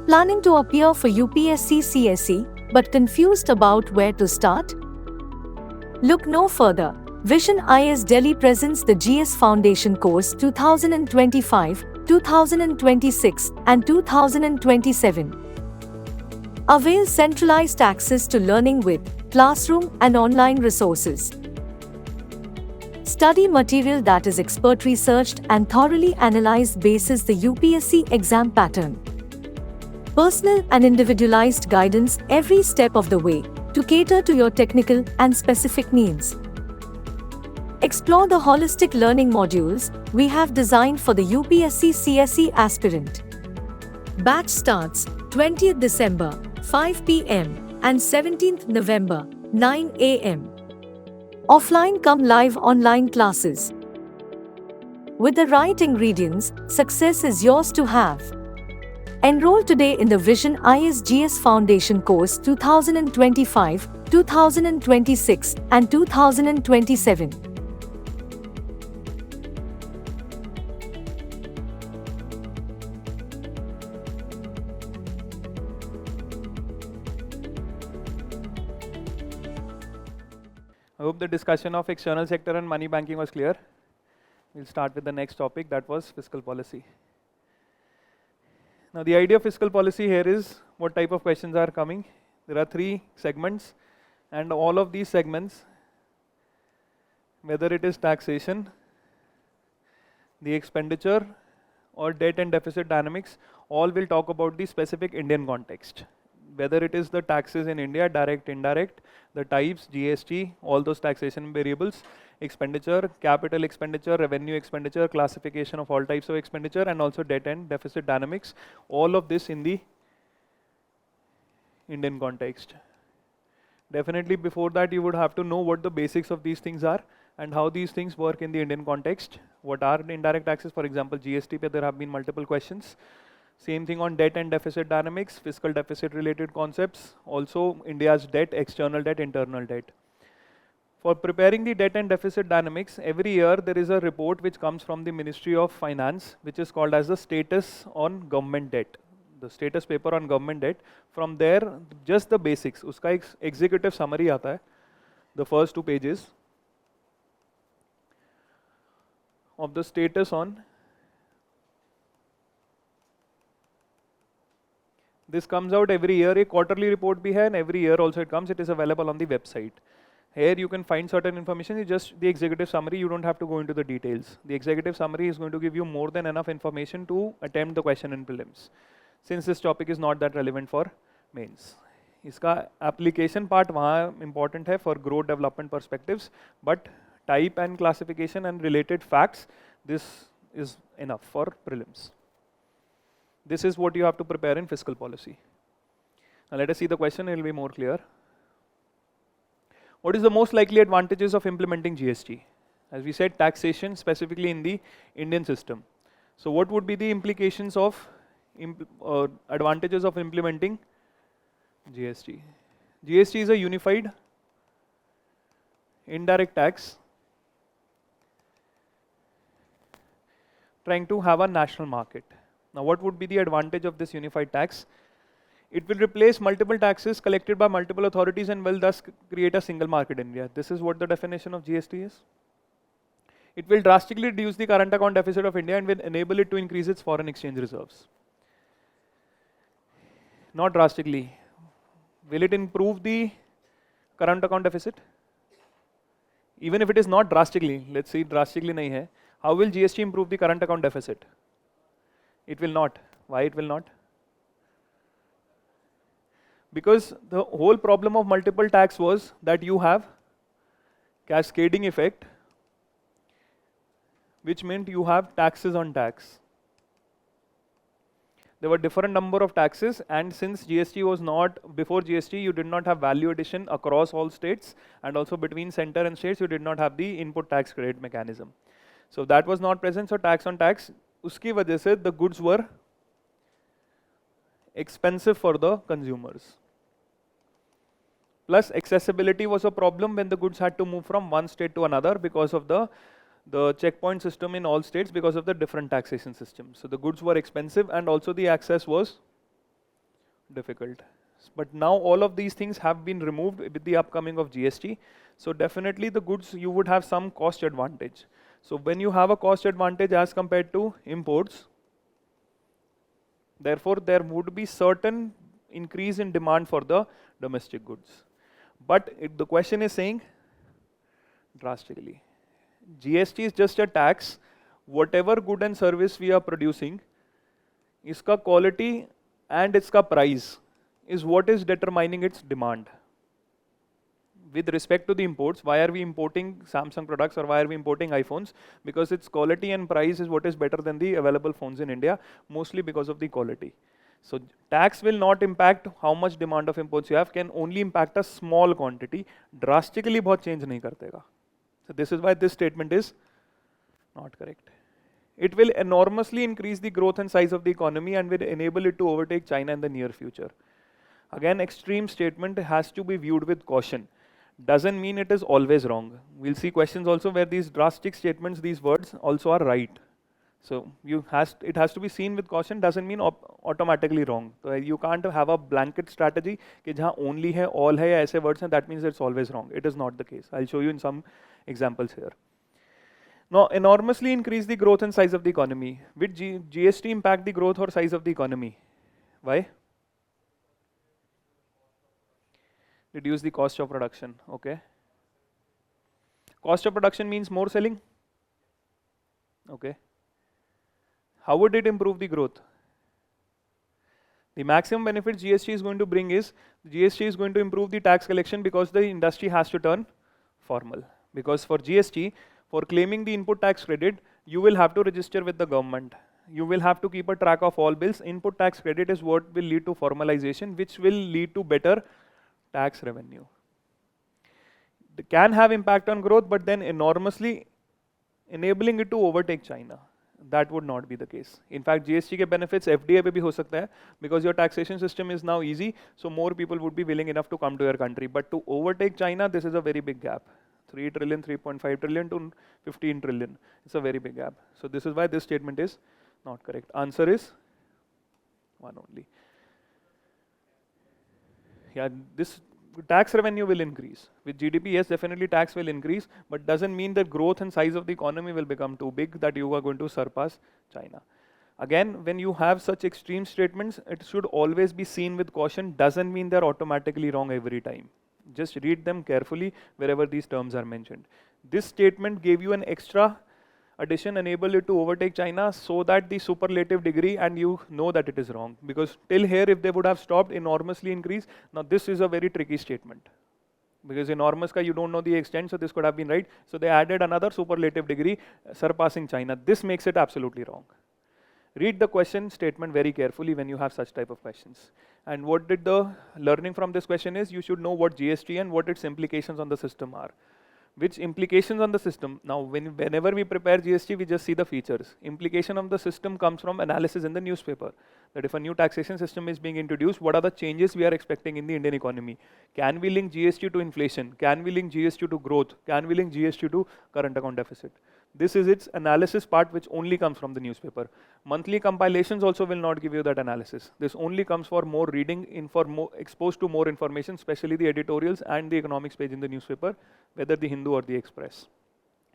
Planning to appear for UPSC CSE but confused about where to start? Look no further. Vision IAS Delhi presents the GS Foundation Course 2025, 2026 and 2027. Avail centralized access to learning with classroom and online resources. Study material that is expert researched and thoroughly analyzed basis the UPSC exam pattern. Personal and individualized guidance every step of the way to cater to your technical and specific needs. Explore the holistic learning modules we have designed for the UPSC CSE aspirant. Batch starts 20th December, 5 p.m. and 17th November, 9 a.m. Offline come live online classes. With the right ingredients, success is yours to have. Enroll today in the Vision IAS GS Foundation Course 2025, 2026 and 2027. I hope the discussion of external sector and money banking was clear. We'll start with the next topic, that was fiscal policy. Now the idea of fiscal policy here is what type of questions are coming. There are 3 segments, and all of these segments, whether it is taxation, the expenditure or debt and deficit dynamics, all will talk about the specific Indian context. Whether it is the taxes in India, direct, indirect, the types, GST, all those taxation variables, expenditure, capital expenditure, revenue expenditure, classification of all types of expenditure, and also debt and deficit dynamics, all of this in the Indian context. Definitely before that you would have to know what the basics of these things are and how these things work in the Indian context. What are the indirect taxes? For example, GST pe there have been multiple questions. Same thing on debt and deficit dynamics, fiscal deficit related concepts, also India's debt, external debt, internal debt. For preparing the debt and deficit dynamics, every year there is a report which comes from the Ministry of Finance, which is called as the status on government debt. The status paper on government debt. From there, just the basics, uska executive summary aata hai, the first 2 pages. of the status on this comes out every year. A quarterly report bhi hai, and every year also it comes. It is available on the website. Here you can find certain information. It's just the executive summary. You don't have to go into the details. The executive summary is going to give you more than enough information to attempt the question in prelims, since this topic is not that relevant for mains. इसका application part वहाँ important है for growth development perspectives, but type and classification and related facts, this is enough for prelims. This is what you have to prepare in fiscal policy. Now let us see the question, it will be more clear. What is the most likely advantages of implementing GST? As we said, taxation specifically in the Indian system. So what would be the implications of advantages of implementing GST? GST is a unified indirect tax trying to have a national market. Now what would be the advantage of this unified tax? It will replace multiple taxes collected by multiple authorities and will thus create a single market in India. This is what the definition of GST is. It will drastically reduce the current account deficit of India and will enable it to increase its foreign exchange reserves. Not drastically. Will it improve the current account deficit? Even if it is not drastically, let's see drastically nahi hai, how will GST improve the current account deficit? It will not. Why it will not? Because the whole problem of multiple tax was that you have cascading effect, which meant you have taxes on tax. There were different number of taxes, and since GST was not, before GST you did not have value addition across all states, and also between center and states you did not have the input tax credit mechanism. So that was not present, so tax on tax, uski wajah se the goods were expensive for the consumers. Plus accessibility was a problem when the goods had to move from one state to another because of the checkpoint system in all states, because of the different taxation systems. So the goods were expensive and also the access was difficult. But now all of these things have been removed with the upcoming of GST. So definitely the goods, you would have some cost advantage. So when you have a cost advantage as compared to imports, therefore there would be certain increase in demand for the domestic goods. But the question is saying drastically. GST is just a tax. Whatever good and service we are producing, iska quality and its price is what is determining its demand. With respect to the imports, why are we importing Samsung products or why are we importing iPhones? Because its quality and price is what is better than the available phones in India, mostly because of the quality. So tax will not impact how much demand of imports you have, can only impact a small quantity. Drastically बहुत change नहीं करतेगा. So this is why this statement is not correct. It will enormously increase the growth and size of the economy and will enable it to overtake China in the near future. Again, extreme statement has to be viewed with caution. Doesn't mean it is always wrong. We'll see questions also where these drastic statements, these words also are right. So it has to be seen with caution, doesn't mean automatically wrong. So you can't have a blanket strategy कि जहाँ only है, all है या ऐसे words हैं, that means it's always wrong. It is not the case. I'll show you in some examples here. Now, enormously increase the growth and size of the economy. Will GST impact the growth or size of the economy? Why? Reduce the cost of production. Okay. Cost of production means more selling. Okay. How would it improve the growth? The maximum benefit GST is going to bring is, GST is going to improve the tax collection because the industry has to turn formal. Because for GST, for claiming the input tax credit, you will have to register with the government. You will have to keep a track of all bills. Input tax credit is what will lead to formalization, which will lead to better tax revenue. It can have impact on growth, but then enormously enabling it to overtake China. That would not be the case. In fact, GST के benefits FDI पे भी हो सकता है, because your taxation system is now easy, so more people would be willing enough to come to your country. But to overtake China, this is a very big gap. 3 trillion, 3.5 trillion to 15 trillion. It's a very big gap. So this is why this statement is not correct. Answer is one only. Yeah, this tax revenue will increase. With GDP, yes, definitely tax will increase, but doesn't mean that growth and size of the economy will become too big that you are going to surpass China. Again, when you have such extreme statements, it should always be seen with caution. Doesn't mean they're automatically wrong every time. Just read them carefully wherever these terms are mentioned. This statement gave you an extra addition, enable it to overtake China so that the superlative degree, and you know that it is wrong. Because till here, if they would have stopped, enormously increase. Now this is a very tricky statement. Because enormous ka you don't know the extent, so this could have been right. So they added another superlative degree surpassing China. This makes it absolutely wrong. Read the question statement very carefully when you have such type of questions. And what did the learning from this question is, you should know what GST and what its implications on the system are. Which implications on the system? Now, whenever we prepare GST, we just see the features. Implication of the system comes from analysis in the newspaper. That if a new taxation system is being introduced, what are the changes we are expecting in the Indian economy? Can we link GST to inflation? Can we link GST to growth? Can we link GST to current account deficit? This is its analysis part, which only comes from the newspaper. Monthly compilations also will not give you that analysis. This only comes for more reading, exposed to more information, especially the editorials and the economics page in the newspaper, whether the Hindu or the Express.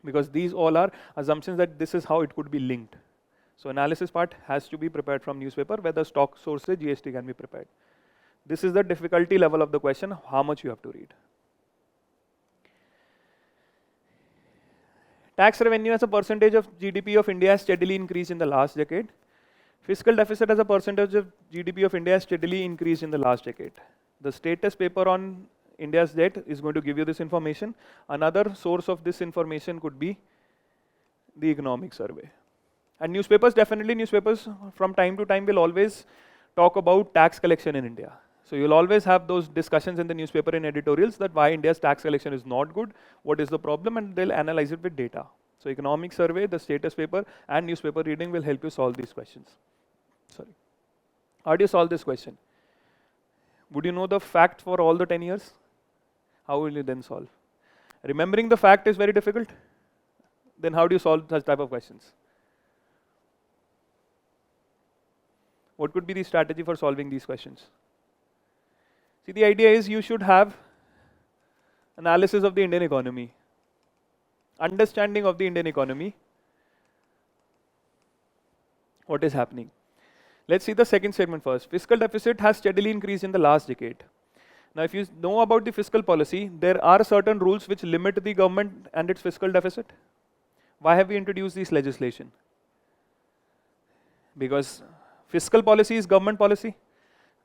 Because these all are assumptions that this is how it could be linked. So analysis part has to be prepared from newspaper, where the stock source GST can be prepared. This is the difficulty level of the question, how much you have to read. Tax revenue as a percentage of GDP of India has steadily increased in the last decade. Fiscal deficit as a percentage of GDP of India has steadily increased in the last decade. The status paper on India's debt is going to give you this information. Another source of this information could be the economic survey. And newspapers, definitely newspapers from time to time will always talk about tax collection in India. So you'll always have those discussions in the newspaper in editorials that why India's tax collection is not good, what is the problem, and they'll analyze it with data. So economic survey, the status paper, and newspaper reading will help you solve these questions. Sorry. How do you solve this question? Would you know the fact for all the 10 years? How will you then solve? Remembering the fact is very difficult. Then how do you solve such type of questions? What could be the strategy for solving these questions? See, the idea is you should have analysis of the Indian economy, understanding of the Indian economy, what is happening. Let's see the second statement first. Fiscal deficit has steadily increased in the last decade. Now, if you know about the fiscal policy, there are certain rules which limit the government and its fiscal deficit. Why have we introduced this legislation? Because fiscal policy is government policy.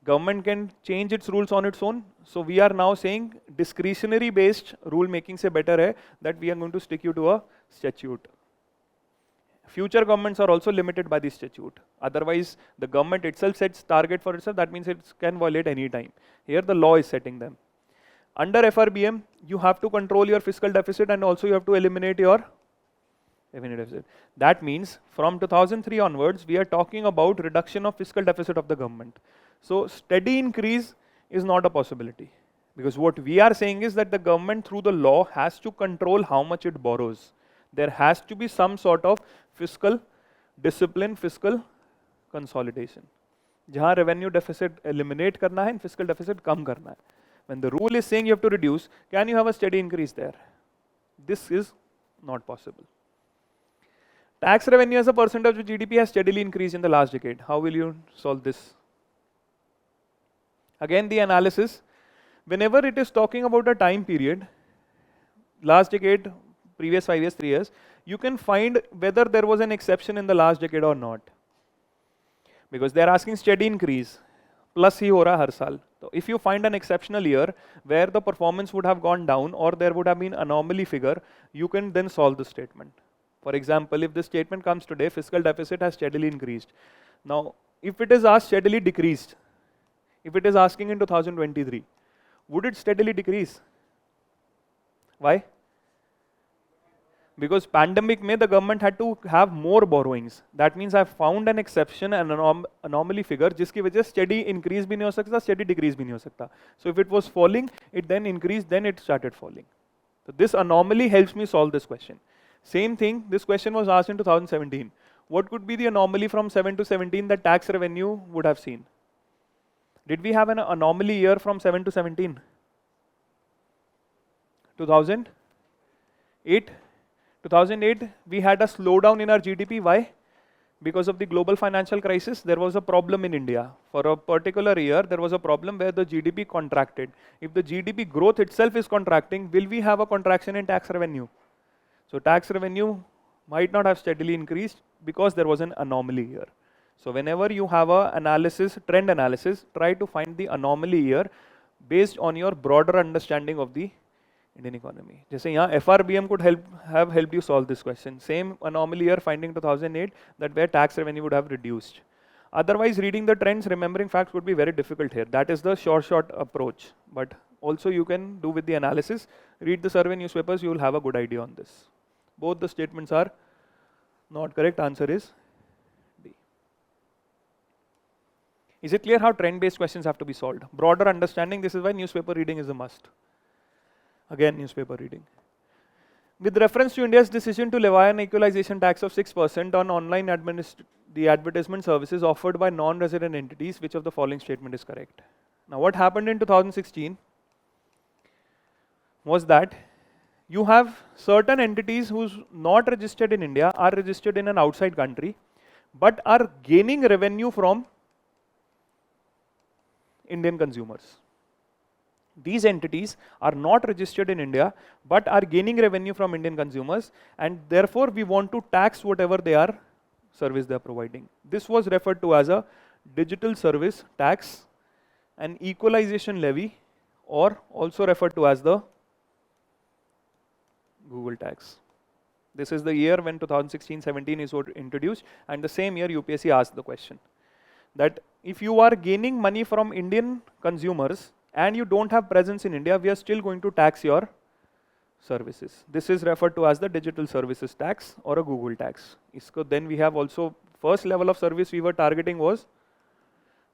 Government can change its rules on its own. So we are now saying discretionary based rule making se better hai that we are going to stick you to a statute. Future governments are also limited by the statute. Otherwise, the government itself sets target for itself. That means it can violate any time. Here the law is setting them. Under FRBM, you have to control your fiscal deficit and also you have to eliminate your revenue deficit. That means from 2003 onwards, we are talking about reduction of fiscal deficit of the government. So steady increase is not a possibility, because what we are saying is that the government through the law has to control how much it borrows. There has to be some sort of fiscal discipline, fiscal consolidation. Jahan revenue deficit eliminate karna hai and fiscal deficit kam karna hai. When the rule is saying you have to reduce, can you have a steady increase there? This is not possible. Tax revenue as a percentage of GDP has steadily increased in the last decade. How will you solve this? Again, the analysis. Whenever it is talking about a time period, last decade, previous 5 years, 3 years, you can find whether there was an exception in the last decade or not. Because they are asking steady increase, plus hi ho raha har saal. So if you find an exceptional year where the performance would have gone down or there would have been anomaly figure, you can then solve the statement. For example, if this statement comes today, fiscal deficit has steadily increased. Now, if it is asked steadily decreased, if it is asking in 2023, would it steadily decrease? Why? Because pandemic mein the government had to have more borrowings. That means I found an exception, an anomaly figure, jiski wajah steady increase bhi nahi ho sakta, steady decrease bhi nahi ho sakta. So if it was falling, it then increased, then it started falling. So this anomaly helps me solve this question. Same thing, this question was asked in 2017. What could be the anomaly from 7 to 17 that tax revenue would have seen? Did we have an anomaly year from 7 to 17? 2008. 2008, we had a slowdown in our GDP. Why? Because of the global financial crisis, there was a problem in India. For a particular year, there was a problem where the GDP contracted. If the GDP growth itself is contracting, will we have a contraction in tax revenue? So tax revenue might not have steadily increased because there was an anomaly here. So whenever you have a analysis, trend analysis, try to find the anomaly here based on your broader understanding of the Indian economy. जैसे यहाँ FRBM could have helped you solve this question. Same anomaly here finding 2008 that where tax revenue would have reduced. Otherwise, reading the trends, remembering facts would be very difficult here. That is the short approach. But also you can do with the analysis. Read the survey newspapers, you will have a good idea on this. Both the statements are not correct. Answer is D. Is it clear how trend-based questions have to be solved? Broader understanding, this is why newspaper reading is a must. Again, newspaper reading. With reference to India's decision to levy an equalization tax of 6% on online the advertisement services offered by non-resident entities, which of the following statement is correct? Now, what happened in 2016 was that you have certain entities who's not registered in India, are registered in an outside country, but are gaining revenue from Indian consumers. These entities are not registered in India, but are gaining revenue from Indian consumers, and therefore we want to tax whatever service they are providing. This was referred to as a digital service tax, an equalization levy, or also referred to as the Google tax. This is the year when 2016-17 is introduced, and the same year UPSC asked the question that if you are gaining money from Indian consumers and you don't have presence in India, we are still going to tax your services. This is referred to as the digital services tax or a Google tax. Then we have also first level of service we were targeting was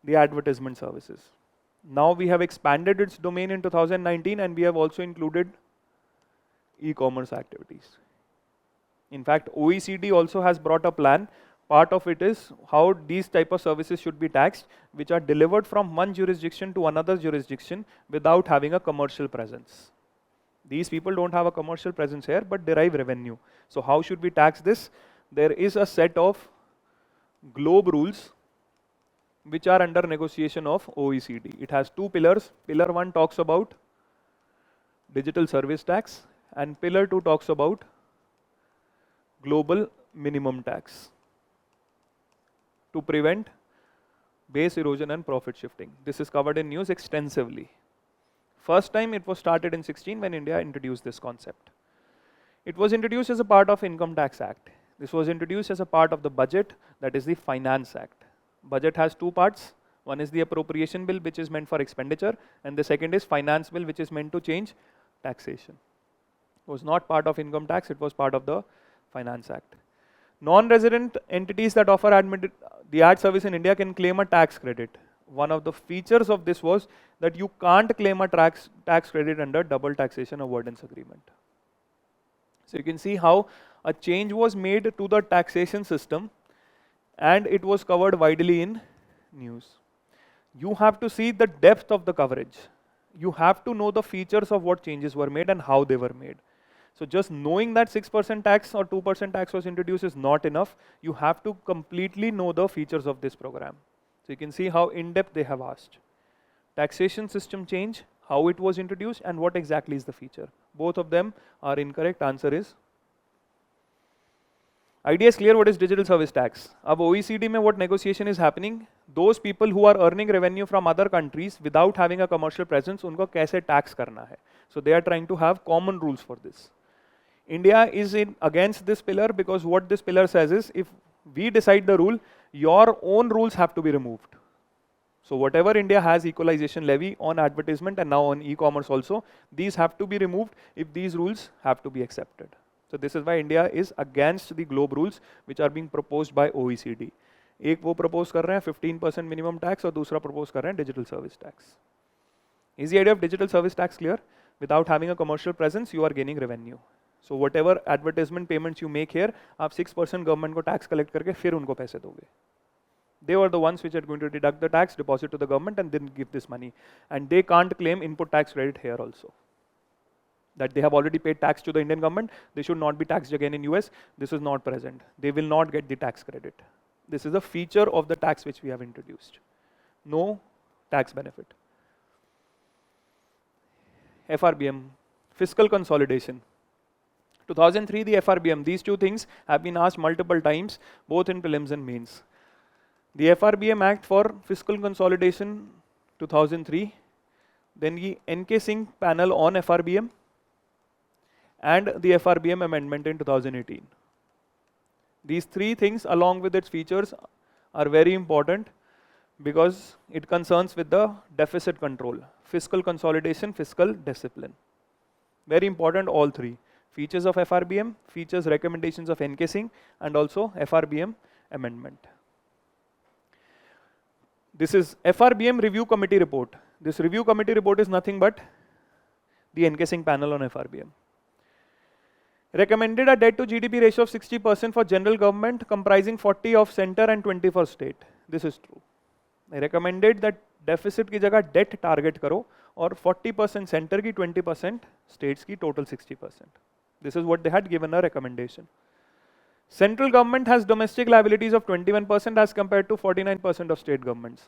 the advertisement services. Now we have expanded its domain in 2019 and we have also included e-commerce activities. In fact, OECD also has brought a plan. Part of it is how these type of services should be taxed, which are delivered from one jurisdiction to another jurisdiction without having a commercial presence. These people don't have a commercial presence here, but derive revenue. So how should we tax this? There is a set of globe rules which are under negotiation of OECD. It has two pillars. Pillar 1 talks about digital service tax, and pillar 2 talks about global minimum tax to prevent base erosion and profit shifting. This is covered in news extensively. First time it was started in 16 when India introduced this concept. It was introduced as a part of Income Tax Act. This was introduced as a part of the budget, that is the Finance Act. Budget has two parts. One is the appropriation bill, which is meant for expenditure, and the second is finance bill, which is meant to change taxation. It was not part of income tax, it was part of the Finance Act. Non-resident entities that offer the ad service in India can claim a tax credit. One of the features of this was that you can't claim a tax credit under double taxation avoidance agreement. So you can see how a change was made to the taxation system and it was covered widely in news. You have to see the depth of the coverage. You have to know the features of what changes were made and how they were made. So just knowing that 6% tax or 2% tax was introduced is not enough. You have to completely know the features of this program. So you can see how in-depth they have asked. Taxation system change, how it was introduced, and what exactly is the feature. Both of them are incorrect. Answer is. Idea is clear what is digital service tax. Ab OECD mein what negotiation is happening? Those people who are earning revenue from other countries without having a commercial presence, unko kaise tax karna hai. So they are trying to have common rules for this. India is against this pillar because what this pillar says is if we decide the rule, your own rules have to be removed. So whatever India has equalization levy on advertisement and now on e-commerce also, these have to be removed if these rules have to be accepted. So this is why India is against the globe rules which are being proposed by OECD. एक वो propose कर रहे हैं 15% minimum tax और दूसरा propose कर रहे हैं digital service tax. Is the idea of digital service tax clear? Without having a commercial presence, you are gaining revenue. So whatever advertisement payments you make here, आप 6% government को tax collect करके फिर उनको पैसे दोगे. They were the ones which are going to deduct the tax, deposit to the government and then give this money. And they can't claim input tax credit here also. that they have already paid tax to the Indian government, they should not be taxed again in US. This is not present. They will not get the tax credit. This is a feature of the tax which we have introduced. No tax benefit. FRBM, fiscal consolidation. 2003, the FRBM, these two things have been asked multiple times, both in prelims and mains. The FRBM Act for Fiscal Consolidation, 2003, then the NK Singh panel on FRBM, and the FRBM amendment in 2018. These three things along with its features are very important because it concerns with the deficit control, fiscal consolidation, fiscal discipline. Very important, all three. Features of FRBM, features recommendations of NK Singh, and also FRBM amendment. This is FRBM Review Committee report. This review committee report is nothing but the NK Singh panel on FRBM. Recommended a debt to GDP ratio of 60% for general government comprising 40 of center and 20 for state. This is true. They recommended that deficit की जगह debt target करो और 40% center की 20% states की total 60%. This is what they had given a recommendation. Central government has domestic liabilities of 21% as compared to 49% of state governments.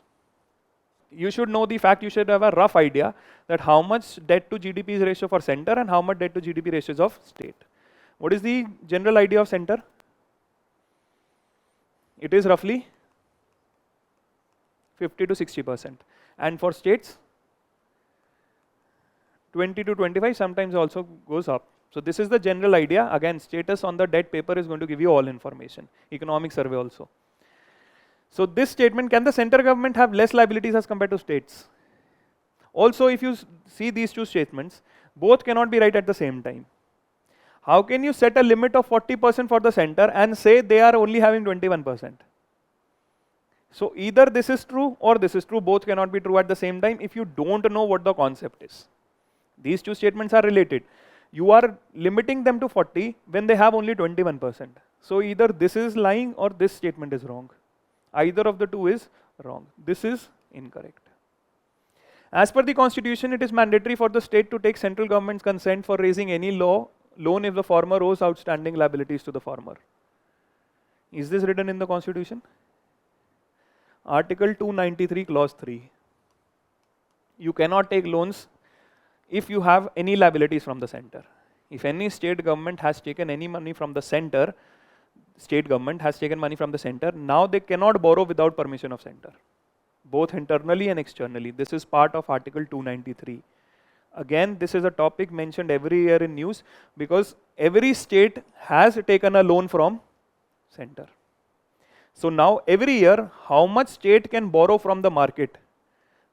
You should know the fact, you should have a rough idea that how much debt to GDP is ratio for center and how much debt to GDP ratios of state. What is the general idea of center? It is roughly 50 to 60%. And for states, 20 to 25, sometimes also goes up. So this is the general idea. Again, status on the debt paper is going to give you all information. Economic survey also. So this statement, can the center government have less liabilities as compared to states? Also, if you see these two statements, both cannot be right at the same time. How can you set a limit of 40% for the center and say they are only having 21%? So either this is true or this is true, both cannot be true at the same time if you don't know what the concept is. These two statements are related. You are limiting them to 40 when they have only 21%. So either this is lying or this statement is wrong. Either of the two is wrong. This is incorrect. As per the constitution, it is mandatory for the state to take central government's consent for raising any loan if the former owes outstanding liabilities to the former. Is this written in the constitution? Article 293 clause 3. You cannot take loans if you have any liabilities from the center. If any state government has taken any money from the center, state government has taken money from the center, now they cannot borrow without permission of center, both internally and externally. This is part of Article 293. Again, this is a topic mentioned every year in news because every state has taken a loan from center. So now every year, how much state can borrow from the market?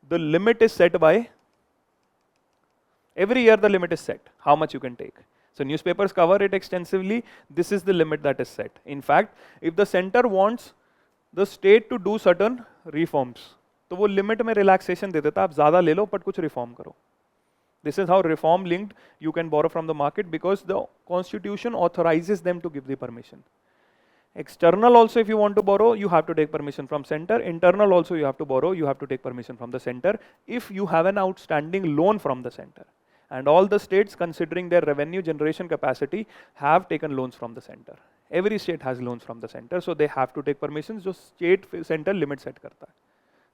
The limit is set by, every year the limit is set, how much you can take. So newspapers cover it extensively, this is the limit that is set. In fact, if the center wants the state to do certain reforms, तो वो limit में relaxation दे देता, आप ज़्यादा ले लो, but कुछ reform करो. This is how reform linked you can borrow from the market because the constitution authorizes them to give the permission. External also, if you want to borrow, you have to take permission from center. Internal also, you have to borrow, you have to take permission from the center if you have an outstanding loan from the center. And all the states, considering their revenue generation capacity, have taken loans from the center. Every state has loans from the center, so they have to take permissions. So state center limit set karta hai.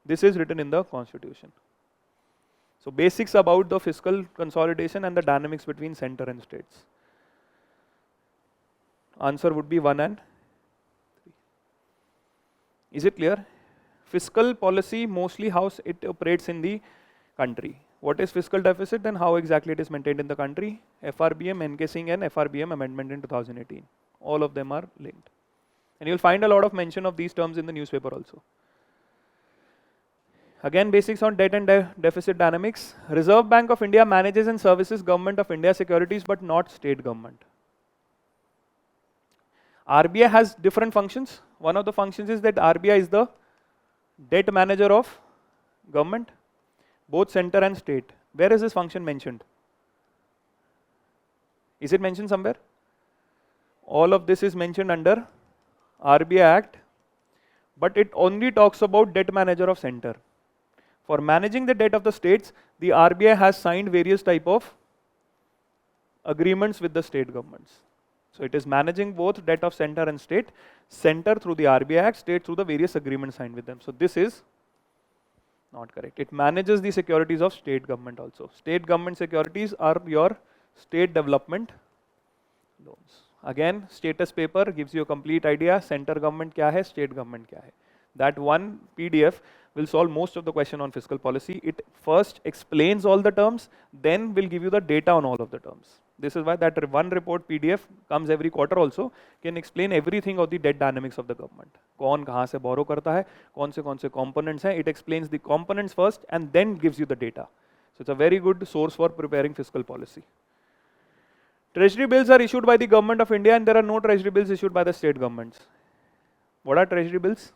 This is written in the constitution. So basics about the fiscal consolidation and the dynamics between center and states. Answer would be 1 and 3. Is it clear? Fiscal policy, mostly how it operates in the country. What is fiscal deficit and how exactly it is maintained in the country? FRBM, NK Singh and FRBM amendment in 2018. All of them are linked. And you'll find a lot of mention of these terms in the newspaper also. Again, basics on debt and deficit dynamics. Reserve Bank of India manages and services Government of India securities but not state government. RBI has different functions. One of the functions is that RBI is the debt manager of government, both center and state. Where is this function mentioned? Is it mentioned somewhere? All of this is mentioned under RBI Act, but it only talks about debt manager of center. For managing the debt of the states, the RBI has signed various type of agreements with the state governments. So it is managing both debt of center and state, center through the RBI Act, state through the various agreements signed with them. So this is not correct. It manages the securities of state government also. State government securities are your state development loans. Again, status paper gives you a complete idea. Center government kya hai, state government kya hai. That one PDF will solve most of the question on fiscal policy. It first explains all the terms, then will give you the data on all of the terms. This is why that one report PDF comes every quarter also, can explain everything of the debt dynamics of the government. कौन कहाँ से borrow करता है, कौन से components हैं. It explains the components first and then gives you the data. So it's a very good source for preparing fiscal policy. Treasury bills are issued by the government of India and there are no treasury bills issued by the state governments. What are treasury bills?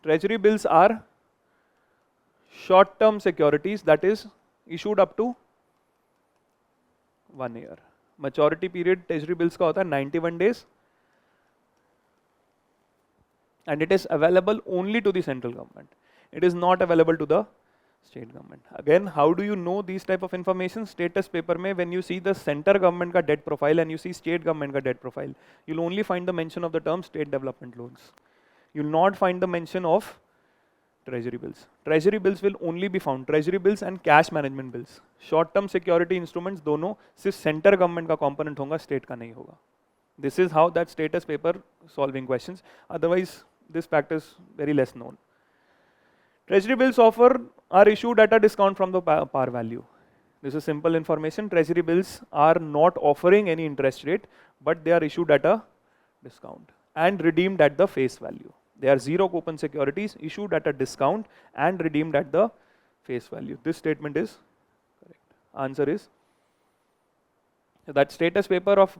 Treasury bills are short-term securities that is issued up to 1 year. Maturity period treasury bills का होता है 91 days and it is available only to the central government. It is not available to the state government. Again, how do you know these type of information? Status paper mein, when you see the center government ka debt profile and you see state government ka debt profile, you'll only find the mention of the term state development loans. You'll not find the mention of treasury bills. Treasury bills will only be found, treasury bills and cash management bills. Short term security instruments दोनों सिर्फ center government का component होगा, state का नहीं होगा. This is how that status paper solving questions. Otherwise, this fact is very less known. Treasury bills are issued at a discount from the par value. This is simple information. Treasury bills are not offering any interest rate, but they are issued at a discount and redeemed at the face value. They are zero coupon securities issued at a discount and redeemed at the face value. This statement is correct. Answer is that status paper of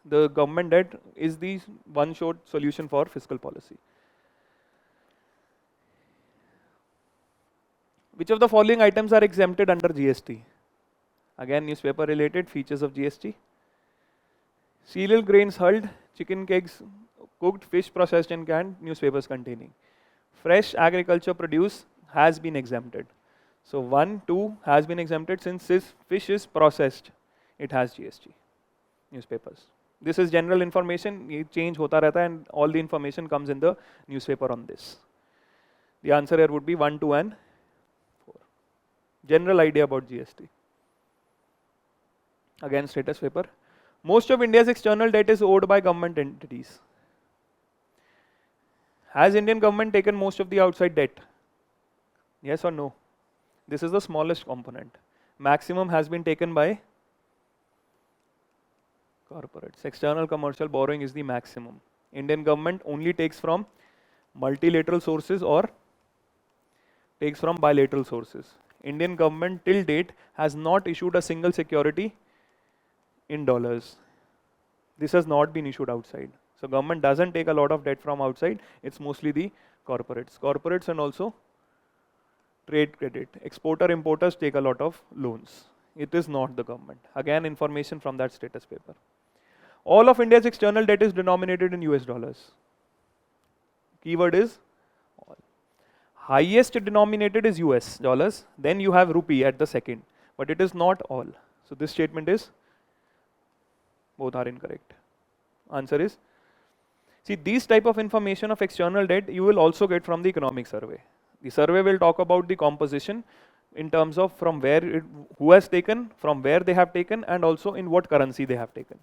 the government debt is the one short solution for fiscal policy. Which of the following items are exempted under GST? Again, newspaper related features of GST. Cereal grains hulled, chicken kegs cooked, fish processed and canned, newspapers containing. Fresh agriculture produce has been exempted. So 1, 2 has been exempted. Since this fish is processed, it has GST. Newspapers. This is general information, it change hota rehta hai and all the information comes in the newspaper on this. The answer here would be 1, 2 and 4. General idea about GST. Again, status paper. Most of India's external debt is owed by government entities. Has Indian government taken most of the outside debt? Yes or no? This is the smallest component. Maximum has been taken by corporates. External commercial borrowing is the maximum. Indian government only takes from multilateral sources or takes from bilateral sources. Indian government till date has not issued a single security in dollars. This has not been issued outside. So government doesn't take a lot of debt from outside. It's mostly the corporates. Corporates and also trade credit. Exporter importers take a lot of loans. It is not the government. Again, information from that status paper. All of India's external debt is denominated in US dollars. Keyword is all. Highest denominated is US dollars. Then you have rupee at the second. But it is not all. So this statement is, both are incorrect. Answer is, see, these type of information of external debt you will also get from the economic survey. The survey will talk about the composition in terms of from where who has taken, from where they have taken, and also in what currency they have taken.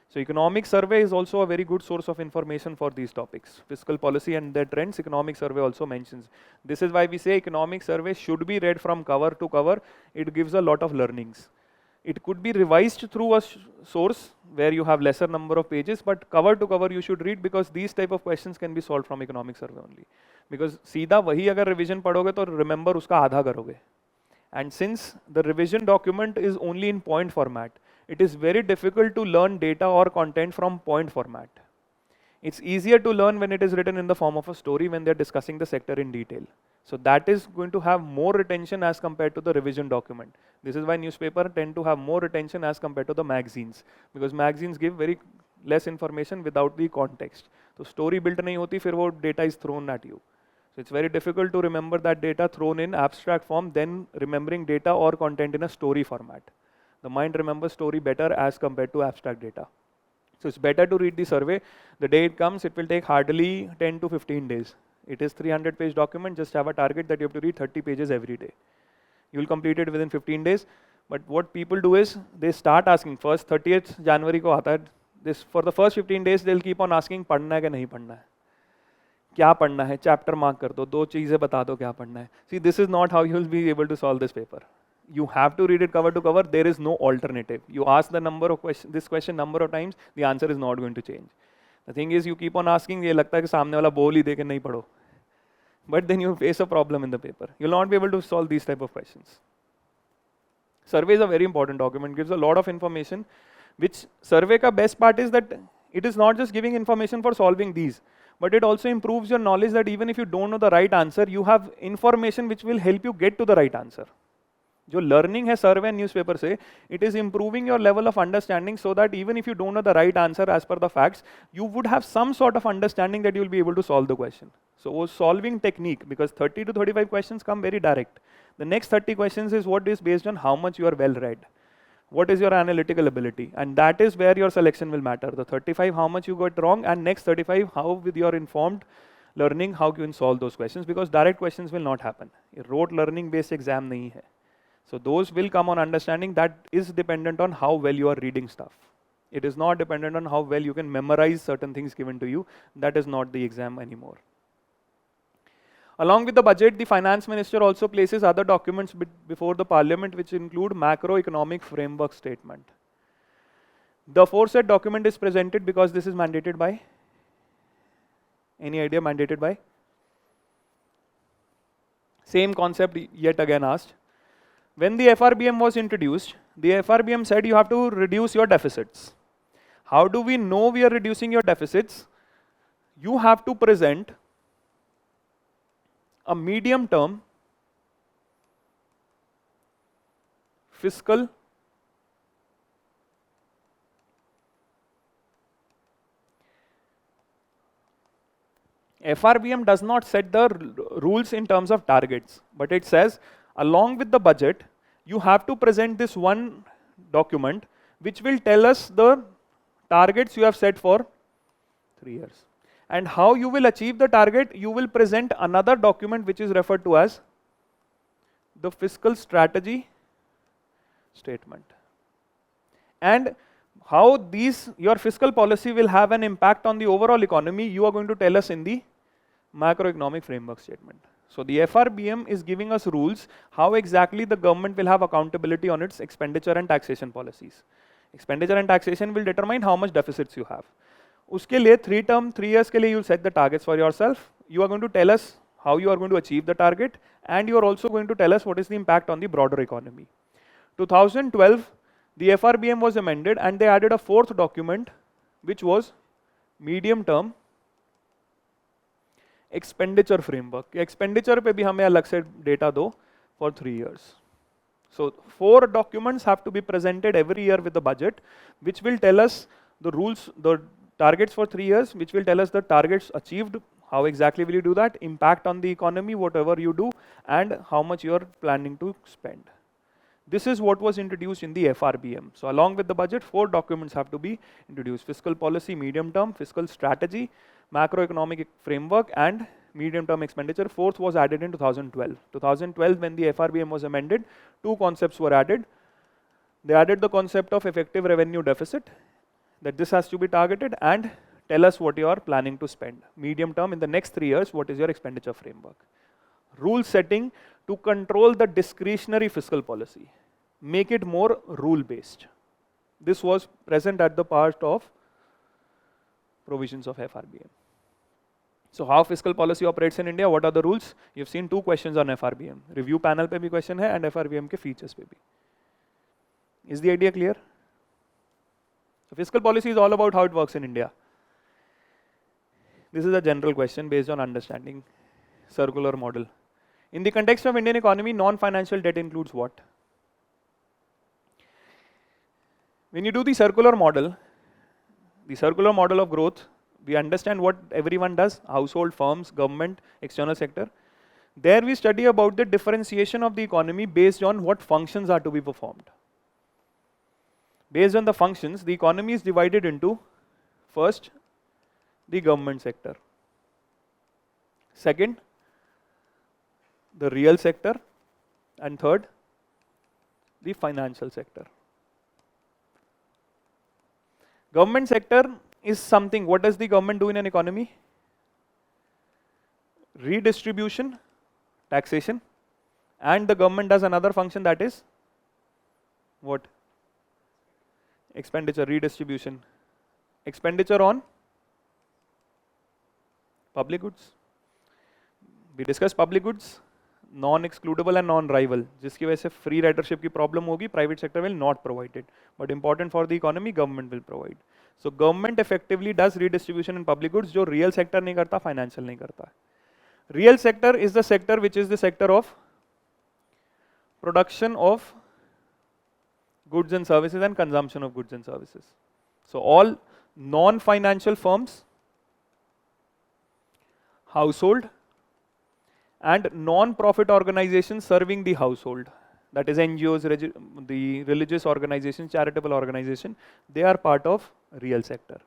So economic survey is also a very good source of information for these topics. Fiscal policy and their trends, economic survey also mentions. This is why we say economic survey should be read from cover to cover. It gives a lot of learnings. It could be revised through a source where you have lesser number of pages, but cover to cover you should read because these type of questions can be solved from economic survey only. Because सीधा वही अगर revision पढ़ोगे तो remember उसका आधा करोगे. And since the revision document is only in point format, it is very difficult to learn data or content from point format. It's easier to learn when it is written in the form of a story when they're discussing the sector in detail. So that is going to have more retention as compared to the revision document. This is why newspaper tend to have more retention as compared to the magazines, because magazines give very less information without the context. So story built नहीं होती, फिर वो data is thrown at you. So it's very difficult to remember that data thrown in abstract form than remembering data or content in a story format. The mind remembers story better as compared to abstract data. So it's better to read the survey. The day it comes, it will take hardly 10 to 15 days. It is 300-page document. Just have a target that you have to read 30 pages every day. You will complete it within 15 days. But what people do is they start asking. First 30th January को आता है. This for the first 15 days they'll keep on asking पढ़ना है कि नहीं पढ़ना है. क्या पढ़ना है? Chapter mark कर दो. 2 चीजें बता दो क्या पढ़ना है. See, this is not how you will be able to solve this paper. You have to read it cover to cover. There is no alternative. You ask the number of this question number of times, the answer is not going to change. The thing is, you keep on asking. ये लगता है कि सामने वाला बोल ही दे के नहीं पढ़ो. But then you face a problem in the paper. You will not be able to solve these type of questions. Survey is a very important document. Gives a lot of information. Which survey ka best part is that it is not just giving information for solving these, but it also improves your knowledge that even if you don't know the right answer, you have information which will help you get to the right answer. जो learning है survey and newspaper से, it is improving your level of understanding so that even if you don't know the right answer as per the facts, you would have some sort of understanding that you will be able to solve the question. So solving technique, because 30 to 35 questions come very direct. The next 30 questions is what is based on how much you are well read. What is your analytical ability? And that is where your selection will matter. The 35, how much you got wrong, and next 35, how with your informed learning, how you can solve those questions, because direct questions will not happen. Rote learning based exam nahi hai. So those will come on understanding. That is dependent on how well you are reading stuff. It is not dependent on how well you can memorize certain things given to you. That is not the exam anymore. Along with the budget, the finance minister also places other documents before the parliament which include macroeconomic framework statement. The aforesaid document is presented because this is mandated by? Any idea mandated by? Same concept yet again asked. When the FRBM was introduced, the FRBM said you have to reduce your deficits. How do we know we are reducing your deficits? You have to present a medium term fiscal FRBM does not set the rules in terms of targets, but it says along with the budget, you have to present this one document which will tell us the targets you have set for 3 years. And how you will achieve the target, you will present another document which is referred to as the fiscal strategy statement. And how your fiscal policy will have an impact on the overall economy, you are going to tell us in the macroeconomic framework statement. So the FRBM is giving us rules how exactly the government will have accountability on its expenditure and taxation policies. Expenditure and taxation will determine how much deficits you have. उसके लिए 3 years के लिए you will set the targets for yourself. You are going to tell us how you are going to achieve the target, and you are also going to tell us what is the impact on the broader economy. 2012, the FRBM was amended and they added a 4th document which was medium term expenditure framework. Expenditure पे भी हमें अलग से data दो for 3 years. So 4 documents have to be presented every year with the budget, which will tell us the rules, the targets for 3 years, which will tell us the targets achieved, how exactly will you do that, impact on the economy, whatever you do, and how much you are planning to spend. This is what was introduced in the FRBM. So along with the budget, 4 documents have to be introduced: fiscal policy, medium term, fiscal strategy, macroeconomic framework, and medium term expenditure. 4th was added in 2012. 2012, when the FRBM was amended, 2 concepts were added. They added the concept of effective revenue deficit, that this has to be targeted, and tell us what you are planning to spend. Medium term, in the next 3 years, what is your expenditure framework? Rule setting to control the discretionary fiscal policy. Make it more rule based. This was present at the part of provisions of FRBM. So how fiscal policy operates in India? What are the rules? You've seen 2 questions on FRBM. Review panel pe bhi question hai and FRBM ke features pe bhi. Is the idea clear? So fiscal policy is all about how it works in India. This is a general question based on understanding. Circular model. In the context of Indian economy, non-financial debt includes what? When you do the circular model of growth, we understand what everyone does: household, firms, government, external sector. There we study about the differentiation of the economy based on what functions are to be performed. Based on the functions, the economy is divided into first, the government sector. Second, the real sector. And third, the financial sector. Government sector is something, what does the government do in an economy? Redistribution, taxation, and the government does another function, that is what? Expenditure, redistribution. Expenditure on public goods. We discussed public goods, non-excludable and non-rival. जिसकी वजह से free ridership की problem होगी, private sector will not provide it. But important for the economy, government will provide. So government effectively does redistribution in public goods, जो real sector नहीं करता, financial नहीं करता. Real sector is the sector which is the sector of production of goods and services and consumption of goods and services. So all non-financial firms, household, and non-profit organizations serving the household, that is NGOs, the religious organizations, charitable organization, they are part of real sector.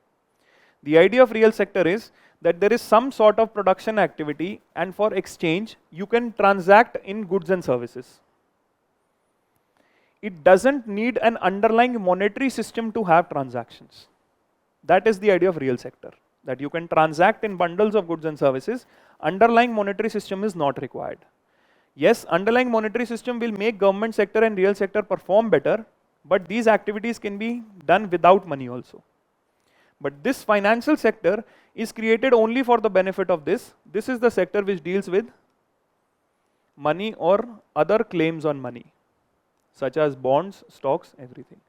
The idea of real sector is that there is some sort of production activity, and for exchange you can transact in goods and services. It doesn't need an underlying monetary system to have transactions. That is the idea of real sector, that you can transact in bundles of goods and services. Underlying monetary system is not required. Yes, underlying monetary system will make government sector and real sector perform better, but these activities can be done without money also. But this financial sector is created only for the benefit of this. This is the sector which deals with money or other claims on money, such as bonds, stocks, everything.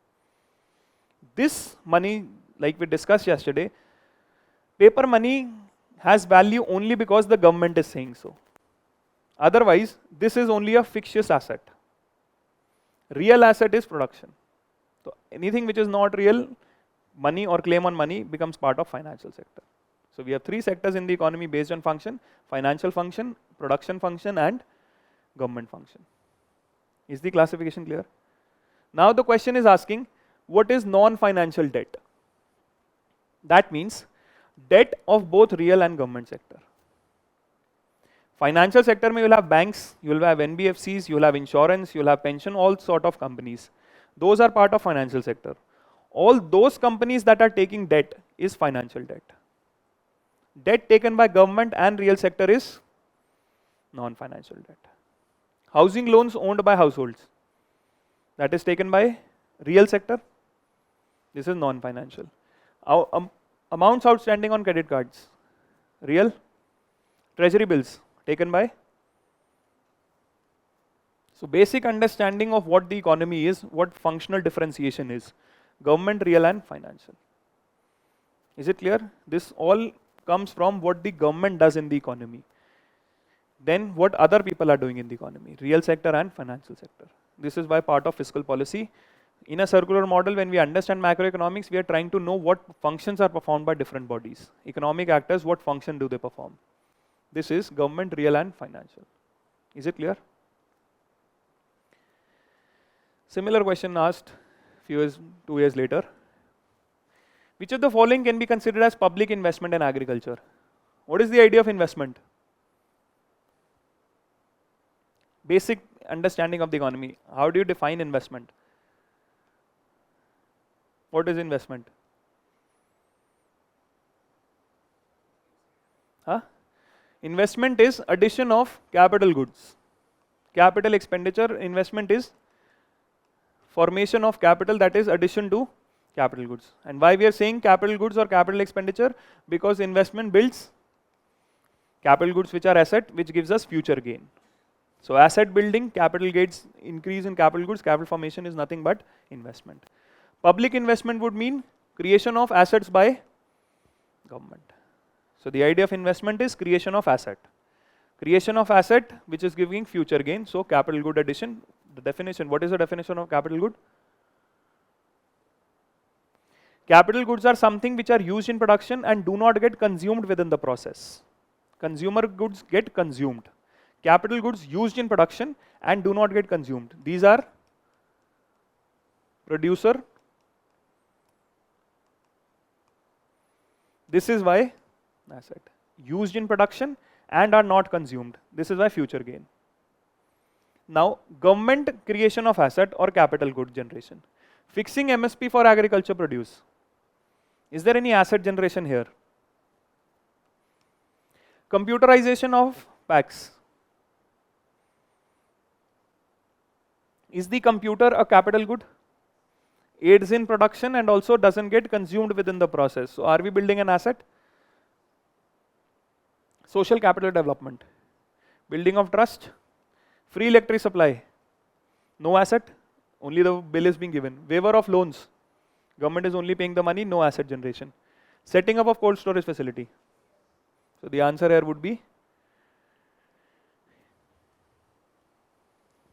This money, like we discussed yesterday, paper money has value only because the government is saying so. Otherwise, this is only a fictitious asset. Real asset is production. So anything which is not real, money or claim on money, becomes part of financial sector. So we have three sectors in the economy based on function: financial function, production function, and government function. Is the classification clear? Now the question is asking, what is non-financial debt? That means debt of both real and government sector. Financial sector mein you will have banks, you will have NBFCs, you will have insurance, you will have pension, all sort of companies. Those are part of financial sector. All those companies that are taking debt is financial debt. Debt taken by government and real sector is non-financial debt. Housing loans owned by households, that is taken by real sector. This is non-financial. Amounts outstanding on credit cards, real. Treasury bills taken by. So basic understanding of what the economy is, what functional differentiation is: government, real, and financial. Is it clear? This all comes from what the government does in the economy. Then what other people are doing in the economy: real sector and financial sector. This is why part of fiscal policy. In a circular model, when we understand macroeconomics, we are trying to know what functions are performed by different bodies. Economic actors, what function do they perform? This is government, real, and financial. Is it clear? Similar question asked 2 years later. Which of the following can be considered as public investment in agriculture? What is the idea of investment? Basic understanding of the economy. How do you define investment? What is investment? Investment is addition of capital goods. Capital expenditure, investment is formation of capital, that is addition to capital goods. And why we are saying capital goods or capital expenditure? Because investment builds capital goods, which are asset, which gives us future gain. So asset building, capital gains, increase in capital goods, capital formation is nothing but investment. Public investment would mean creation of assets by government. So the idea of investment is creation of asset. Creation of asset which is giving future gain. So capital good addition. The definition, what is the definition of capital good? Capital goods are something which are used in production and do not get consumed within the process. Consumer goods get consumed. Capital goods used in production and do not get consumed. These are producer This is why asset used in production and are not consumed. This is why future gain. Now, government creation of asset or capital good generation. Fixing MSP for agriculture produce. Is there any asset generation here? Computerization of packs. Is the computer a capital good? Aids in production and also doesn't get consumed within the process. So are we building an asset? Social capital development. Building of trust. Free electric supply. No asset, only the bill is being given. Waiver of loans. Government is only paying the money, no asset generation. Setting up of cold storage facility. So the answer here would be,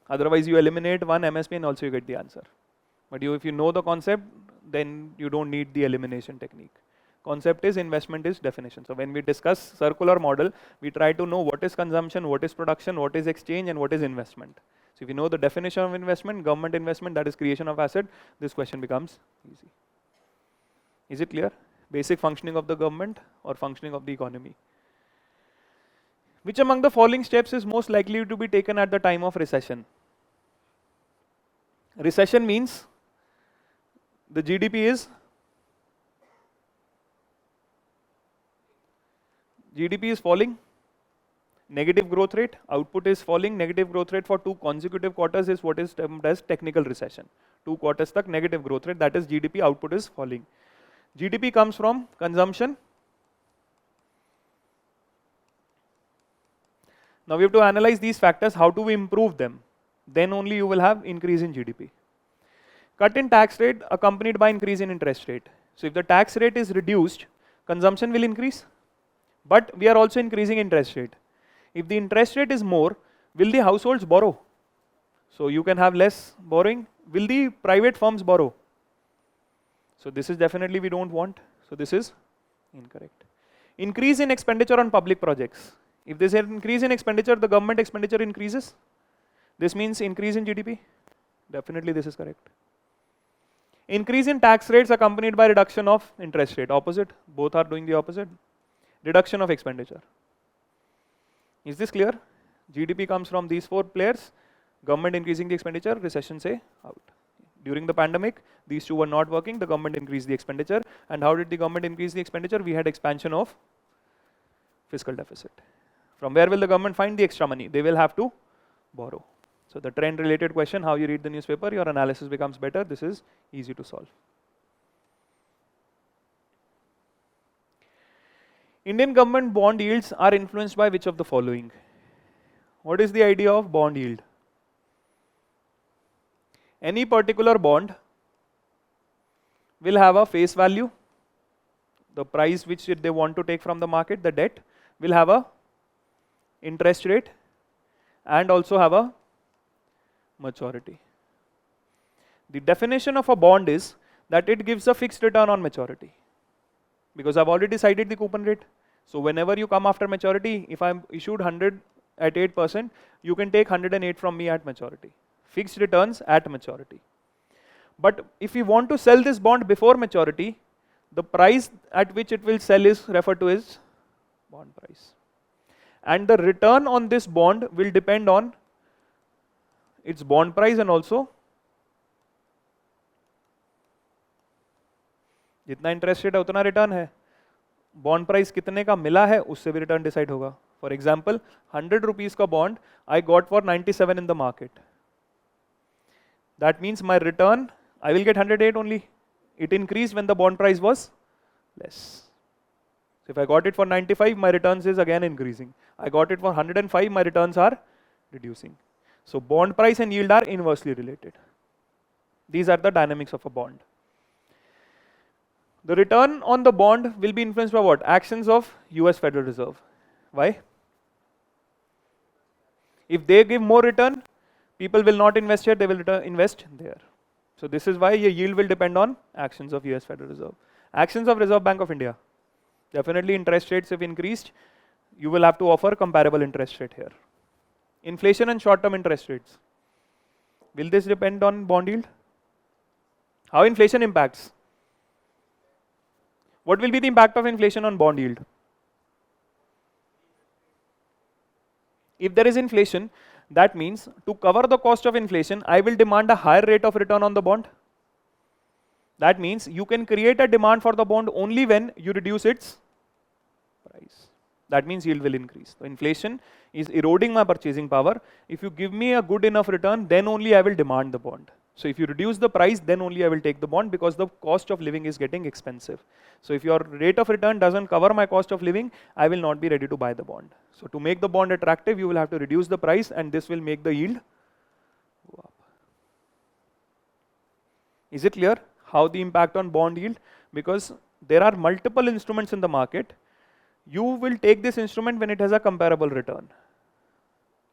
otherwise you eliminate one MSP and also you get the answer. But if you know the concept, then you don't need the elimination technique. Concept is investment is definition. So when we discuss circular model, we try to know what is consumption, what is production, what is exchange, and what is investment. So if you know the definition of investment, government investment, that is creation of asset, this question becomes easy. Is it clear? Basic functioning of the government or functioning of the economy. Which among the following steps is most likely to be taken at the time of recession? Recession means the GDP is falling, negative growth rate, output is falling, negative growth rate for 2 consecutive quarters is what is termed as technical recession. 2 quarters tak negative growth rate, that is GDP, output is falling. GDP comes from consumption. Now we have to analyze these factors, how do we improve them? Then only you will have increase in GDP. Cut in tax rate accompanied by increase in interest rate. So if the tax rate is reduced, consumption will increase. But we are also increasing interest rate. If the interest rate is more, will the households borrow? So you can have less borrowing. Will the private firms borrow? So this is definitely we don't want. So this is incorrect. Increase in expenditure on public projects. If there is an increase in expenditure, the government expenditure increases. This means increase in GDP. Definitely this is correct. Increase in tax rates accompanied by reduction of interest rate. Opposite. Both are doing the opposite. Reduction of expenditure. Is this clear? GDP comes from these 4 players. Government increasing the expenditure, recession say out. During the pandemic, these 2 were not working, the government increased the expenditure. And how did the government increase the expenditure? We had expansion of fiscal deficit. From where will the government find the extra money? They will have to borrow. So the trend related question, how you read the newspaper, your analysis becomes better. This is easy to solve. Indian government bond yields are influenced by which of the following? What is the idea of bond yield? Any particular bond will have a face value, the price which they want to take from the market, the debt, will have a interest rate and also have a maturity. The definition of a bond is that it gives a fixed return on maturity. Because I've already decided the coupon rate. So whenever you come after maturity, if I'm issued 100 at 8%, you can take 108 from me at maturity. Fixed returns at maturity. But if we want to sell this bond before maturity, the price at which it will sell is referred to as bond price. And the return on this bond will depend on its bond price and also जितना interest rate है उतना return है. Bond price कितने का मिला है उससे भी रिटर्न डिसाइड होगा. फॉर एग्जाम्पल 100 रुपीज का bond I got for 97 in the market. That means my return I will get 108 only. It increased when the bond price was less. So if I got it for 95, my returns is again increasing. I got it for 105, my returns are reducing. So bond price and yield are inversely related. These are the dynamics of a bond. The return on the bond will be influenced by what? Actions of US Federal Reserve. Why? If they give more return, people will not invest here, they will invest there. So this is why your yield will depend on actions of US Federal Reserve. Actions of Reserve Bank of India. Definitely interest rates have increased. You will have to offer comparable interest rate here. Inflation and short-term interest rates. Will this depend on bond yield? How inflation impacts? What will be the impact of inflation on bond yield? If there is inflation, that means to cover the cost of inflation, I will demand a higher rate of return on the bond. That means you can create a demand for the bond only when you reduce its price. That means yield will increase. So inflation is eroding my purchasing power. If you give me a good enough return, then only I will demand the bond. So if you reduce the price, then only I will take the bond, because the cost of living is getting expensive. So if your rate of return doesn't cover my cost of living, I will not be ready to buy the bond. So to make the bond attractive, you will have to reduce the price, and this will make the yield go up. Is it clear how the impact on bond yield? Because there are multiple instruments in the market. You will take this instrument when it has a comparable return.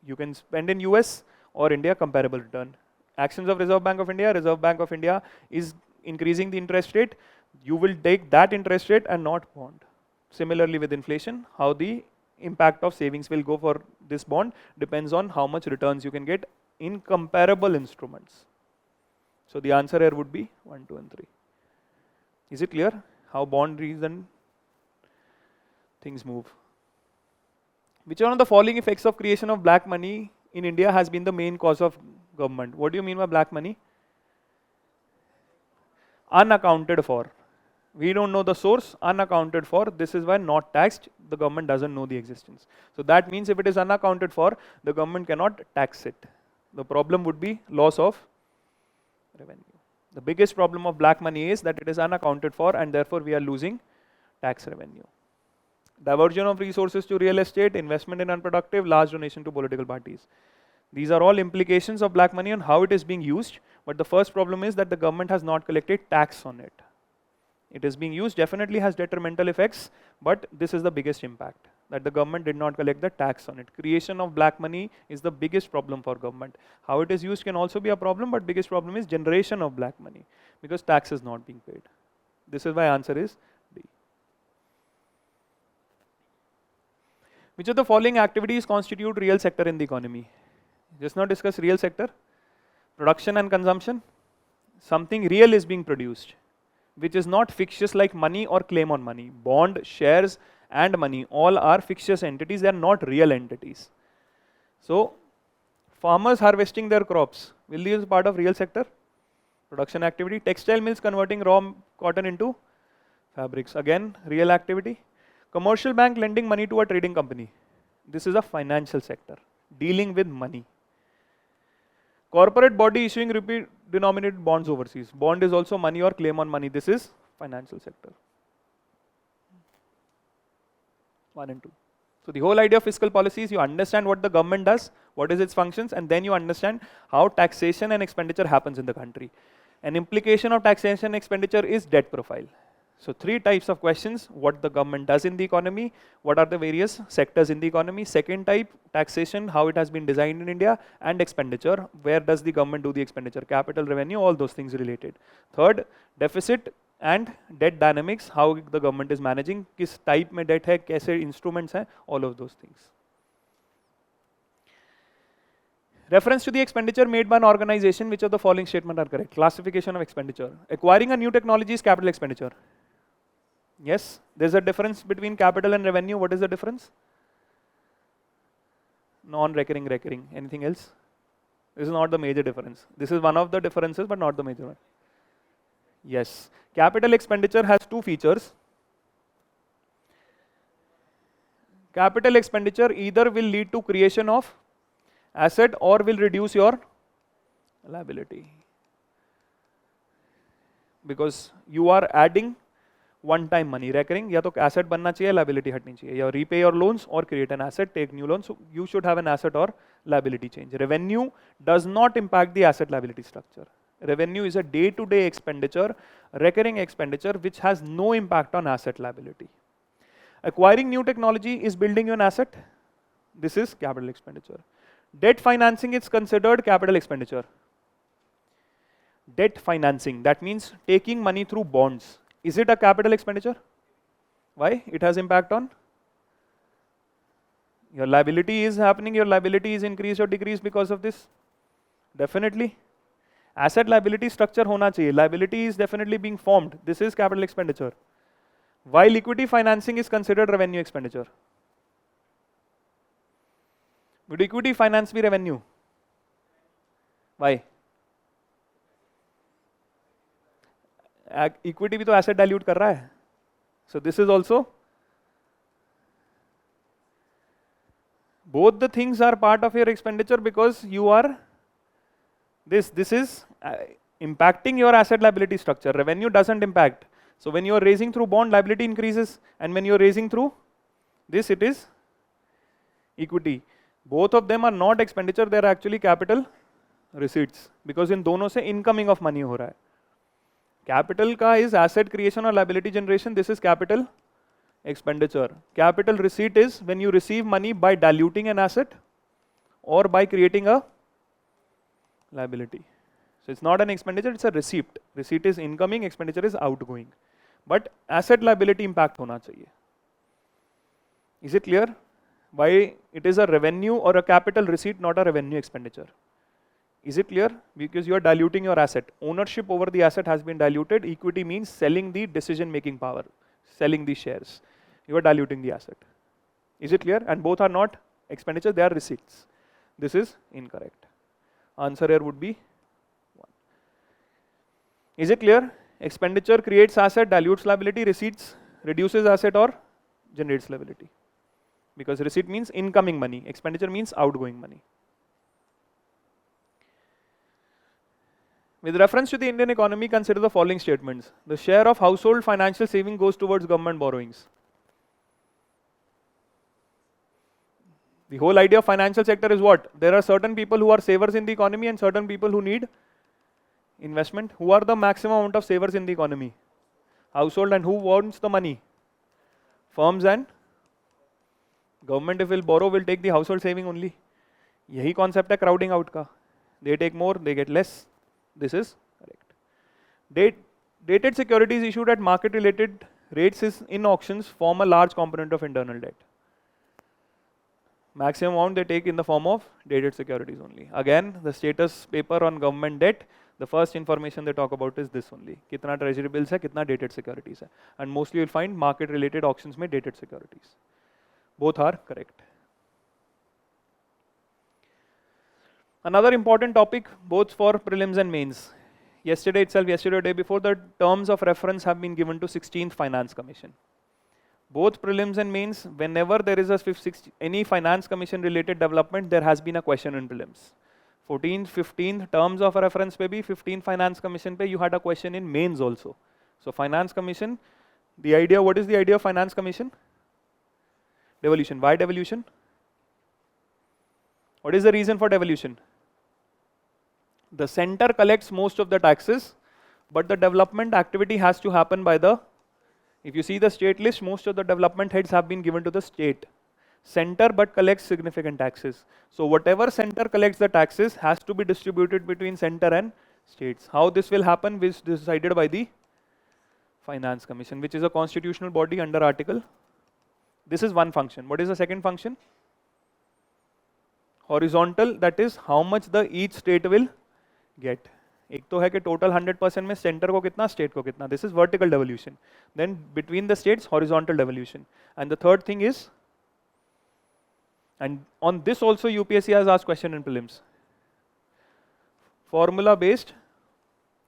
You can spend in US or India, comparable return. Actions of Reserve Bank of India is increasing the interest rate. You will take that interest rate and not bond. Similarly with inflation, how the impact of savings will go for this bond depends on how much returns you can get in comparable instruments. So the answer here would be 1, 2 and 3. Is it clear how bond reason things move? Which one of the following effects of creation of black money in India has been the main cause of government? What do you mean by black money? Unaccounted for. We don't know the source, unaccounted for. This is why not taxed. The government doesn't know the existence. So that means if it is unaccounted for, the government cannot tax it. The problem would be loss of revenue. The biggest problem of black money is that it is unaccounted for, and therefore we are losing tax revenue. Diversion of resources to real estate, investment in unproductive, large donation to political parties. These are all implications of black money on how it is being used, but the first problem is that the government has not collected tax on it. It is being used, definitely has detrimental effects, but this is the biggest impact, that the government did not collect the tax on it. Creation of black money is the biggest problem for government. How it is used can also be a problem, but biggest problem is generation of black money, because tax is not being paid. This is why answer is D. Which of the following activities constitute real sector in the economy? Just now discuss real sector. Production and consumption. Something real is being produced, which is not fictitious like money or claim on money. Bond, shares and money all are fictitious entities, they are not real entities. So farmers harvesting their crops, will these be part of real sector? Production activity. Textile mills converting raw cotton into fabrics, again real activity. Commercial bank lending money to a trading company, this is a financial sector, dealing with money. Corporate body issuing rupee denominated bonds overseas, bond is also money or claim on money, this is financial sector. 1 and 2. So the whole idea of fiscal policy is you understand what the government does, what is its functions, and then you understand how taxation and expenditure happens in the country. An implication of taxation and expenditure is debt profile. So 3 types of questions: what the government does in the economy, what are the various sectors in the economy. Second type, taxation, how it has been designed in India, and expenditure, where does the government do the expenditure, capital, revenue, all those things related. Third, deficit and debt dynamics, how the government is managing, किस type में debt है, कैसे instruments हैं, all of those things. Reference to the expenditure made by an organization, which of the following statements are correct? Classification of expenditure. Acquiring a new technology is capital expenditure. Yes, there's a difference between capital and revenue. What is the difference? Non-recurring, recurring. Anything else? This is not the major difference. This is one of the differences, but not the major one. Yes, capital expenditure has 2 features. Capital expenditure either will lead to creation of asset or will reduce your liability, because you are adding one time money. Recurring, या तो asset बनना चाहिए, liability हटनी चाहिए, या repay your loans or create an asset, take new loans. So you should have an asset or liability change. Revenue does not impact the asset liability structure. Revenue is a day-to-day expenditure, recurring expenditure, which has no impact on asset liability. Acquiring new technology is building an asset. This is capital expenditure. Debt financing is considered capital expenditure. Debt financing, that means taking money through bonds. Is it a capital expenditure? Why? It has impact on your liability is happening, your liability is increased or decreased because of this. Definitely. Asset liability structure hona chahiye. Liability is definitely being formed. This is capital expenditure. while equity financing is considered revenue expenditure. Would equity finance be revenue? Why? Equity भी तो asset dilute कर रहा है. So this is also, both the things are part of your expenditure because you are, this is impacting your asset liability structure. Revenue doesn't impact. So when you are raising through bond, liability increases, and when you are raising through this, it is equity. Both of them are not expenditure, they are actually capital receipts, because in दोनों से incoming of money हो रहा है. Capital का is asset creation or liability generation, this is capital expenditure. Capital receipt is when you receive money by diluting an asset or by creating a liability. So it's not an expenditure, it's a receipt. Receipt is incoming, expenditure is outgoing. But asset liability impact होना चाहिए. Is it clear? Why it is a revenue or a capital receipt, not a revenue expenditure? Is it clear? Because you are diluting your asset. Ownership over the asset has been diluted. Equity means selling the decision making power, selling the shares. You are diluting the asset. Is it clear? And both are not expenditure, they are receipts. This is incorrect. Answer here would be 1. Is it clear? Expenditure creates asset, dilutes liability, receipts reduces asset or generates liability. Because receipt means incoming money, expenditure means outgoing money. With reference to the Indian economy, consider the following statements. The share of household financial saving goes towards government borrowings. The whole idea of financial sector is what? There are certain people who are savers in the economy and certain people who need investment. Who are the maximum amount of savers in the economy? Household. And who wants the money? Firms and government. If will borrow, will take the household saving only. यही concept है crowding out का. They take more, they get less. This is correct. Dated securities issued at market related rates in auctions form a large component of internal debt. Maximum amount they take in the form of dated securities only. Again, the status paper on government debt, the first information they talk about is this only. Kitna treasury bills hai, kitna dated securities hai. And mostly you'll find market related auctions में dated securities. Both are correct. Another important topic both for prelims and mains. Yesterday itself, yesterday or day before, the terms of reference have been given to 16th Finance Commission. Both prelims and mains, whenever there is any Finance Commission related development, there has been a question in prelims. 14th, 15th terms of reference pe bhi, 15th Finance Commission pe you had a question in mains also. So Finance Commission, the idea, what is the idea of Finance Commission? Devolution. Why devolution? What is the reason for devolution? The center collects most of the taxes, but the development activity has to happen by the, if you see the state list, most of the development heads have been given to the state. Center but collects significant taxes. So whatever center collects the taxes has to be distributed between center and states. How this will happen is decided by the Finance Commission, which is a constitutional body under article. This is one function. What is the second function? Horizontal, that is how much each state will get. एक तो है कि total 100% में center को कितना, state को कितना. This is vertical devolution. Then between the states, horizontal devolution. And the third thing is, and on this also UPSC has asked question in prelims. Formula based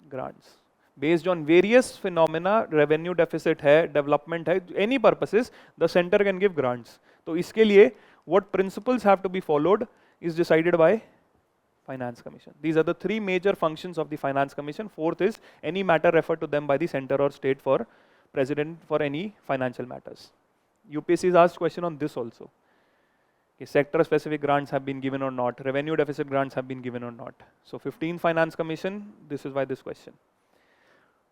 grants. Based on various phenomena, revenue deficit है, development है, any purposes, the center can give grants. तो इसके लिए what principles have to be followed is decided by Finance Commission. These are the three major functions of the Finance Commission. Fourth is any matter referred to them by the center or state for president for any financial matters. UPSC has asked question on this also. Okay, sector specific grants have been given or not, revenue deficit grants have been given or not. So 15th Finance Commission, this is why this question.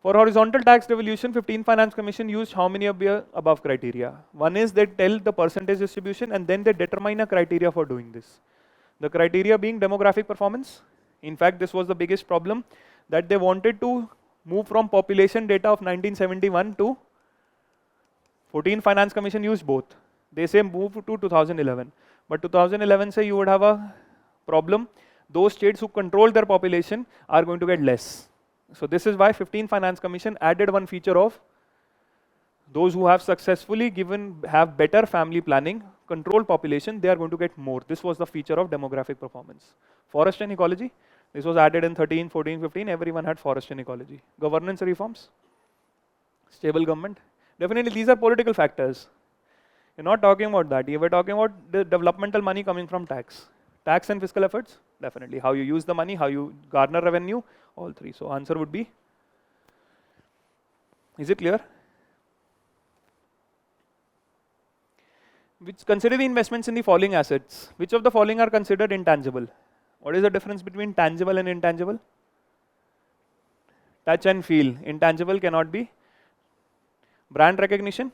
For horizontal tax devolution, 15th Finance Commission used how many of the above criteria? One is they tell the percentage distribution and then they determine a criteria for doing this. The criteria being demographic performance. In fact, this was the biggest problem, that they wanted to move from population data of 1971 to 14th Finance Commission used both. They say move to 2011. But 2011 say you would have a problem. Those states who control their population are going to get less. So this is why 15th Finance Commission added one feature of Those who have successfully have better family planning, controlled population, they are going to get more. This was the feature of demographic performance. Forest and ecology, this was added in 13, 14, 15, everyone had forest and ecology. Governance reforms, stable government. Definitely these are political factors. You're not talking about that. You were talking about the developmental money coming from tax. Tax and fiscal efforts, definitely. How you use the money, how you garner revenue, all three. So answer would be, is it clear? Which consider the investments in the following assets. Which of the following are considered intangible? What is the difference between tangible and intangible? Touch and feel. Intangible cannot be. Brand recognition.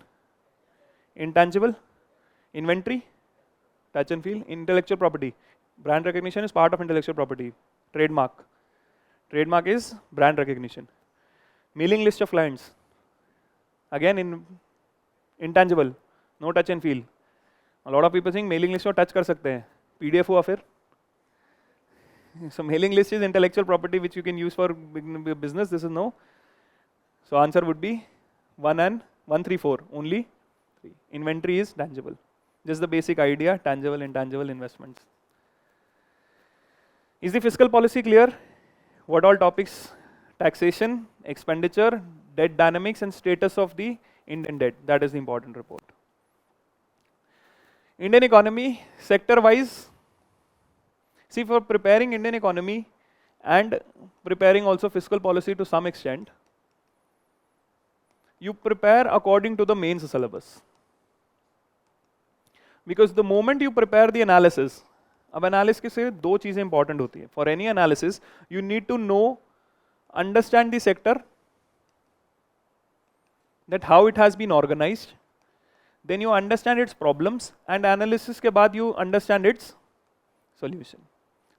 Intangible. Inventory. Touch and feel. Intellectual property. Brand recognition is part of intellectual property. Trademark. Trademark is brand recognition. Mailing list of clients. Again, intangible. No touch and feel. A lot of people think mailing list को touch कर सकते हैं. PDF हुआ फिर. So mailing list is intellectual property which you can use for business. This is no. So answer would be 1 and 1, 3, 4. Only 3. Inventory is tangible. Just the basic idea, tangible, intangible investments. Is the fiscal policy clear? What all topics? Taxation, expenditure, debt dynamics and status of the Indian debt. That is the important report. Indian economy, sector-wise. See, for preparing Indian economy and preparing also fiscal policy to some extent, you prepare according to the mains syllabus. Because the moment you prepare the analysis, अब analysis से दो चीजें important होती हैं. For any analysis, you need to know, understand the sector, that how it has been organized, then you understand its problems, and analysis के बाद you understand its solution.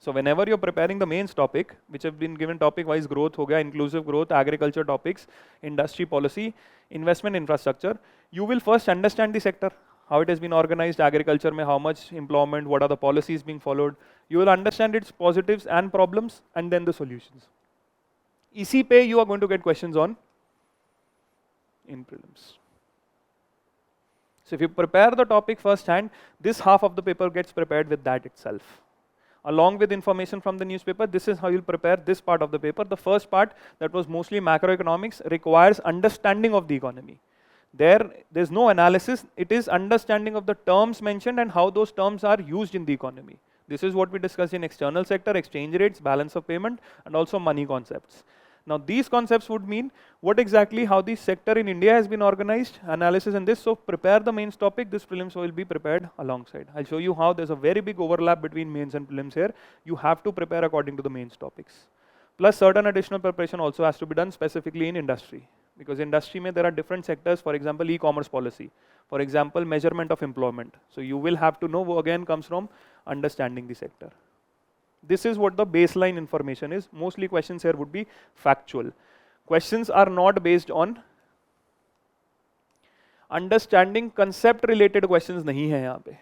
So whenever you're preparing the mains topic, which have been given topic wise, growth हो गया, inclusive growth, agriculture topics, industry policy, investment infrastructure, you will first understand the sector, how it has been organized, agriculture mein how much employment, what are the policies being followed. You will understand its positives and problems, and then the solutions. इसी पे you are going to get questions on in prelims. So if you prepare the topic first hand, this half of the paper gets prepared with that itself. Along with information from the newspaper, this is how you'll prepare this part of the paper. The first part, that was mostly macroeconomics, requires understanding of the economy. There's no analysis, it is understanding of the terms mentioned and how those terms are used in the economy. This is what we discussed in external sector, exchange rates, balance of payment, and also money concepts. Now these concepts would mean what exactly how the sector in India has been organized, analysis and this. So prepare the mains topic, this prelims will be prepared alongside. I'll show you how there's a very big overlap between mains and prelims here. You have to prepare according to the mains topics. Plus certain additional preparation also has to be done specifically in industry. Because industry mein there are different sectors, for example e-commerce policy, for example measurement of employment. So you will have to know, again comes from understanding the sector. This is what the baseline information is. Mostly questions here would be factual. Questions are not based on understanding concept related questions नहीं है यहाँ पे.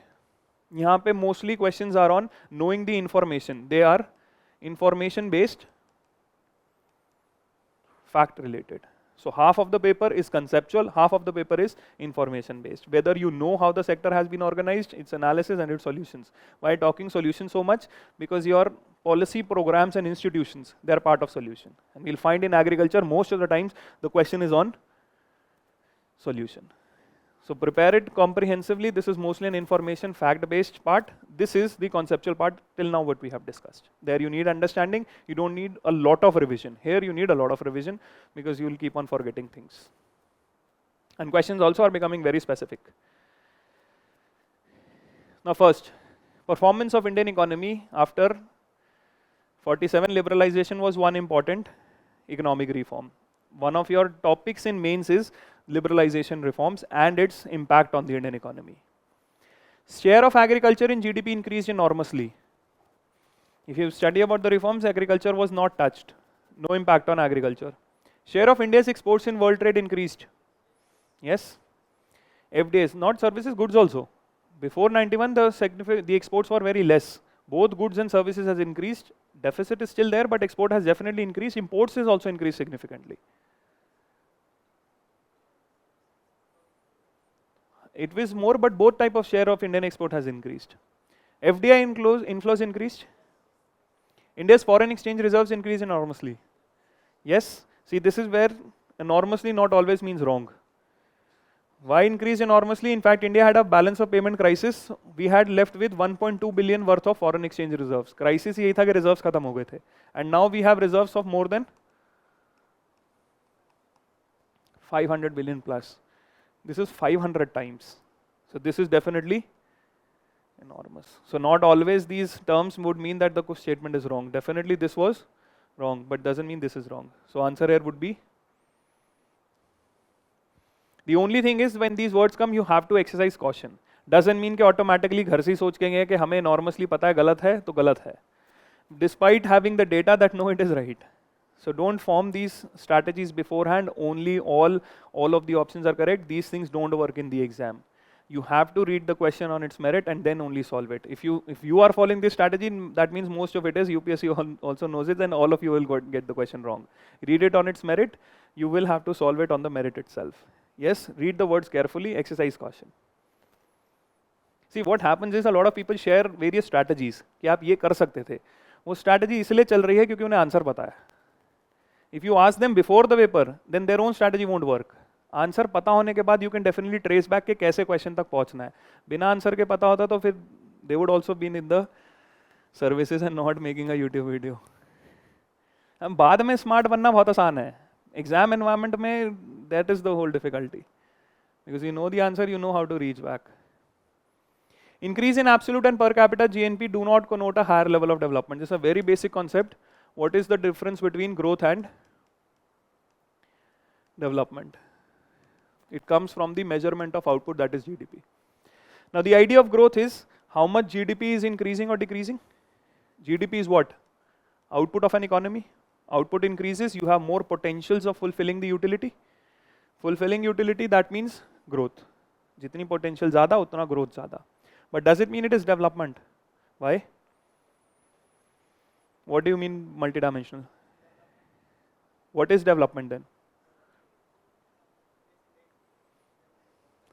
यहाँ पे mostly questions are on knowing the information. They are information based, fact related. So half of the paper is conceptual, half of the paper is information based. Whether you know how the sector has been organized, its analysis and its solutions. Why talking solutions so much? Because your policy programs and institutions, they are part of solution. And we'll find in agriculture most of the times the question is on solution. So prepare it comprehensively. This is mostly an information fact based part. This is the conceptual part till now what we have discussed. There you need understanding, you don't need a lot of revision. Here you need a lot of revision because you will keep on forgetting things. And questions also are becoming very specific. Now first, performance of Indian economy after 47 liberalization was one important economic reform. One of your topics in mains is liberalization reforms and its impact on the Indian economy. Share of agriculture in GDP increased enormously. If you study about the reforms, agriculture was not touched. No impact on agriculture. Share of India's exports in world trade increased. Yes. FDIs, not services, goods also. Before 91, the exports were very less. Both goods and services has increased. Deficit is still there, but export has definitely increased. Imports has also increased significantly. It was more, but both type of share of Indian export has increased. FDI inflows increased. India's foreign exchange reserves increased enormously. Yes, see, this is where enormously not always means wrong. Why increased enormously? In fact, India had a balance of payment crisis. We had left with 1.2 billion worth of foreign exchange reserves. Crisis यही था कि reserves खत्म हो गए थे. And now we have reserves of more than 500 billion plus. This is 500 times. So this is definitely enormous. So not always these terms would mean that the statement is wrong. Definitely this was wrong, but doesn't mean this is wrong. So answer here would be, the only thing is when these words come, you have to exercise caution. Doesn't mean कि automatically घर से ही सोच के कि हमें enormously पता है गलत है तो गलत है. Despite having the data that no, it is right. So don't form these strategies beforehand. Only all of the options are correct. These things don't work in the exam. You have to read the question on its merit and then only solve it. If you are following this strategy, that means most of it is UPSC also knows it, and all of you will get the question wrong. Read it on its merit. You will have to solve it on the merit itself. Yes, read the words carefully, exercise caution. See, what happens is a lot of people share various strategies कि आप ये कर सकते थे. वो strategy इसलिए चल रही है क्योंकि उन्हें आंसर पता है. If you ask them before the paper, then their own strategy won't work. Answer पता होने के बाद you can definitely trace back कि कैसे क्वेश्चन तक पहुंचना है. बिना आंसर के पता होता तो फिर they would also be in the services and not making a YouTube video. अब बाद में स्मार्ट बनना बहुत आसान है. Exam environment में that is the whole difficulty, because you know the answer, you know how to reach back. Increase in absolute and per capita GNP do not connote a higher level of development. This is a very basic concept. What is the difference between growth and development? It comes from the measurement of output, that is GDP. Now the idea of growth is how much GDP is increasing or decreasing. GDP is what? Output of an economy. Output increases, you have more potentials of fulfilling the utility. Fulfilling utility, that means growth. Jitni potential ज़्यादा उतना growth ज़्यादा. But does it mean it is development? Why? What do you mean multidimensional? What is development then?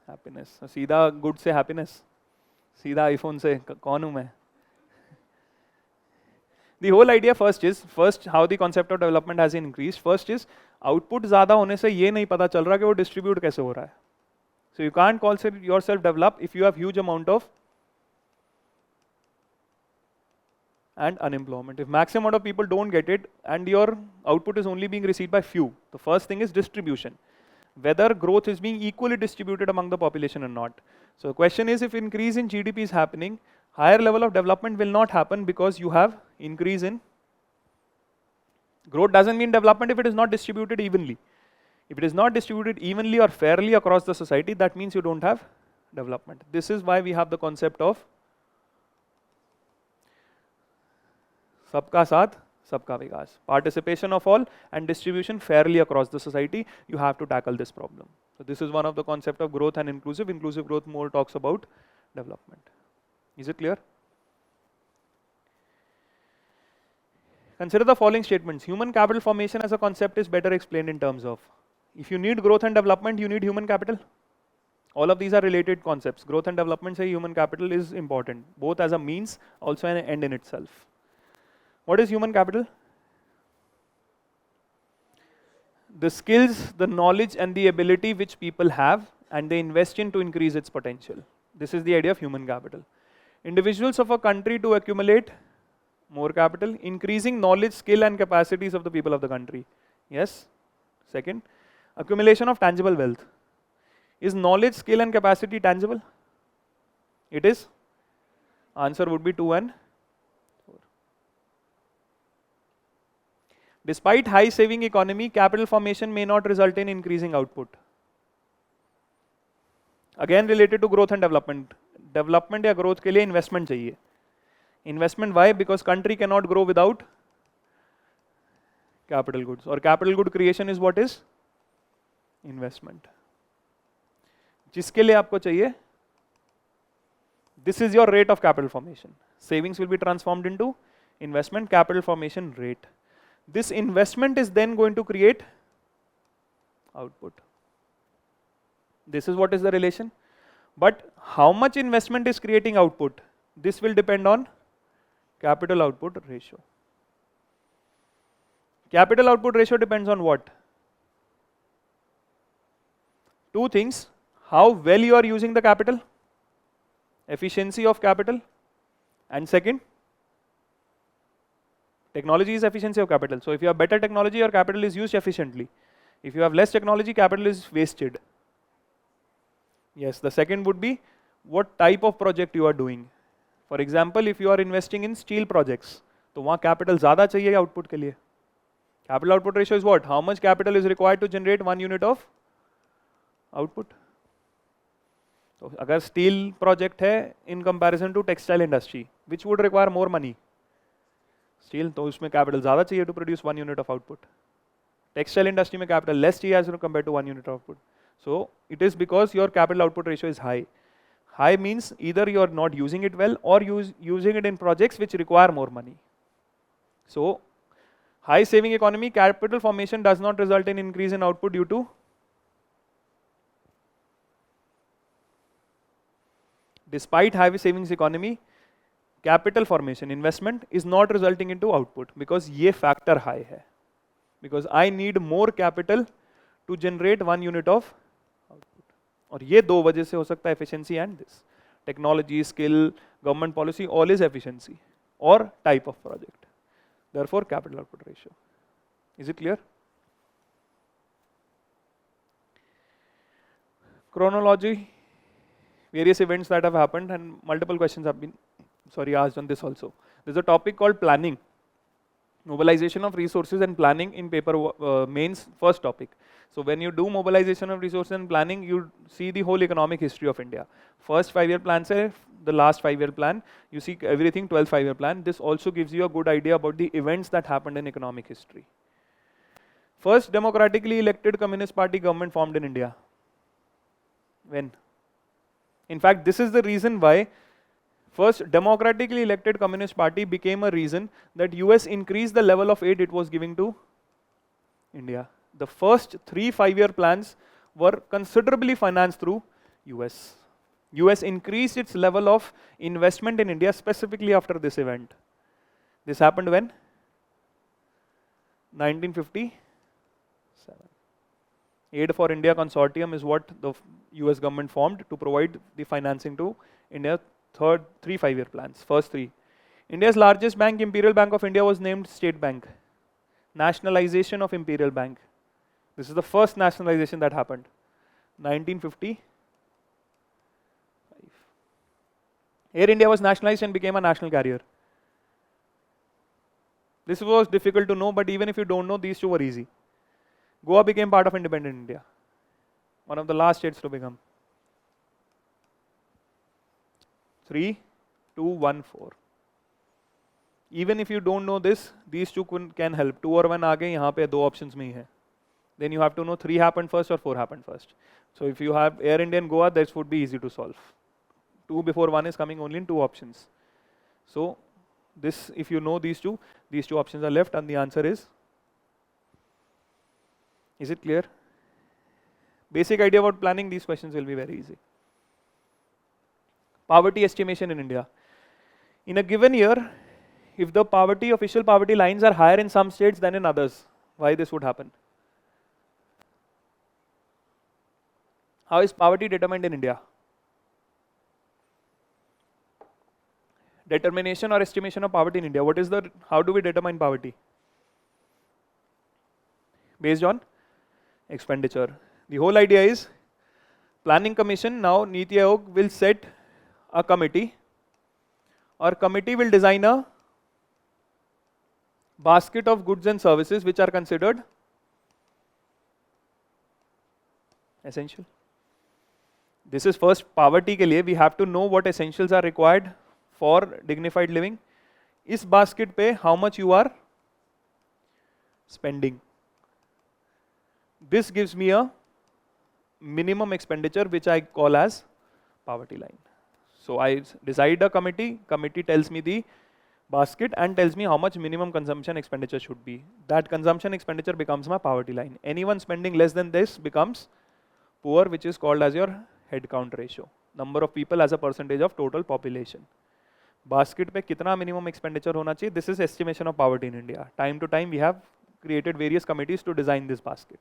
Happiness. सीधा good से happiness. सीधा iPhone से कौन हूँ मैं? The whole idea first how the concept of development has increased. First is output ज़्यादा होने से ये नहीं पता चल रहा कि वो distribute कैसे हो रहा है. So you can't call yourself developed if you have huge amount of and unemployment. If maximum amount of people don't get it and your output is only being received by few, the first thing is distribution. Whether growth is being equally distributed among the population or not. So the question is, if increase in GDP is happening, higher level of development will not happen because you have increase in growth. Doesn't mean development if it is not distributed evenly. If it is not distributed evenly or fairly across the society, that means you don't have development. This is why we have the concept of sabka saath, sabka vikas. Participation of all and distribution fairly across the society. You have to tackle this problem. So this is one of the concept of growth and inclusive. Inclusive growth more talks about development. Is it clear? Consider the following statements. Human capital formation as a concept is better explained in terms of, if you need growth and development, you need human capital. All of these are related concepts. Growth and development say human capital is important, both as a means, also an end in itself. What is human capital? The skills, the knowledge and the ability which people have and they invest in to increase its potential. This is the idea of human capital. Individuals of a country to accumulate more capital, increasing knowledge, skill and capacities of the people of the country. Yes. Second, accumulation of tangible wealth. Is knowledge, skill and capacity tangible? It is. Answer would be 2 and 4. Despite high saving economy, capital formation may not result in increasing output. Again related to growth and development. Development या growth के लिए investment चाहिए. Investment why? Because country cannot grow without capital goods. Or capital good creation is what is? Investment. जिसके लिए आपको चाहिए? This is your rate of capital formation. Savings will be transformed into investment, capital formation rate. This investment is then going to create output. This is what is the relation. But how much investment is creating output? This will depend on capital output ratio. Capital output ratio depends on what? Two things: how well you are using the capital, efficiency of capital, and second, technology is efficiency of capital. So if you have better technology, your capital is used efficiently. If you have less technology, capital is wasted. Yes, the second would be what type of project you are doing. For example, if you are investing in steel projects, तो वहाँ capital ज़्यादा चाहिए output के लिए. Capital output ratio is what? How much capital is required to generate 1 unit of output? तो अगर steel project है in comparison to textile industry, which would require more money? Steel, तो उसमें capital ज़्यादा चाहिए to produce 1 unit of output. Textile industry में capital less चाहिए as compared to 1 unit of output. So it is because your capital output ratio is high. High means either you are not using it well or using it in projects which require more money. So high saving economy, capital formation does not result in increase in output due to despite high savings economy, capital formation investment is not resulting into output because ये factor high है. Because I need more capital to generate 1 unit of output. और ये दो वजह से हो सकता है efficiency and this. Technology, skill, government policy, all is efficiency or type of project. Therefore, capital output ratio. Is it clear? Chronology, various events that have happened and multiple questions have been asked on this also. There's a topic called planning. Mobilization of resources and planning in paper mains first topic. So when you do mobilization of resources and planning, you see the whole economic history of India. First 5-year plan say the last 5-year plan, you see everything 12th 5-year plan. This also gives you a good idea about the events that happened in economic history. First democratically elected Communist Party government formed in India. When? In fact, this is the reason why first democratically elected Communist Party became a reason that US increased the level of aid it was giving to India. The first 3 5-year plans were considerably financed through US. US increased its level of investment in India specifically after this event. This happened when? 1957. Aid for India Consortium is what the US government formed to provide the financing to India. 3 5-year plans, first 3. India's largest bank, Imperial Bank of India, was named State Bank. Nationalization of Imperial Bank. This is the first nationalization that happened. 1955. Air India was nationalized and became a national carrier. This was difficult to know, but even if you don't know, these two were easy. Goa became part of independent India. One of the last states to become. 3, 2, 1, 4. Even if you don't know this, these two can help. 2 और 1 आ गए, यहाँ पे 2 options में ही है. Then you have to know 3 happened first or 4 happened first. So if you have Air India and Goa, this would be easy to solve. 2 before 1 is coming only in 2 options. So this, if you know these two options are left, and the answer is it clear? Basic idea about planning, these questions will be very easy. Poverty estimation in India. In a given year, if the official poverty lines are higher in some states than in others, why this would happen? How is poverty determined in India? Determination or estimation of poverty in India. How do we determine poverty? Based on expenditure. The whole idea is Planning Commission, now Niti Aayog will set a committee, or committee will design a basket of goods and services which are considered essential. This is first poverty के लिए we have to know what essentials are required for dignified living. इस basket पे how much you are spending. This gives me a minimum expenditure which I call as poverty line. So I decide a committee tells me the basket and tells me how much minimum consumption expenditure should be. That consumption expenditure becomes my poverty line. Anyone spending less than this becomes poor, which is called as your head count ratio. number of people as a percentage of total population. Basket पे कितना minimum expenditure होना चाहिए? This is estimation of poverty in India. Time to time we have created various committees to design this basket.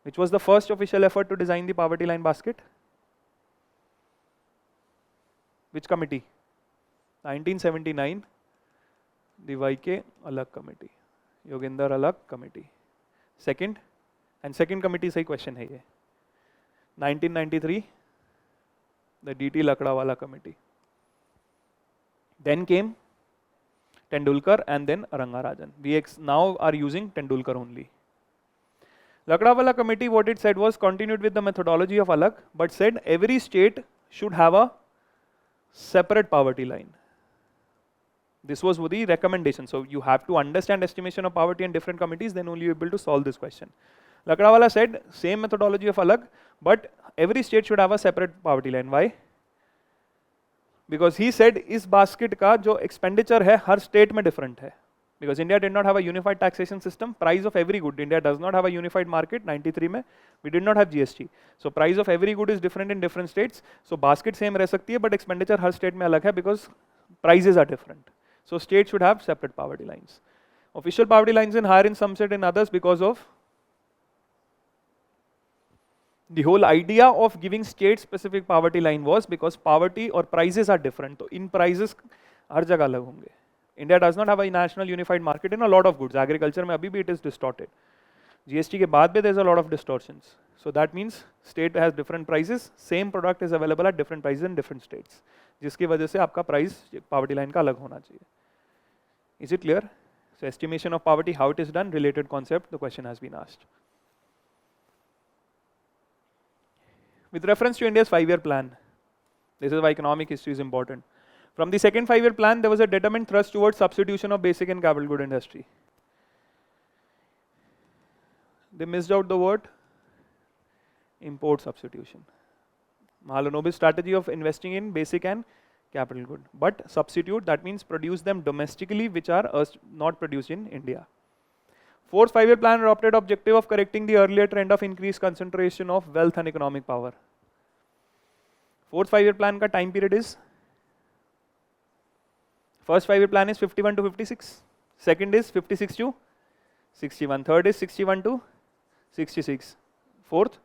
Which was the first official effort to design the poverty line basket? Which committee? 1979, the YK Alag committee, Yoginder Alag committee. Second, and second committee से question है ये. 1993, the DT Lakdawala committee. Then came Tendulkar and then Rangarajan. We now are using Tendulkar only. Lakdawala committee, what it said was continued with the methodology of Alag, but said every state should have a separate poverty line. This was the recommendation. So you have to understand estimation of poverty in different committees, then only you will be able to solve this question. Lakdawala said same methodology of Alag, but every state should have a separate poverty line. Why? Because he said इस basket का जो expenditure है हर state में different है. Because India did not have a unified taxation system, price of every good. India does not have a unified market. 93 में we did not have GST. So price of every good is different in different states. So basket same रह सकती है, but expenditure her state में अलग है because prices are different. So states should have separate poverty lines. Official poverty lines in higher in some state and others because of the whole idea of giving state specific poverty line was because poverty or prices are different. So in prices हर जगह अलग होंगे. India does not have a national unified market in a lot of goods. Agriculture में अभी भी it is distorted. GST के बाद भी there is a lot of distortions. So that means state has different prices. Same product is available at different prices in different states. जिसकी वजह से आपका price poverty line का अलग होना चाहिए. Is it clear? So estimation of poverty, how it is done, related concept, the question has been asked. With reference to India's 5-year plan, this is why economic history is important. From the second 5-year plan, there was a determined thrust towards substitution of basic and capital good industry. They missed out the word import substitution. Mahalanobis strategy of investing in basic and capital good. But substitute, that means produce them domestically, which are not produced in India. Fourth 5-year plan adopted objective of correcting the earlier trend of increased concentration of wealth and economic power. Fourth 5-year plan ka time period is, first 5-year plan is 51 to 56. Second is 56 to 61. Third is 61 to 66. Fourth,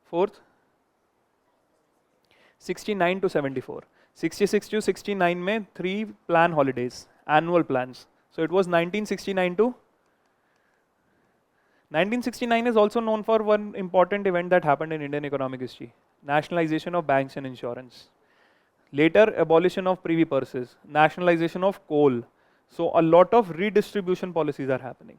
fourth 69 to 74. 66 to 69 में 3 plan holidays, annual plans. So it was 1969 to 1969 is also known for one important event that happened in Indian economic history. Nationalization of banks and insurance. Later abolition of privy purses, nationalization of coal. So a lot of redistribution policies are happening.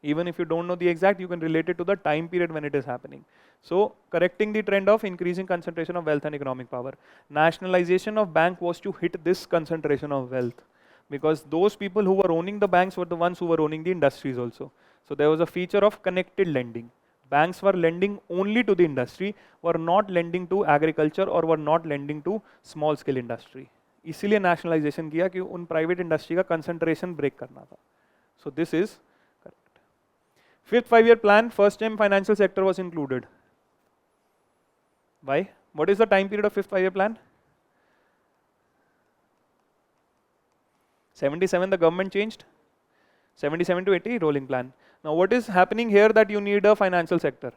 Even if you don't know the exact, you can relate it to the time period when it is happening. So correcting the trend of increasing concentration of wealth and economic power. Nationalization of bank was to hit this concentration of wealth, because those people who were owning the banks were the ones who were owning the industries also. So there was a feature of connected lending. Banks were lending only to the industry, were not lending to agriculture or were not lending to small scale industry. इसीलिए nationalization किया कि उन private industry का concentration break करना था. So this is correct. Fifth 5-year plan, first time financial sector was included. Why? What is the time period of fifth 5-year plan? 77 the government changed. 77 to 80 rolling plan. Now what is happening here that you need a financial sector?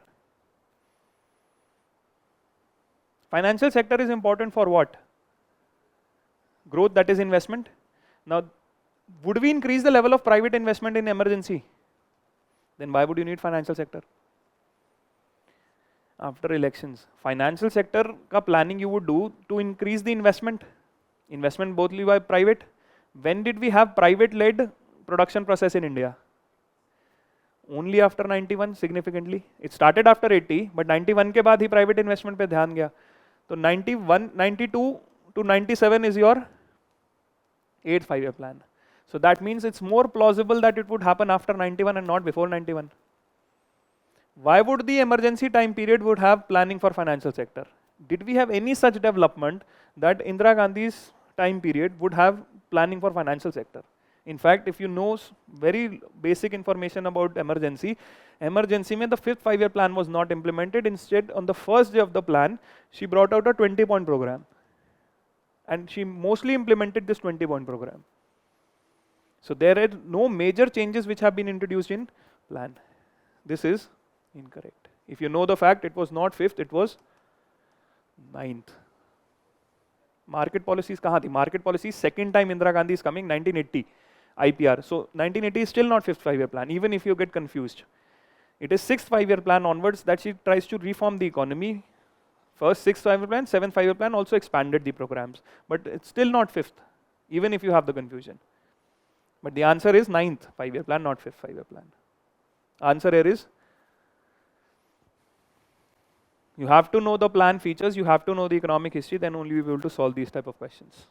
Financial sector is important for what? Growth, that is investment. Now would we increase the level of private investment in emergency? Then why would you need financial sector? After elections, financial sector ka planning you would do to increase the investment. Investment both by private. When did we have private led production process in India? Only after 91 significantly. It started after 80, but 91 के बाद ही private investment पे ध्यान गया. तो 91, 92 to 97 is your 8th 5-year plan. So that means it's more plausible that it would happen after 91 and not before 91. Why would the emergency time period would have planning for financial sector? Did we have any such development that Indira Gandhi's time period would have planning for financial sector? In fact, if you know very basic information about emergency mein the fifth 5-year plan was not implemented. Instead, on the first day of the plan, she brought out a 20-point program. And she mostly implemented this 20-point program. So there are no major changes which have been introduced in plan. This is incorrect. If you know the fact, it was not 5th, it was 9th. Market policies kahan thi? Market policies, second time Indira Gandhi is coming, 1980 IPR. So 1980 is still not 5th 5-year plan, even if you get confused. It is 6th 5-year plan onwards that she tries to reform the economy. First 6th 5-year plan, 7th 5-year plan also expanded the programs. But it's still not 5th, even if you have the confusion. But the answer is 9th 5-year plan, not 5th 5-year plan. Answer here is, you have to know the plan features, you have to know the economic history, then only you will be able to solve these type of questions.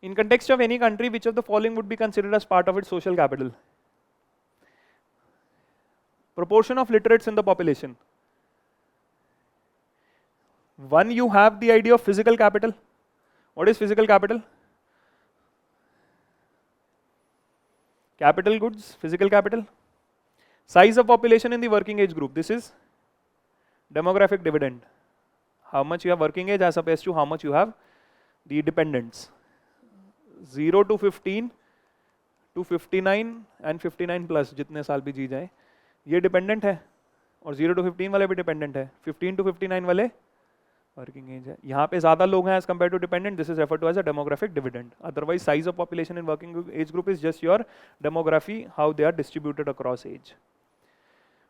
In context of any country, which of the following would be considered as part of its social capital? Proportion of literates in the population. One, you have the idea of physical capital. What is physical capital? Capital goods, physical capital. Size of population in the working age group. This is demographic dividend. How much you have working age as opposed to how much you have the dependents. 0 to 15 to 59 and 59 plus जितने साल भी जी जाए ये dependent है और 0 to 15 वाले भी dependent है 15 to 59 वाले working age है यहाँ पे ज़्यादा लोग हैं as compared to dependent. This is referred to as a demographic dividend. Otherwise size of population in working age group is just your demography, how they are distributed across age.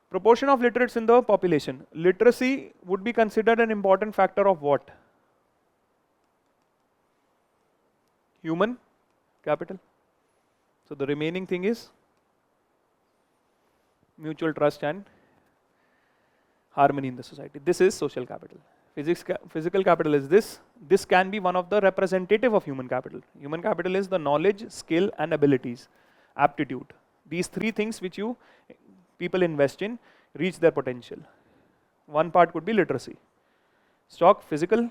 Proportion of literates in the population. Literacy would be considered an important factor of what? Human capital. So the remaining thing is mutual trust and harmony in the society. This is social capital. Physical capital is this. This can be one of the representative of human capital. Human capital is the knowledge, skill and abilities, aptitude. These three things which people invest in reach their potential. One part could be literacy. Stock, physical,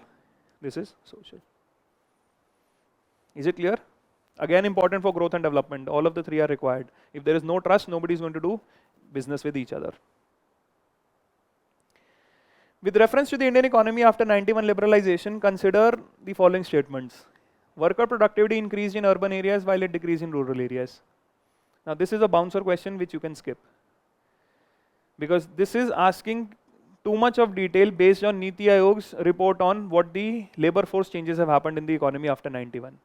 this is social. Is it clear? Again, important for growth and development. All of the three are required. If there is no trust, nobody is going to do business with each other. With reference to the Indian economy after 91 liberalization, consider the following statements. Worker productivity increased in urban areas while it decreased in rural areas. Now this is a bouncer question which you can skip, because this is asking too much of detail based on Niti Aayog's report on what the labor force changes have happened in the economy after 91.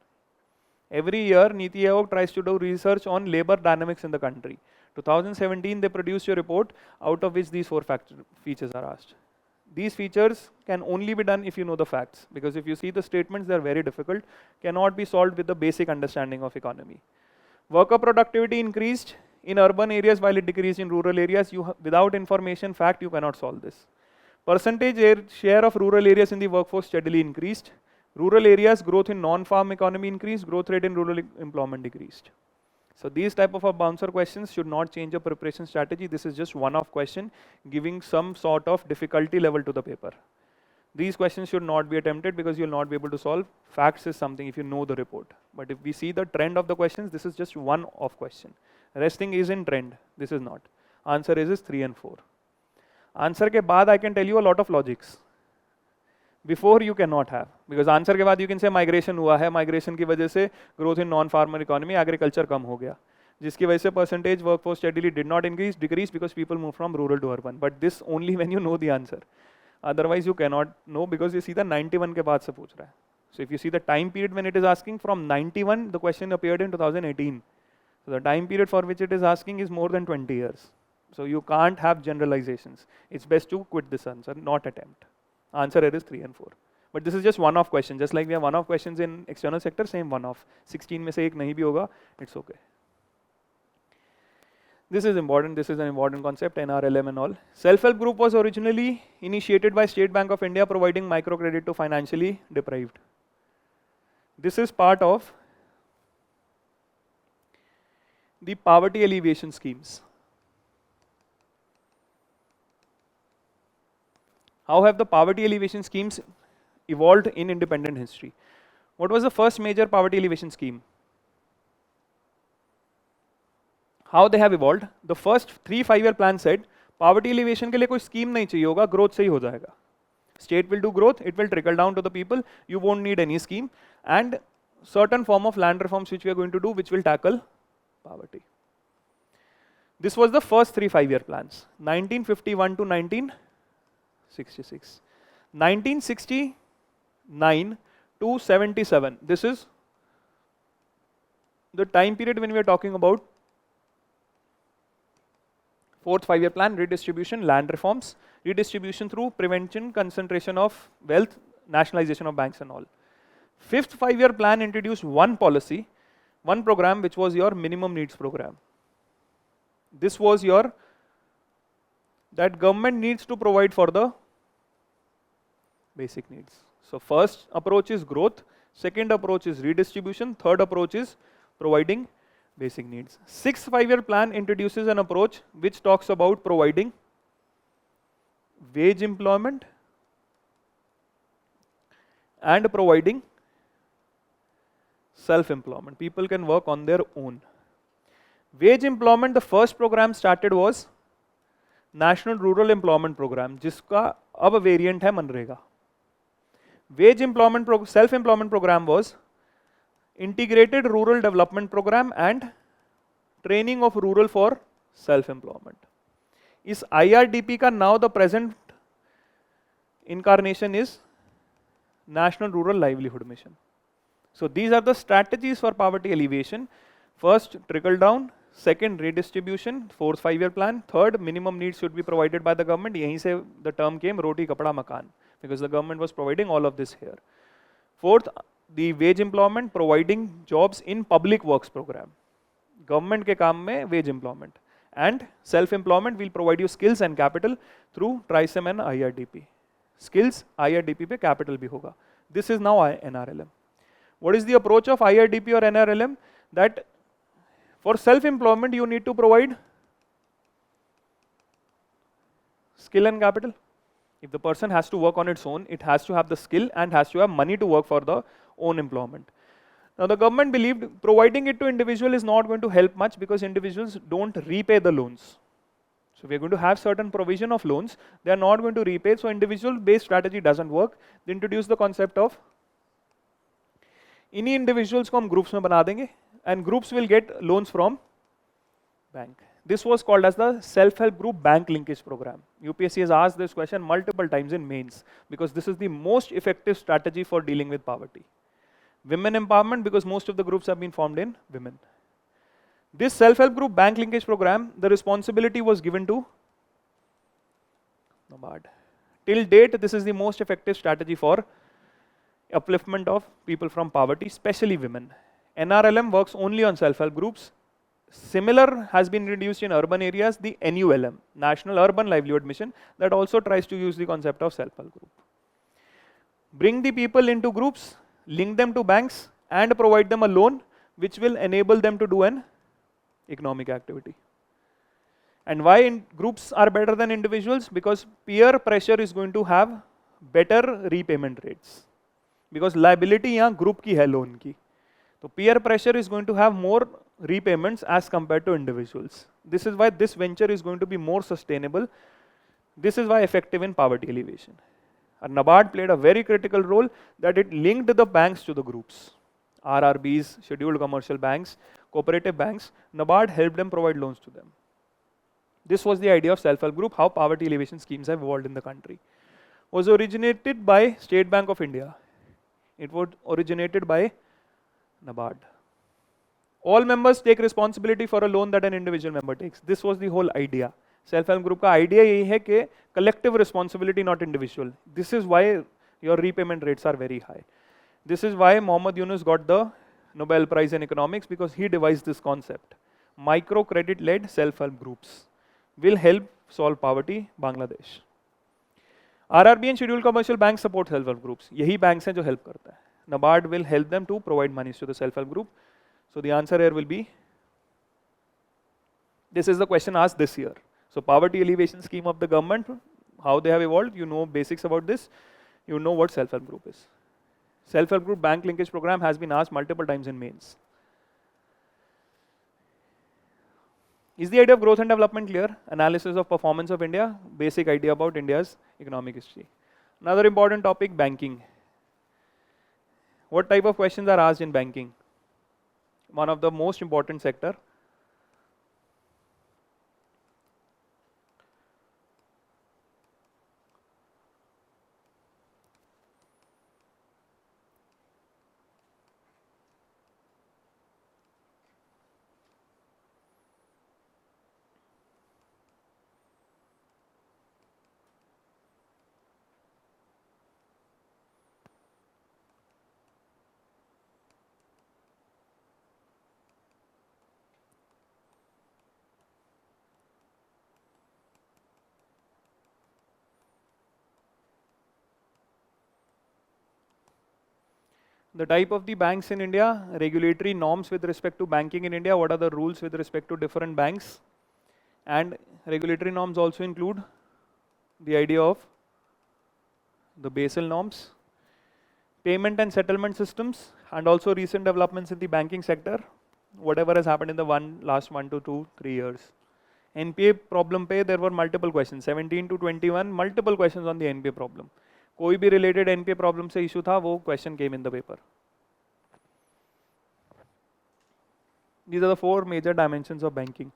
Every year Niti Aayog tries to do research on labor dynamics in the country. 2017 they produced a report out of which these four features are asked. These features can only be done if you know the facts, because if you see the statements, they are very difficult, cannot be solved with the basic understanding of economy. Worker productivity increased in urban areas while it decreased in rural areas. Without information, fact, you cannot solve this. Percentage share of rural areas in the workforce steadily increased. Rural areas, growth in non-farm economy increased, growth rate in rural employment decreased. So these type of bouncer questions should not change your preparation strategy. This is just one-off question giving some sort of difficulty level to the paper. These questions should not be attempted because you will not be able to solve. Facts is something if you know the report. But if we see the trend of the questions, this is just one-off question. Resting is in trend. This is not. Answer is 3 and 4. Answer के बाद I can tell you a lot of logics. Before you cannot have, because answer के बाद you can say migration हुआ है, migration की वजह से growth in non-farmer economy, agriculture कम हो गया, जिसकी वजह से percentage workforce steadily did not increase, decrease because people move from rural to urban. But this only when you know the answer. Otherwise you cannot know because you see the 91 के बाद से पूछ रहा है. So if you see the time period when it is asking from 91, the question appeared in 2018. So the time period for which it is asking is more than 20 years. So you can't have generalizations. It's best to quit this answer, not attempt. Answer here is 3 and 4. But this is just one-off question. Just like we have one-off questions in external sector, same one-off. 16 में से एक नहीं भी होगा, it's okay. This is important. This is an important concept, NRLM and all. Self-help group was originally initiated by State Bank of India providing microcredit to financially deprived. This is part of the poverty alleviation schemes. How have the poverty alleviation schemes evolved in independent history? What was the first major poverty alleviation scheme? How they have evolved? The first 3 5-year plan said poverty alleviation के लिए कोई scheme नहीं चाहिए होगा, growth से ही हो जाएगा. State will do growth, it will trickle down to the people, you won't need any scheme, and certain form of land reforms which we are going to do which will tackle poverty. This was the first 3 5-year plans, 1951 to 1966. 1969 to 77, this is the time period when we are talking about fourth 5-year plan, redistribution, land reforms, redistribution through prevention, concentration of wealth, nationalization of banks and all. Fifth 5-year plan introduced one policy, one program which was your minimum needs program. This was your, that government needs to provide for the basic needs. So first approach is growth, second approach is redistribution, third approach is providing basic needs. Sixth 5-year plan introduces an approach which talks about providing wage employment and providing self-employment. People can work on their own. Wage employment, the first program started was National Rural Employment Program, जिसका अब variant है MNREGA. Wage employment, self-employment program was Integrated Rural Development Program and Training of Rural for Self-Employment. इस IRDP का now the present incarnation is National Rural Livelihood Mission. So these are the strategies for poverty alleviation. First, trickle down. Second, redistribution. Fourth 5-year plan. Third, minimum needs should be provided by the government. यहीं से the term came roti kapda makan, because the government was providing all of this here. Fourth, the wage employment, providing jobs in public works program. Government के काम में wage employment. And self-employment will provide you skills and capital through TRISEM and IRDP. Skills, IRDP पे capital भी होगा. This is now NRLM. What is the approach of IRDP or NRLM? That for self-employment you need to provide skill and capital. If the person has to work on its own, it has to have the skill and has to have money to work for the own employment. Now the government believed providing it to individual is not going to help much because individuals don't repay the loans. So we are going to have certain provision of loans, they are not going to repay, so individual based strategy doesn't work. They introduce the concept of इन्हीं individuals को हम groups में बना देंगे and groups will get loans from bank. This was called as the self-help group bank linkage program. UPSC has asked this question multiple times in mains because this is the most effective strategy for dealing with poverty. Women empowerment, because most of the groups have been formed in women. This self-help group bank linkage program, the responsibility was given to NABARD. Till date, this is the most effective strategy for upliftment of people from poverty, especially women. NRLM works only on self-help groups. Similar has been introduced in urban areas, the NULM, National Urban Livelihood Mission, that also tries to use the concept of self-help group. Bring the people into groups, link them to banks and provide them a loan which will enable them to do an economic activity. And why groups are better than individuals? Because peer pressure is going to have better repayment rates. Because liability यहाँ group की है loan की. So peer pressure is going to have more repayments as compared to individuals. This is why this venture is going to be more sustainable. This is why effective in poverty alleviation. And NABARD played a very critical role that it linked the banks to the groups. RRBs, scheduled commercial banks, cooperative banks, NABARD helped them provide loans to them. This was the idea of self-help group, how poverty alleviation schemes have evolved in the country. Was originated by State Bank of India. It was originated by NABARD. All members take responsibility for a loan that an individual member takes. This was the whole idea. Self-help group का idea यही है कि collective responsibility, not individual. This is why your repayment rates are very high. This is why Muhammad Yunus got the Nobel Prize in Economics, because he devised this concept. Micro credit-led self-help groups will help solve poverty, Bangladesh. RRB and scheduled commercial banks support self-help groups. यही banks हैं जो help करता है. NABARD will help them to provide money to the self-help group. So the answer here will be, this is the question asked this year. So poverty alleviation scheme of the government, how they have evolved, you know basics about this, you know what self-help group is. Self-help group bank linkage program has been asked multiple times in mains. Is the idea of growth and development clear? Analysis of performance of India, basic idea about India's economic history. Another important topic, banking. What type of questions are asked in banking? One of the most important sector. The type of the banks in India, regulatory norms with respect to banking in India, what are the rules with respect to different banks, and regulatory norms also include the idea of the Basel norms, payment and settlement systems, and also recent developments in the banking sector, whatever has happened in the last 1 to 2, 3 years. NPA problem पे there were multiple questions, 17 to 21, multiple questions on the NPA problem. कोई भी related NPA problem से issue था, वो question came in the paper. These are the 4 major dimensions of banking.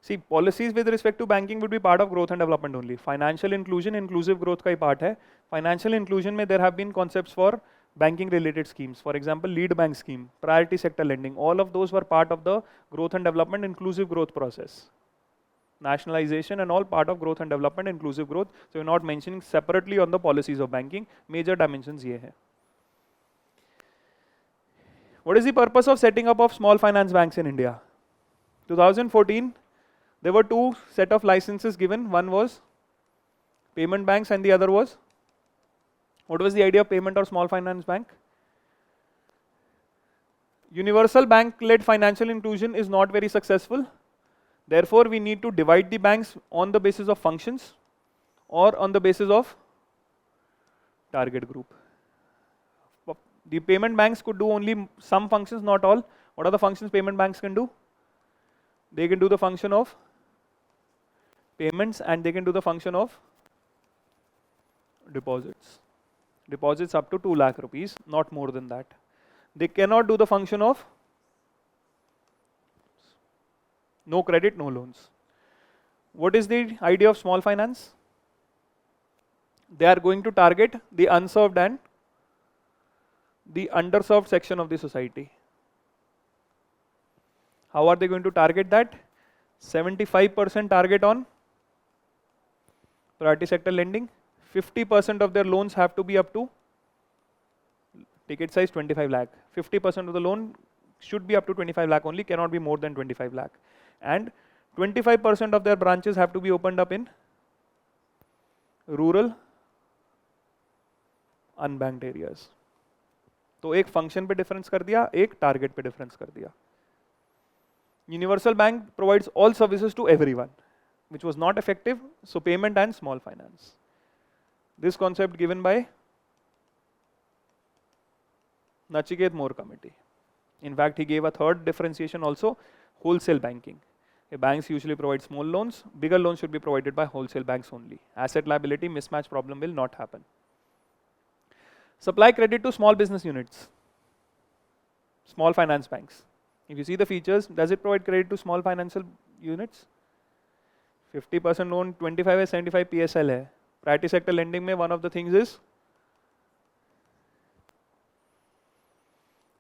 See, policies with respect to banking would be part of growth and development only. Financial inclusion, inclusive growth का ही part है. Financial inclusion में there have been concepts for banking related schemes. For example, lead bank scheme, priority sector lending, all of those were part of the growth and development inclusive growth process. Nationalization and all part of growth and development inclusive growth. So we're not mentioning separately on the policies of banking. Major dimensions ये है. What is the purpose of setting up of small finance banks in India? 2014, there were 2 set of licenses given. One was payment banks and the other was, what was the idea of payment or small finance bank? Universal bank led financial inclusion is not very successful. Therefore, we need to divide the banks on the basis of functions or on the basis of target group. The payment banks could do only some functions, not all. What are the functions payment banks can do? They can do the function of payments and they can do the function of deposits. Deposits up to 2 lakh rupees, not more than that. They cannot do the function of no credit, no loans. What is the idea of small finance? They are going to target the unserved and the underserved section of the society. How are they going to target that? 75% target on priority sector lending. 50% of their loans have to be up to ticket size 25 lakh. 50% of the loan should be up to 25 lakh only, cannot be more than 25 lakh. And 25% of their branches have to be opened up in rural unbanked areas. तो एक function पे difference कर दिया, एक target पे difference कर दिया. Universal Bank provides all services to everyone, which was not effective, so payment and small finance. This concept given by Nachiket Moore committee. In fact, he gave a third differentiation also, wholesale banking. Banks usually provide small loans, bigger loans should be provided by wholesale banks only. Asset liability mismatch problem will not happen. Supply credit to small business units, small finance banks. If you see the features, does it provide credit to small financial units? 50% loan, 25 है, 75 PSL है. Priority sector lending में one of the things is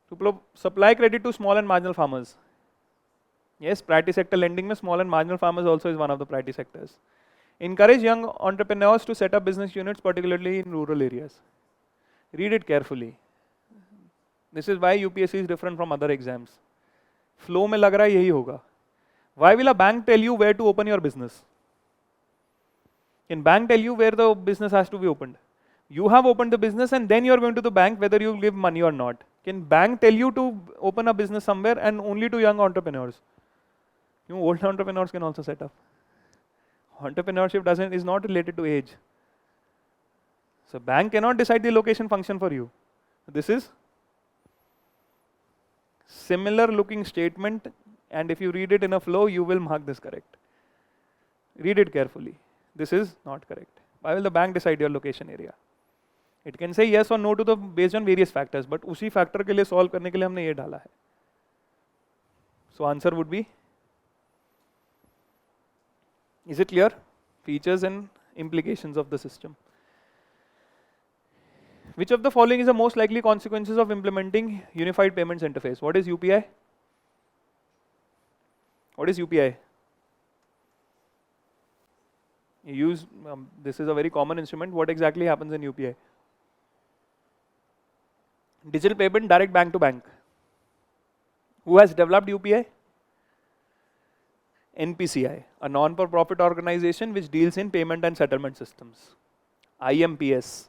to supply credit to small and marginal farmers. Yes, priority sector lending में small and marginal farmers also is one of the priority sectors. Encourage young entrepreneurs to set up business units, particularly in rural areas. Read it carefully. This is why UPSC is different from other exams. Flow में लग रहा है यही होगा. Why will a bank tell you where to open your business? Can bank tell you where the business has to be opened? You have opened the business and then you are going to the bank whether you give money or not. Can bank tell you to open a business somewhere and only to young entrepreneurs? Old entrepreneurs can also set up. Entrepreneurship is not related to age. So bank cannot decide the location function for you. This is similar looking statement, and if you read it in a flow, you will mark this correct. Read it carefully. This is not correct. Why will the bank decide your location area? It can say yes or no to the based on various factors, but उसी factor के लिए solve करने के लिए हमने ये डाला है. So answer would be. Is it clear? Features and implications of the system. Which of the following is the most likely consequences of implementing Unified Payments Interface? What is UPI? What is UPI? You use, this is a very common instrument. What exactly happens in UPI? Digital payment, direct bank to bank. Who has developed UPI? NPCI, a non-for-profit organization which deals in payment and settlement systems. IMPS,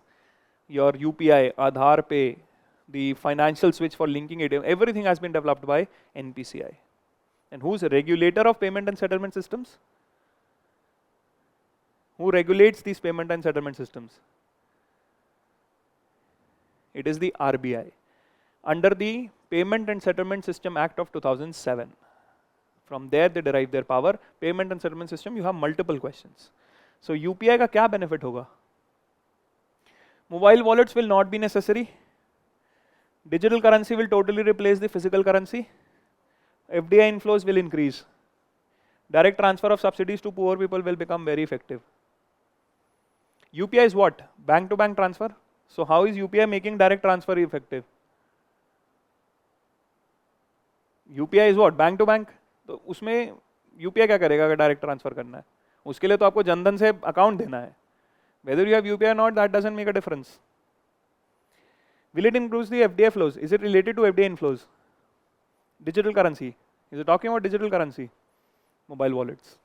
your UPI, Aadhaar Pay, the financial switch for linking it, everything has been developed by NPCI. And who's a regulator of payment and settlement systems? Who regulates these payment and settlement systems? It is the RBI. Under the Payment and Settlement System Act of 2007. From there they derive their power. Payment and settlement system, you have multiple questions. So UPI का क्या benefit होगा? Mobile wallets will not be necessary. Digital currency will totally replace the physical currency. FDI inflows will increase. Direct transfer of subsidies to poor people will become very effective. UPI is what? Bank to bank transfer. So how is UPI making direct transfer effective? UPI is what? Bank to bank. तो उसमें UPI क्या करेगा अगर direct transfer करना है? उसके लिए तो आपको जनधन से अकाउंट देना है. Whether you have UPI or not, that doesn't make a difference. Will it increase the FDI flows? Is it related to FDI inflows? Digital currency. Is it talking about digital currency? Mobile wallets.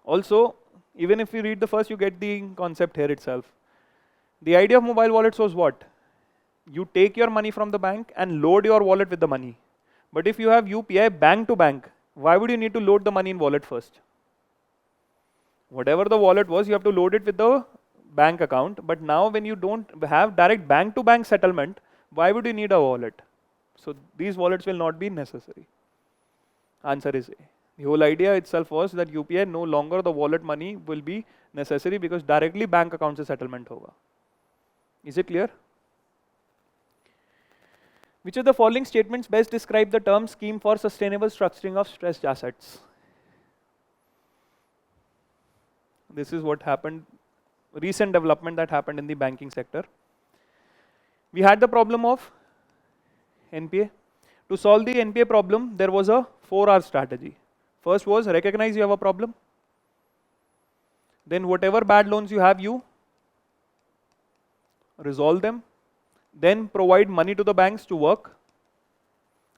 Also, even if you read the first, you get the concept here itself. The idea of mobile wallets was what? You take your money from the bank and load your wallet with the money. But if you have UPI bank to bank, why would you need to load the money in wallet first? Whatever the wallet was, you have to load it with the bank account. But now when you don't have direct bank to bank settlement, why would you need a wallet? So these wallets will not be necessary. Answer is A. The whole idea itself was that UPI no longer the wallet money will be necessary because directly bank account se settlement hoga. Is it clear? Which of the following statements best describe the term scheme for sustainable structuring of stressed assets? This is what happened, recent development that happened in the banking sector. We had the problem of NPA. To solve the NPA problem, there was a 4R strategy. First was recognize you have a problem. Then whatever bad loans you have, you resolve them. Then provide money to the banks to work.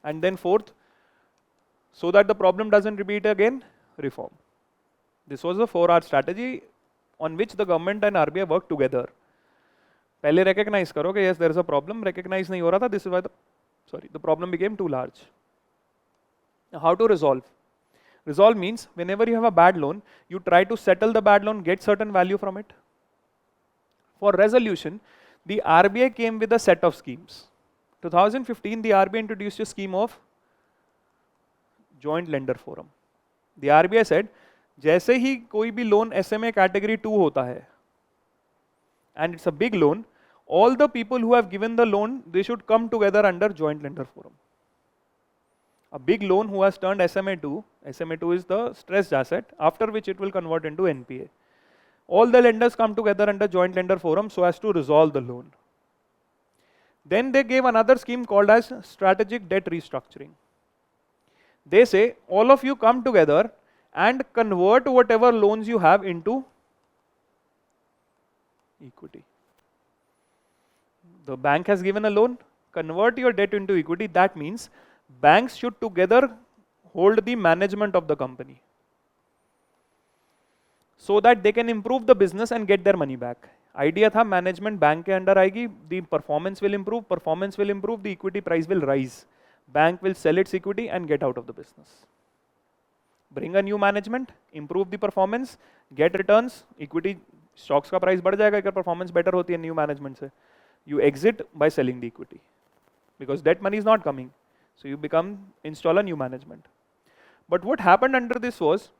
And then fourth, so that the problem doesn't repeat again, reform. This was the 4R strategy on which the government and RBI worked together. पहले recognize करो कि yes there is a problem, recognize नहीं हो रहा था, this is why the problem became too large. Now how to resolve? Resolve means whenever you have a bad loan, you try to settle the bad loan, get certain value from it. For resolution, the RBI came with a set of schemes. 2015, the RBI introduced a scheme of joint lender forum. The RBI said, जैसे ही कोई भी loan SMA category 2 होता है, and it's a big loan, all the people who have given the loan, they should come together under joint lender forum. A big loan who has turned SMA2 is the stressed asset, after which it will convert into NPA. All the lenders come together under joint lender forum so as to resolve the loan. Then they gave another scheme called as strategic debt restructuring. They say all of you come together and convert whatever loans you have into equity. The bank has given a loan, convert your debt into equity. That means banks should together hold the management of the company so that they can improve the business and get their money back. Idea tha management bank ke under aayegi, the performance will improve, the equity price will rise. Bank will sell its equity and get out of the business. bring a new management, improve the performance, get returns, equity stocks का price बढ़ जाएगा अगर performance better होती है new management से. You exit by selling the equity because that money is not coming. So you install a new management. But what happened under this was,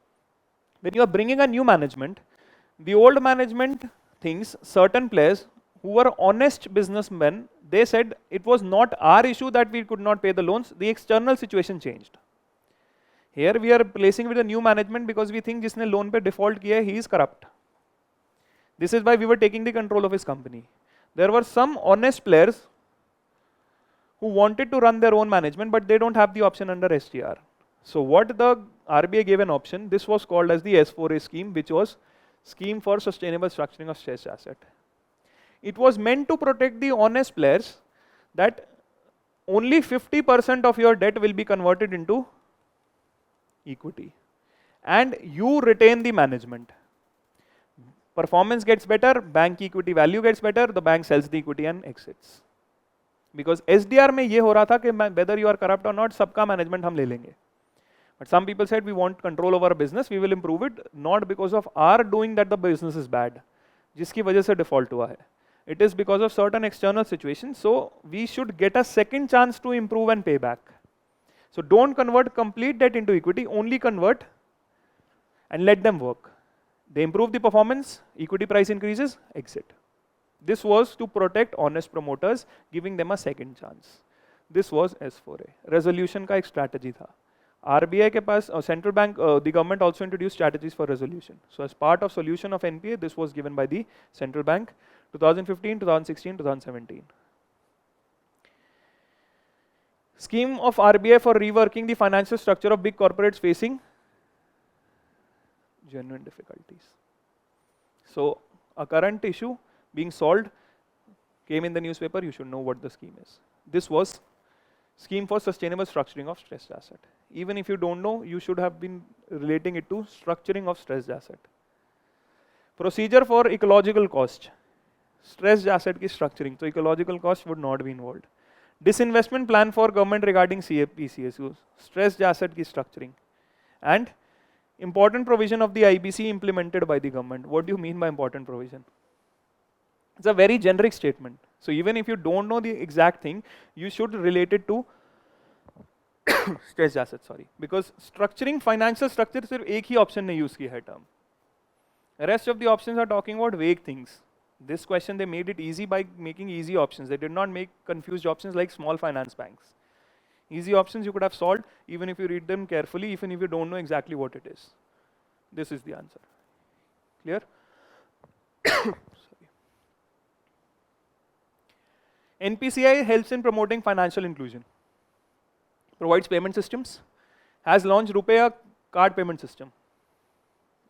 when you are bringing a new management, the old management thinks certain players who were honest businessmen, they said it was not our issue that we could not pay the loans, the external situation changed. Here we are placing with a new management because we think जिसने loan पे default किया है, he is corrupt. This is why we were taking the control of his company. There were some honest players who wanted to run their own management, but they don't have the option under STR. So what the RBI gave an option, this was called as the S4A scheme, which was Scheme for Sustainable Structuring of Stressed Asset. It was meant to protect the honest players that only 50% of your debt will be converted into equity and you retain the management. Performance gets better, bank equity value gets better, the bank sells the equity and exits. Because SDR में ये हो रहा था कि whether you are corrupt or not, सबका management हम ले लेंगे. But some people said we want control over our business, we will improve it, not because of our doing that the business is bad, जिसकी वजह से default हुआ है. It is because of certain external situations, so we should get a second chance to improve and pay back. So don't convert complete debt into equity, only convert and let them work. They improve the performance, equity price increases, exit. This was to protect honest promoters, giving them a second chance. This was S4A. Resolution का एक strategy था. RBI के पास central bank, the government also introduced strategies for resolution. So as part of solution of NPA, this was given by the central bank, 2015, 2016, 2017. Scheme of RBI for reworking the financial structure of big corporates facing genuine difficulties. So a current issue being solved came in the newspaper, you should know what the scheme is. This was Scheme for Sustainable Structuring of Stressed Asset. Even if you don't know, you should have been relating it to structuring of stressed asset. Procedure for ecological cost. Stressed asset ki structuring, so ecological cost would not be involved. Disinvestment plan for government regarding PCSUs, stressed asset ki structuring. And important provision of the IBC implemented by the government. What do you mean by important provision? It's a very generic statement. So even if you don't know the exact thing, you should relate it to stressed assets, sorry. Because structuring financial structure, सिर्फ एक ही option ने use की है term. The rest of the options are talking about vague things. This question they made it easy by making easy options. They did not make confused options like small finance banks. Easy options you could have solved even if you read them carefully, even if you don't know exactly what it is. This is the answer. Clear? NPCI helps in promoting financial inclusion, provides payment systems, has launched RuPay card payment system.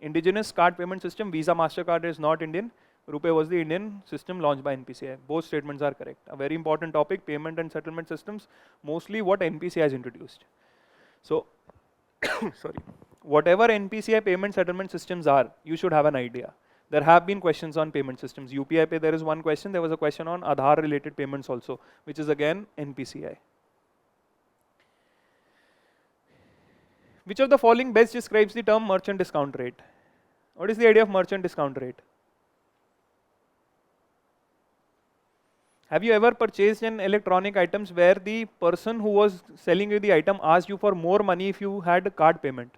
Indigenous card payment system, Visa MasterCard is not Indian, RuPay was the Indian system launched by NPCI. Both statements are correct. A very important topic, payment and settlement systems, mostly what NPCI has introduced. So, sorry, whatever NPCI payment settlement systems are, you should have an idea. There have been questions on payment systems. UPI Pay, there is one question. There was a question on Aadhaar related payments also, which is again NPCI. Which of the following best describes the term merchant discount rate? What is the idea of merchant discount rate? Have you ever purchased an electronic items where the person who was selling you the item asked you for more money if you had a card payment?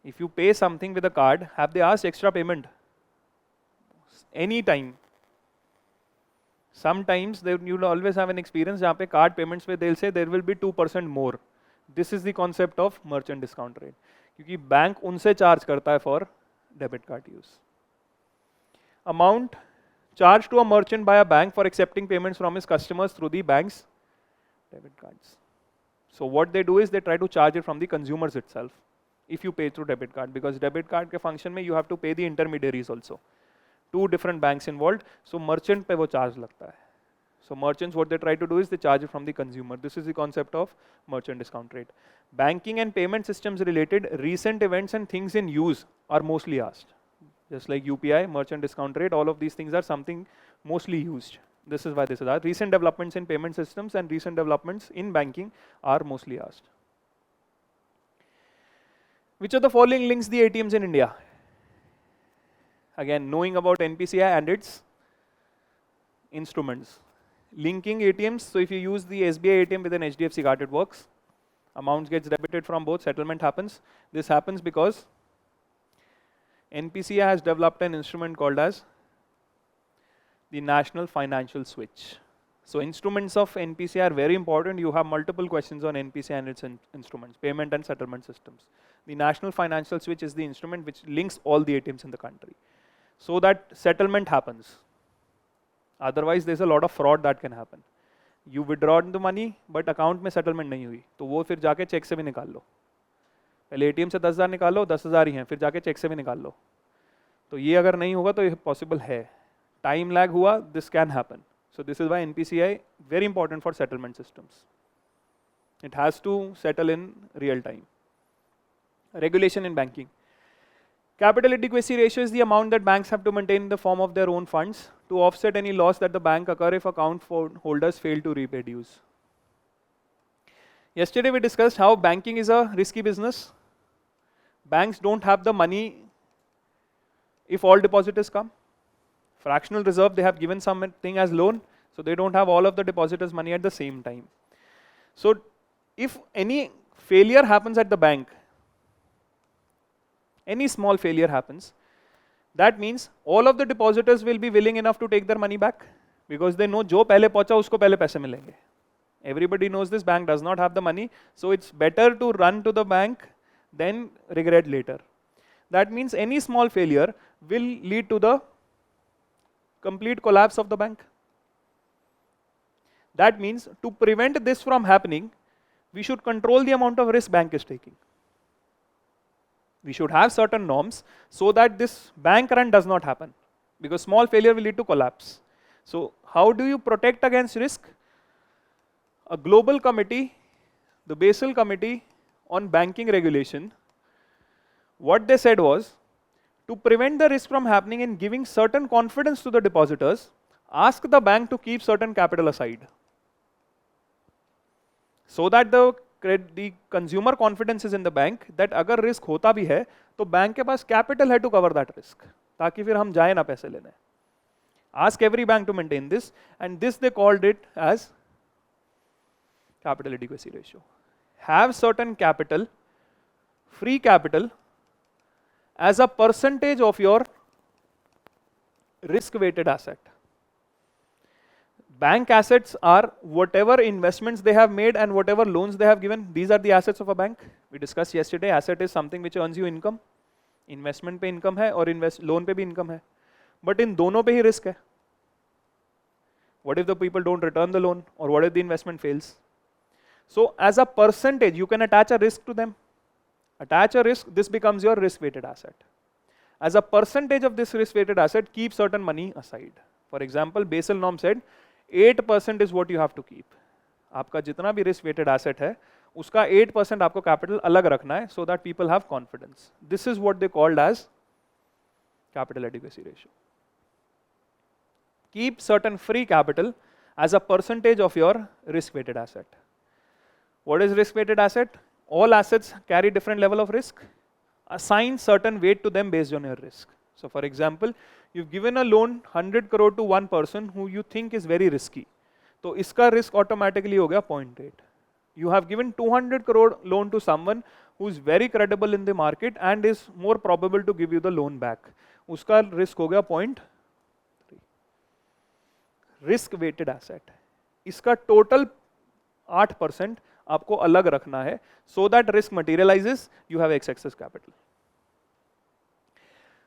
If you pay something with a card, have they asked extra payment? Any time. Sometimes you'll always have an experience जहाँ पे card payments पे they'll say there will be 2% more. This is the concept of merchant discount rate. क्योंकि bank उनसे charge करता है for debit card use. Amount charged to a merchant by a bank for accepting payments from his customers through the bank's debit cards. So what they do is they try to charge it from the consumers itself. If you pay through debit card, because debit card के function में you have to pay the intermediaries also. Two different banks involved, so merchant पे वो charge लगता है. So merchants, what they try to do is they charge it from the consumer. This is the concept of merchant discount rate. Banking and payment systems related recent events and things in use are mostly asked. Just like UPI, merchant discount rate, all of these things are something mostly used. This is why this is asked. Recent developments in payment systems and recent developments in banking are mostly asked. Which of the following links the ATMs in India? Again, knowing about NPCI and its instruments. Linking ATMs, so if you use the SBI ATM with an HDFC card, it works. Amounts gets debited from both, settlement happens. This happens because NPCI has developed an instrument called as the National Financial Switch. So instruments of NPCI are very important. You have multiple questions on NPCI and its instruments, payment and settlement systems. The National Financial Switch is the instrument which links all the ATMs in the country, so that settlement happens. Otherwise, there's a lot of fraud that can happen. You withdraw the money, but account में settlement नहीं हुई, तो वो फिर जाके check से भी निकाल लो. पहले ATM से 10,000 निकालो, 10,000 ही हैं, फिर जाके चेक से भी निकाल लो. तो ये अगर नहीं होगा तो ये possible है. Time lag हुआ, this can happen. So this is why NPCI very important for settlement systems. It has to settle in real time. Regulation in banking. Capital adequacy ratio is the amount that banks have to maintain in the form of their own funds to offset any loss that the bank occur if account holders fail to repay dues. Yesterday we discussed how banking is a risky business. Banks don't have the money if all depositors come. Fractional reserve, they have given something as loan, so they don't have all of the depositors' money at the same time. So if any failure happens at the bank, any small failure happens, that means all of the depositors will be willing enough to take their money back, because they know जो पहले पहुंचा उसको पहले पैसे मिलेंगे. Everybody knows this, bank does not have the money, so it's better to run to the bank than regret later. That means any small failure will lead to the complete collapse of the bank. That means to prevent this from happening, we should control the amount of risk bank is taking. We should have certain norms so that this bank run does not happen, because small failure will lead to collapse. So how do you protect against risk? A global committee, the Basel Committee on Banking Regulation, what they said was, to prevent the risk from happening and giving certain confidence to the depositors, ask the bank to keep certain capital aside, so that the consumer confidence is in the bank that अगर risk होता भी है तो bank के पास capital है to cover that risk, ताकि फिर हम जाए ना पैसे लेने. Ask every bank to maintain this, and this they called it as capital adequacy ratio. Have certain capital, free capital, as a percentage of your risk weighted asset. Bank assets are whatever investments they have made and whatever loans they have given. These are the assets of a bank. We discussed yesterday, asset is something which earns you income. Investment पे income है और loan पे भी income है. But in दोनों पे ही risk है. What if the people don't return the loan, or what if the investment fails? So as a percentage, you can attach a risk to them. Attach a risk, this becomes your risk weighted asset. As a percentage of this risk weighted asset, keep certain money aside. For example, Basel norm said 8% is what you have to keep. आपका जितना भी risk weighted asset है, उसका 8% आपको capital अलग रखना है, so that people have confidence. This is what they called as capital adequacy ratio. Keep certain free capital as a percentage of your risk weighted asset. What is risk weighted asset? All assets carry different level of risk. Assign certain weight to them based on your risk. So for example, you've given a loan 100 crore to one person who you think is very risky. So इसका risk automatically हो गया 0.8. You have given 200 crore loan to someone who is very credible in the market and is more probable to give you the loan back. उसका risk हो गया 0.3. Risk weighted asset. इसका total 8% आपको अलग रखना है, so that risk materializes, you have excess capital.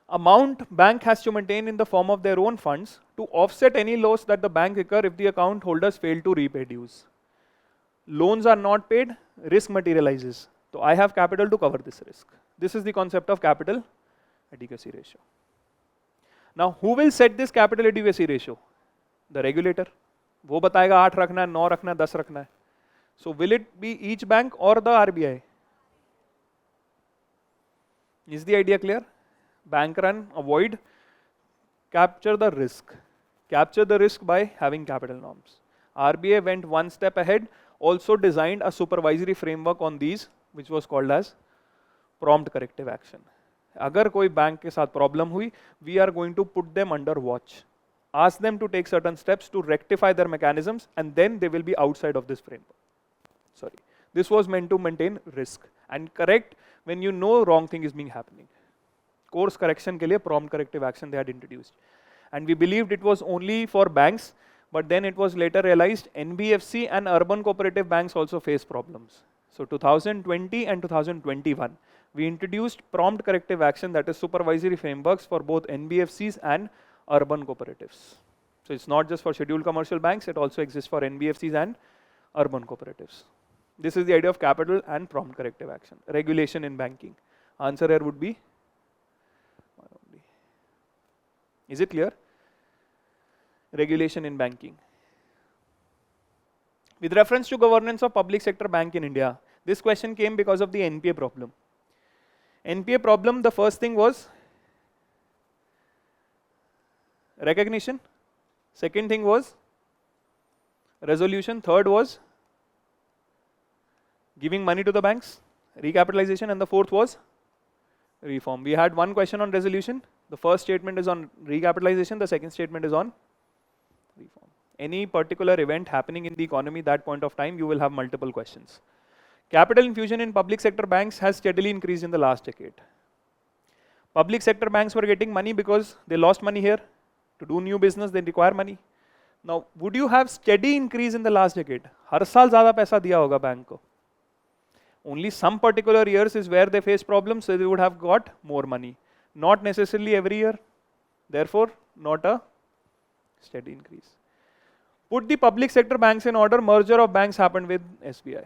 Amount bank has to maintain in the form of their own funds to offset any loss that the bank incur if the account holders fail to repay dues. Loans are not paid, risk materializes. So I have capital to cover this risk. This is the concept of capital adequacy ratio. Now who will set this capital adequacy ratio? The regulator. वो बताएगा 8 रखना है, 9 रखना है, 10 रखना है. So will it be each bank or the RBI? Is the idea clear? Bank run, avoid, capture the risk. Capture the risk by having capital norms. RBI went one step ahead, also designed a supervisory framework on these, which was called as prompt corrective action. अगर कोई bank के साथ problem हुई, we are going to put them under watch. Ask them to take certain steps to rectify their mechanisms, and then they will be outside of this framework. Sorry, this was meant to maintain risk and correct when you know wrong thing is being happening. Course correction के लिए prompt corrective action they had introduced, and we believed it was only for banks, but then it was later realized NBFC and urban cooperative banks also face problems. So 2020 and 2021, we introduced prompt corrective action, that is supervisory frameworks for both NBFCs and urban cooperatives. So it's not just for scheduled commercial banks, it also exists for NBFCs and urban cooperatives. This is the idea of capital and prompt corrective action. Regulation in banking. Answer here would be one only. Is it clear? Regulation in banking. With reference to governance of public sector bank in India, this question came because of the NPA problem. NPA problem, the first thing was recognition. Second thing was resolution. Third was giving money to the banks, recapitalization, and the fourth was reform. We had one question on resolution. The first statement is on recapitalization, the second statement is on reform. Any particular event happening in the economy that point of time, you will have multiple questions. Capital infusion in public sector banks has steadily increased in the last decade. Public sector banks were getting money because they lost money here. To do new business, they require money. Now, would you have steady increase in the last decade? हर साल ज़्यादा पैसा दिया होगा bank को. Only some particular years is where they face problems, so they would have got more money. Not necessarily every year. Therefore, not a steady increase. Put the public sector banks in order. Merger of banks happened with SBI.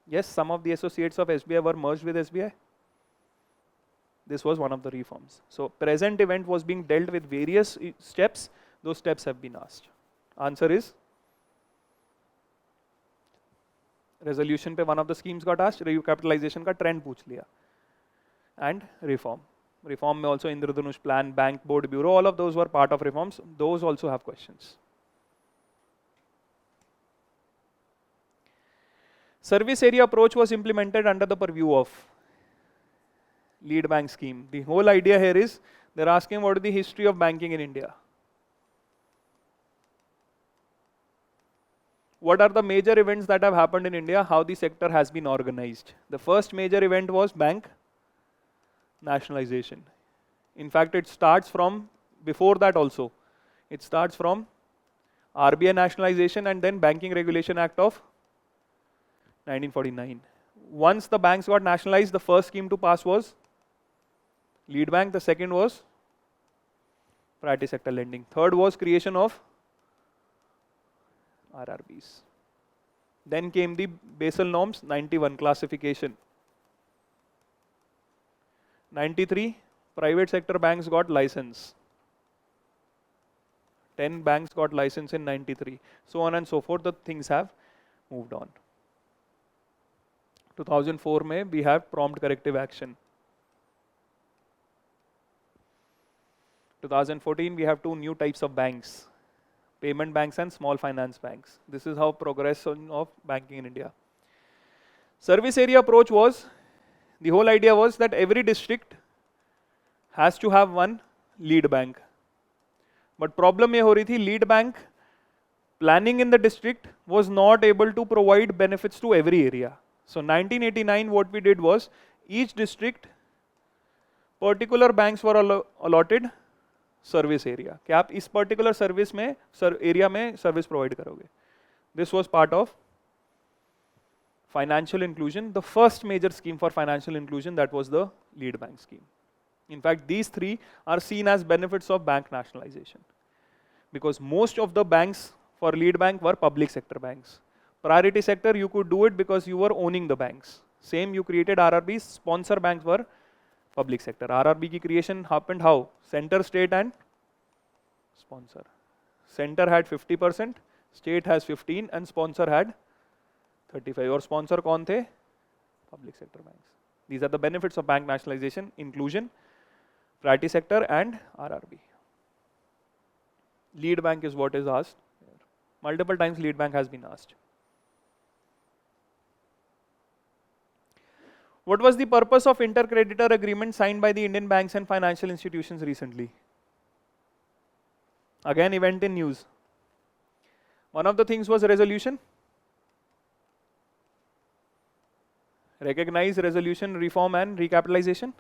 Yes, some of the associates of SBI were merged with SBI. This was one of the reforms. So present event was being dealt with various steps. Those steps have been asked. Answer is resolution पे one of the schemes got asked, recapitalization का trend पूछ लिया, and reform. Reform में also Indradhanush plan, bank, board, bureau, all of those were part of reforms. Those also have questions. Service area approach was implemented under the purview of lead bank scheme. The whole idea here is they're asking what is the history of banking in India. What are the major events that have happened in India? How the sector has been organized. The first major event was bank nationalization. In fact, it starts from before that also. It starts from RBI nationalization and then Banking Regulation Act of 1949. Once the banks got nationalized, the first scheme to pass was lead bank. The second was priority sector lending. Third was creation of RRBs. Then came the Basel norms, 91 classification. 93 private sector banks got license. 10 banks got license in 93. So on and so forth, the things have moved on. 2004 में we have prompt corrective action. 2014 we have two new types of banks, payment banks and small finance banks. This is how progression of banking in India. Service area approach was, the whole idea was that every district has to have one lead bank. But problem ये हो रही थी, lead bank planning in the district was not able to provide benefits to every area. So 1989 what we did was, each district particular banks were allotted service area कि आप इस particular service में area में service provide करोगे. This was part of financial inclusion, the first major scheme for financial inclusion, that was the lead bank scheme. In fact, these three are seen as benefits of bank nationalization, because most of the banks for lead bank were public sector banks. Priority sector, you could do it because you were owning the banks. Same, you created RRBs, sponsor banks were public sector. RRB ki creation happened how? Center, state and sponsor. Center had 50%, state has 15% and sponsor had 35%. Or sponsor kaun the? Public sector banks. These are the benefits of bank nationalization, inclusion, priority sector and RRB. Lead bank is what is asked. Multiple times lead bank has been asked. What was the purpose of intercreditor agreement signed by the Indian banks and financial institutions recently? Again, event in news. One of the things was resolution. Recognize, resolution, reform and recapitalization.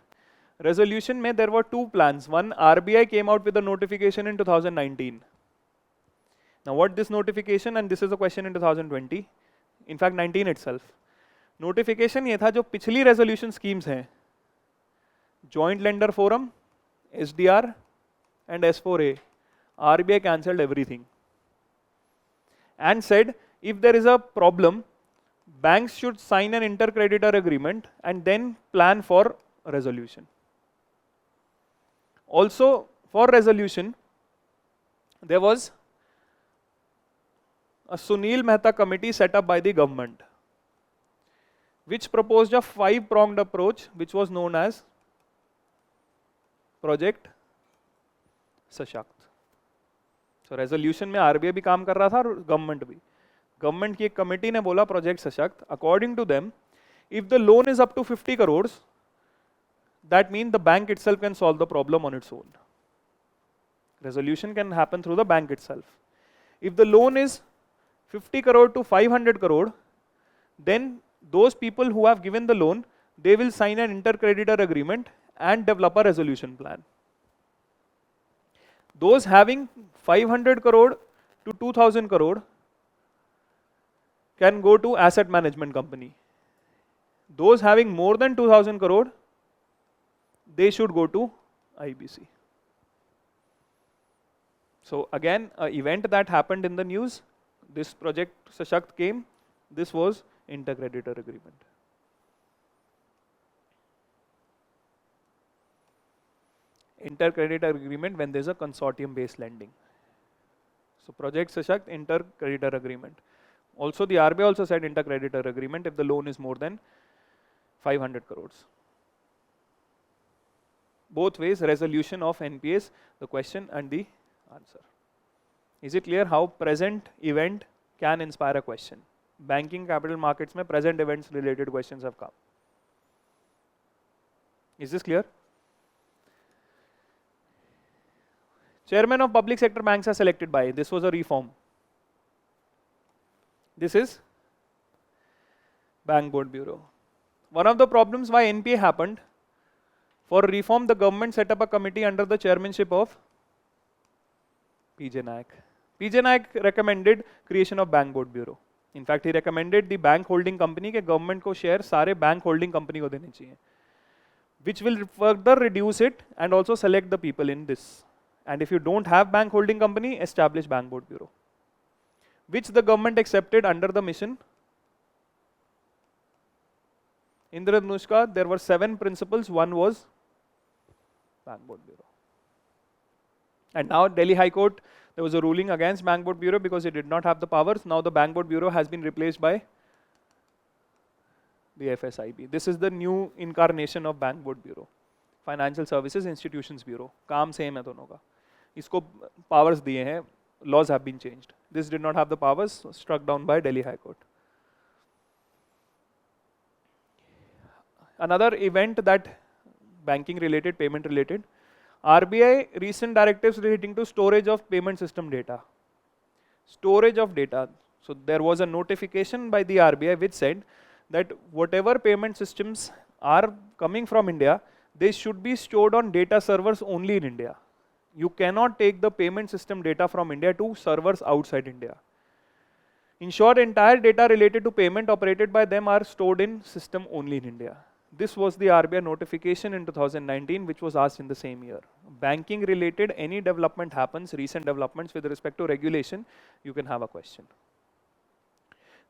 Resolution mein there were two plans. One, RBI came out with a notification in 2019. Now what this notification, and this is a question in 2020, in fact 19 itself. Notification ये था जो पिछली resolution schemes हैं, joint lender forum, SDR and S4A, RBI cancelled everything and said if there is a problem, banks should sign an intercreditor agreement and then plan for resolution. Also for resolution, there was a Sunil Mehta committee set up by the government, which proposed a 5-pronged approach, which was known as Project Sashakt. So resolution में RBI भी काम कर रहा था और government भी. Government की एक committee ने बोला Project Sashakt. According to them, if the loan is up to 50 crores, that means the bank itself can solve the problem on its own. Resolution can happen through the bank itself. If the loan is 50 crore to 500 crore, then those people who have given the loan, they will sign an intercreditor agreement and develop a resolution plan. Those having 500 crore to 2000 crore can go to asset management company. Those having more than 2000 crore, they should go to IBC. So again, an event that happened in the news, this Project Sashakt came, this was intercreditor agreement. Intercreditor agreement when there is a consortium based lending. So Project Sashakt, intercreditor agreement. Also the RBI also said intercreditor agreement if the loan is more than 500 crores. Both ways, resolution of NPAs, the question and the answer. Is it clear how present event can inspire a question? Banking, capital markets mein present events related questions have come. Is this clear? Chairman of public sector banks are selected by, this was a reform. This is Bank Board Bureau. One of the problems why NPA happened, for reform the government set up a committee under the chairmanship of PJ Nayak. PJ Nayak recommended creation of Bank Board Bureau. In fact, he recommended the bank holding company के government को share सारे bank holding company को देने चाहिए, which will further reduce it and also select the people in this. And if you don't have bank holding company, establish Bank Board Bureau, which the government accepted under the mission Indradhanushka. There were 7 principles, one was Bank Board Bureau. And now Delhi High Court, there was a ruling against Bank Board Bureau because it did not have the powers. Now the Bank Board Bureau has been replaced by the FSIB. This is the new incarnation of Bank Board Bureau, Financial Services Institutions Bureau. काम same है दोनों का. इसको powers दिए हैं, laws have been changed. This did not have the powers, struck down by Delhi High Court. Another event that banking related, payment related, RBI recent directives relating to storage of payment system data. Storage of data. So there was a notification by the RBI which said that whatever payment systems are coming from India, they should be stored on data servers only in India. You cannot take the payment system data from India to servers outside India. In short, entire data related to payment operated by them are stored in system only in India. This was the RBI notification in 2019, which was asked in the same year. Banking related, any development happens, recent developments with respect to regulation, you can have a question.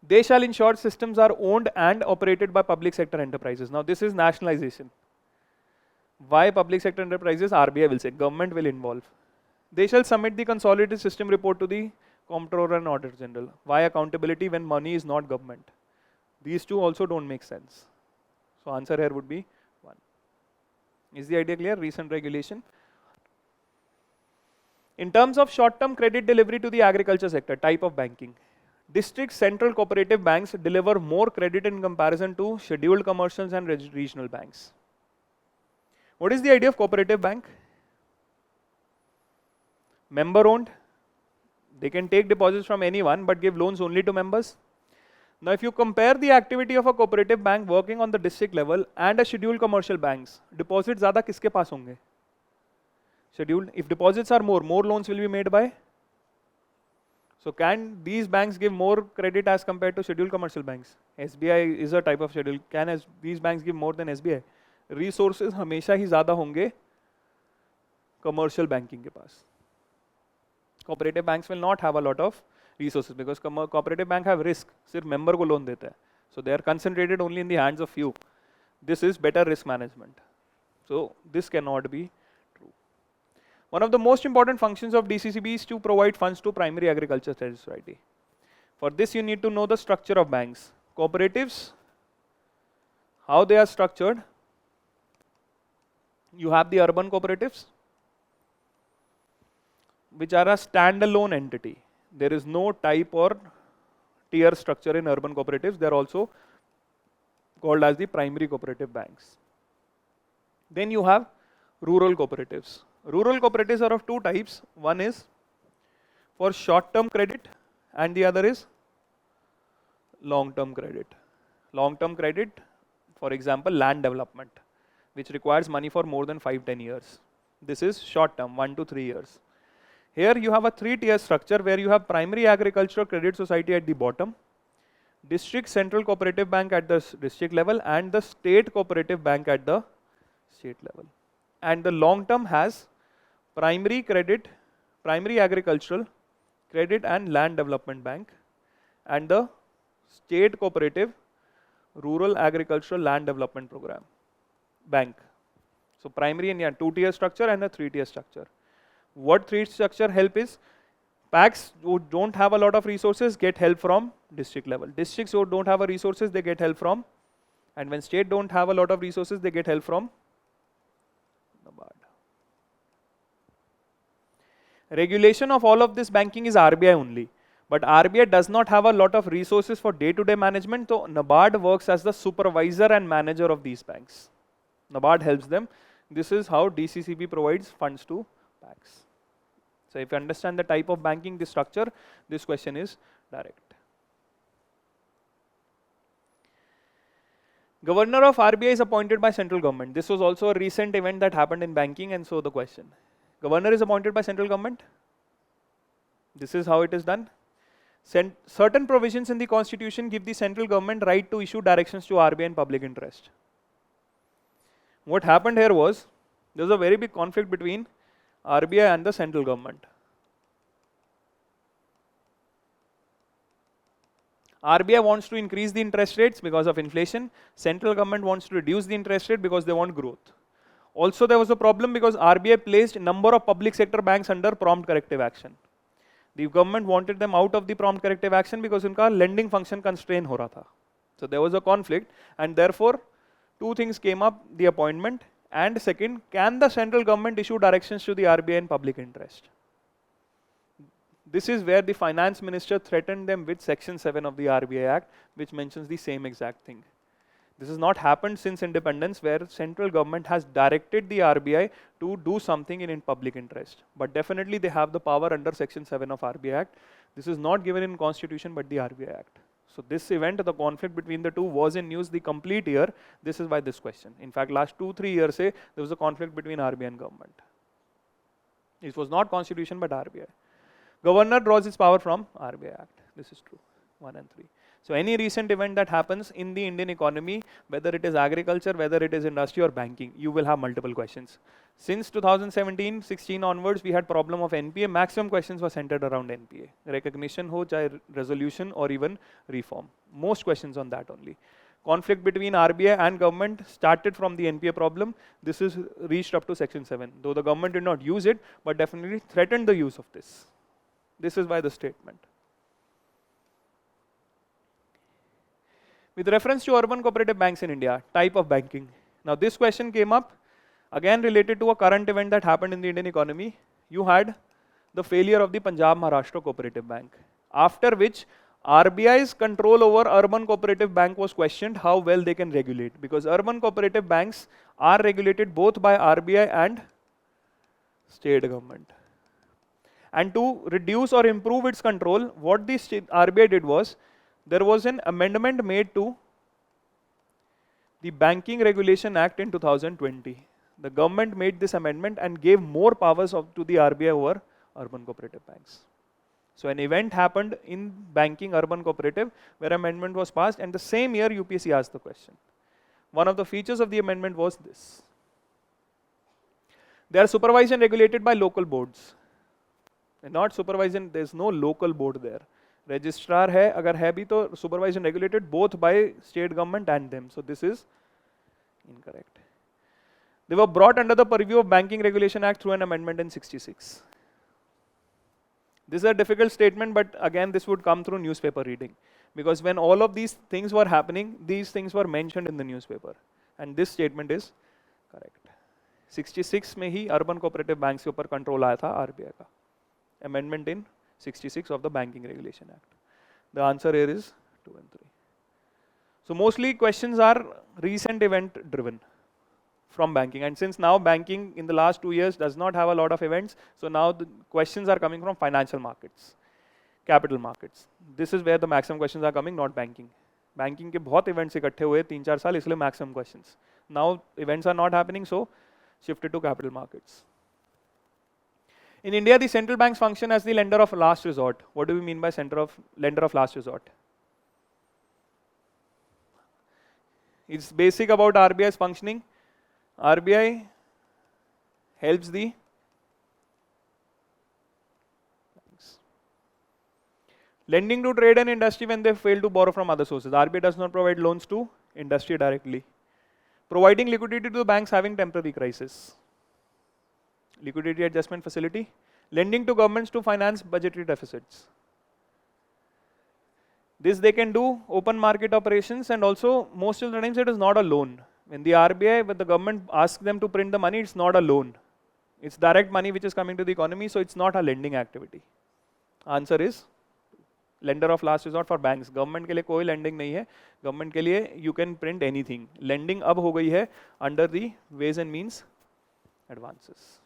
They shall ensure systems are owned and operated by public sector enterprises. Now this is nationalization. Why public sector enterprises? RBI will say, government will involve. They shall submit the consolidated system report to the Comptroller and Auditor General. Why accountability when money is not government? These two also don't make sense. So answer here would be 1. Is the idea clear? Recent regulation. In terms of short-term credit delivery to the agriculture sector, type of banking. District central cooperative banks deliver more credit in comparison to scheduled commercials and regional banks. What is the idea of cooperative bank? Member owned. They can take deposits from anyone but give loans only to members. Now if you compare the activity of a cooperative bank working on the district level and a scheduled commercial banks, deposits ज़्यादा किसके पास होंगे? Scheduled. If deposits are more loans will be made by? So can these banks give more credit as compared to scheduled commercial banks? SBI is a type of schedule. Can these banks give more than SBI? Resources हमेशा ही ज़्यादा होंगे commercial banking के पास. Cooperative banks will not have a lot of resources because cooperative bank have risk. सिर्फ member को loan देता है. So they are concentrated only in the hands of few. This is better risk management. So this cannot be true. One of the most important functions of DCCB is to provide funds to primary agriculture society. For this you need to know the structure of banks. Cooperatives, how they are structured. You have the urban cooperatives, which are a standalone entity. There is no type or tier structure in urban cooperatives. They are also called as the primary cooperative banks. Then you have rural cooperatives. Rural cooperatives are of two types. One is for short-term credit and the other is long-term credit. Long-term credit, for example, land development, which requires money for more than 5-10 years. This is short-term, 1 to 3 years. Here you have a 3-tier structure where you have primary agricultural credit society at the bottom, district central cooperative bank at the district level and the state cooperative bank at the state level. And the long-term has primary credit, primary agricultural credit and land development bank and the state cooperative rural agricultural land development program bank. So primary and 2-tier structure and a 3-tier structure. What 3 structure help is packs who don't have a lot of resources get help from district level. Districts who don't have a resources they get help from, and when state don't have a lot of resources they get help from NABARD. Regulation of all of this banking is RBI only, but RBI does not have a lot of resources for day-to-day management, so NABARD works as the supervisor and manager of these banks. NABARD helps them. This is how DCCB provides funds to banks. So if you understand the type of banking, the structure, this question is direct. Governor of RBI is appointed by central government. This was also a recent event that happened in banking, and so the question. Governor is appointed by central government. This is how it is done. Certain provisions in the constitution give the central government right to issue directions to RBI in public interest. What happened here was, there was a very big conflict between RBI and the central government. RBI wants to increase the interest rates because of inflation. Central government wants to reduce the interest rate because they want growth. Also there was a problem because RBI placed a number of public sector banks under prompt corrective action. The government wanted them out of the prompt corrective action because उनका lending function constraint हो रहा था. So there was a conflict, and therefore two things came up: the appointment, and second, can the central government issue directions to the RBI in public interest? This is where the finance minister threatened them with section 7 of the RBI Act, which mentions the same exact thing. This has not happened since independence, where central government has directed the RBI to do something in public interest. But definitely they have the power under section 7 of RBI Act. This is not given in constitution but the RBI Act. So this event, the conflict between the two, was in news the complete year. This is why this question. In fact, last 2-3 years there was a conflict between RBI and government. It was not constitution but RBI. Governor draws its power from RBI Act. This is true. 1 and 3. So any recent event that happens in the Indian economy, whether it is agriculture, whether it is industry or banking, you will have multiple questions. Since 2017-16 onwards, we had problem of NPA. Maximum questions were centered around NPA. Recognition ho, chahe resolution or even reform. Most questions on that only. Conflict between RBI and government started from the NPA problem. This is reached up to section 7. Though the government did not use it, but definitely threatened the use of this. This is why the statement. With reference to urban cooperative banks in India, type of banking. Now this question came up, again related to a current event that happened in the Indian economy. You had the failure of the Punjab Maharashtra Cooperative Bank, after which RBI's control over urban cooperative bank was questioned how well they can regulate, because urban cooperative banks are regulated both by RBI and state government. And to reduce or improve its control, what the RBI did was, there was an amendment made to the Banking Regulation Act in 2020. The government made this amendment and gave more powers to the RBI over urban cooperative banks. So an event happened in banking urban cooperative where amendment was passed, and the same year UPSC asked the question. One of the features of the amendment was this. They are supervised and regulated by local boards. They're not supervised, and there's no local board there. Registrar hai, agar hai bhi to supervised and regulated both by state government and them. So this is incorrect. They were brought under the purview of Banking Regulation Act through an amendment in 66. This is a difficult statement, but again this would come through newspaper reading, because when all of these things were happening, these things were mentioned in the newspaper, and this statement is correct. 66 में ही urban cooperative banks के ऊपर control आया था RBI का. Amendment in 66 of the Banking Regulation Act. The answer here is 2 and 3. So mostly questions are recent event driven from banking, and since now banking in the last 2 years does not have a lot of events, so now the questions are coming from financial markets, capital markets. This is where the maximum questions are coming, not banking. Banking के बहुत events इकट्ठे हुए 3-4 साल, इसलिए maximum questions. Now events are not happening, so shifted to capital markets. In India, the central banks function as the lender of last resort. What do we mean by lender of last resort? It's basic about RBI's functioning. RBI helps the banks. Lending to trade and industry when they fail to borrow from other sources. RBI does not provide loans to industry directly. Providing liquidity to the banks having temporary crisis. Liquidity adjustment facility. Lending to governments to finance budgetary deficits. This they can do open market operations, and also most of the times it is not a loan. When the RBI, when the government asks them to print the money, it's not a loan. It's direct money which is coming to the economy, so it's not a lending activity. Answer is lender of last resort for banks. Government के लिए कोई lending नहीं है. Government के लिए you can print anything. Lending अब हो गई है under the ways and means advances,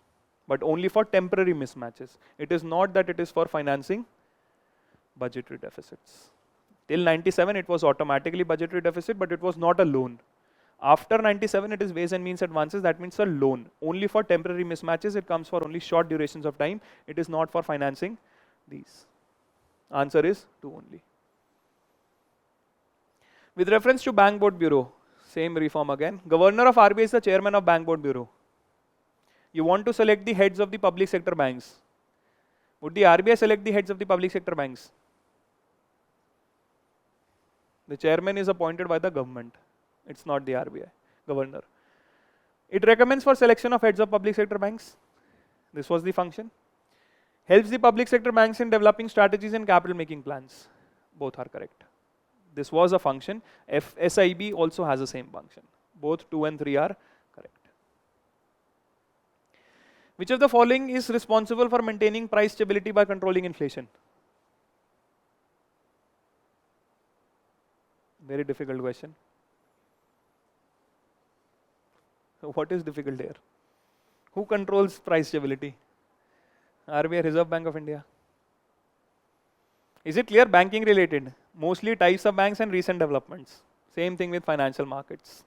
but only for temporary mismatches. It is not that it is for financing budgetary deficits. Till 97 it was automatically budgetary deficit, but it was not a loan. After 97 it is ways and means advances, that means a loan. Only for temporary mismatches, it comes for only short durations of time. It is not for financing these. Answer is 2 only. With reference to Bank Board Bureau, same reform again. Governor of RBI is the chairman of Bank Board Bureau. You want to select the heads of the public sector banks. Would the RBI select the heads of the public sector banks? The chairman is appointed by the government. It's not the RBI, governor. It recommends for selection of heads of public sector banks. This was the function. Helps the public sector banks in developing strategies and capital making plans. Both are correct. This was a function. SIB also has the same function. Both 2 and 3 are correct. Which of the following is responsible for maintaining price stability by controlling inflation? Very difficult question. So what is difficult here? Who controls price stability? RBI, Reserve Bank of India. Is it clear? Banking related. Mostly types of banks and recent developments. Same thing with financial markets.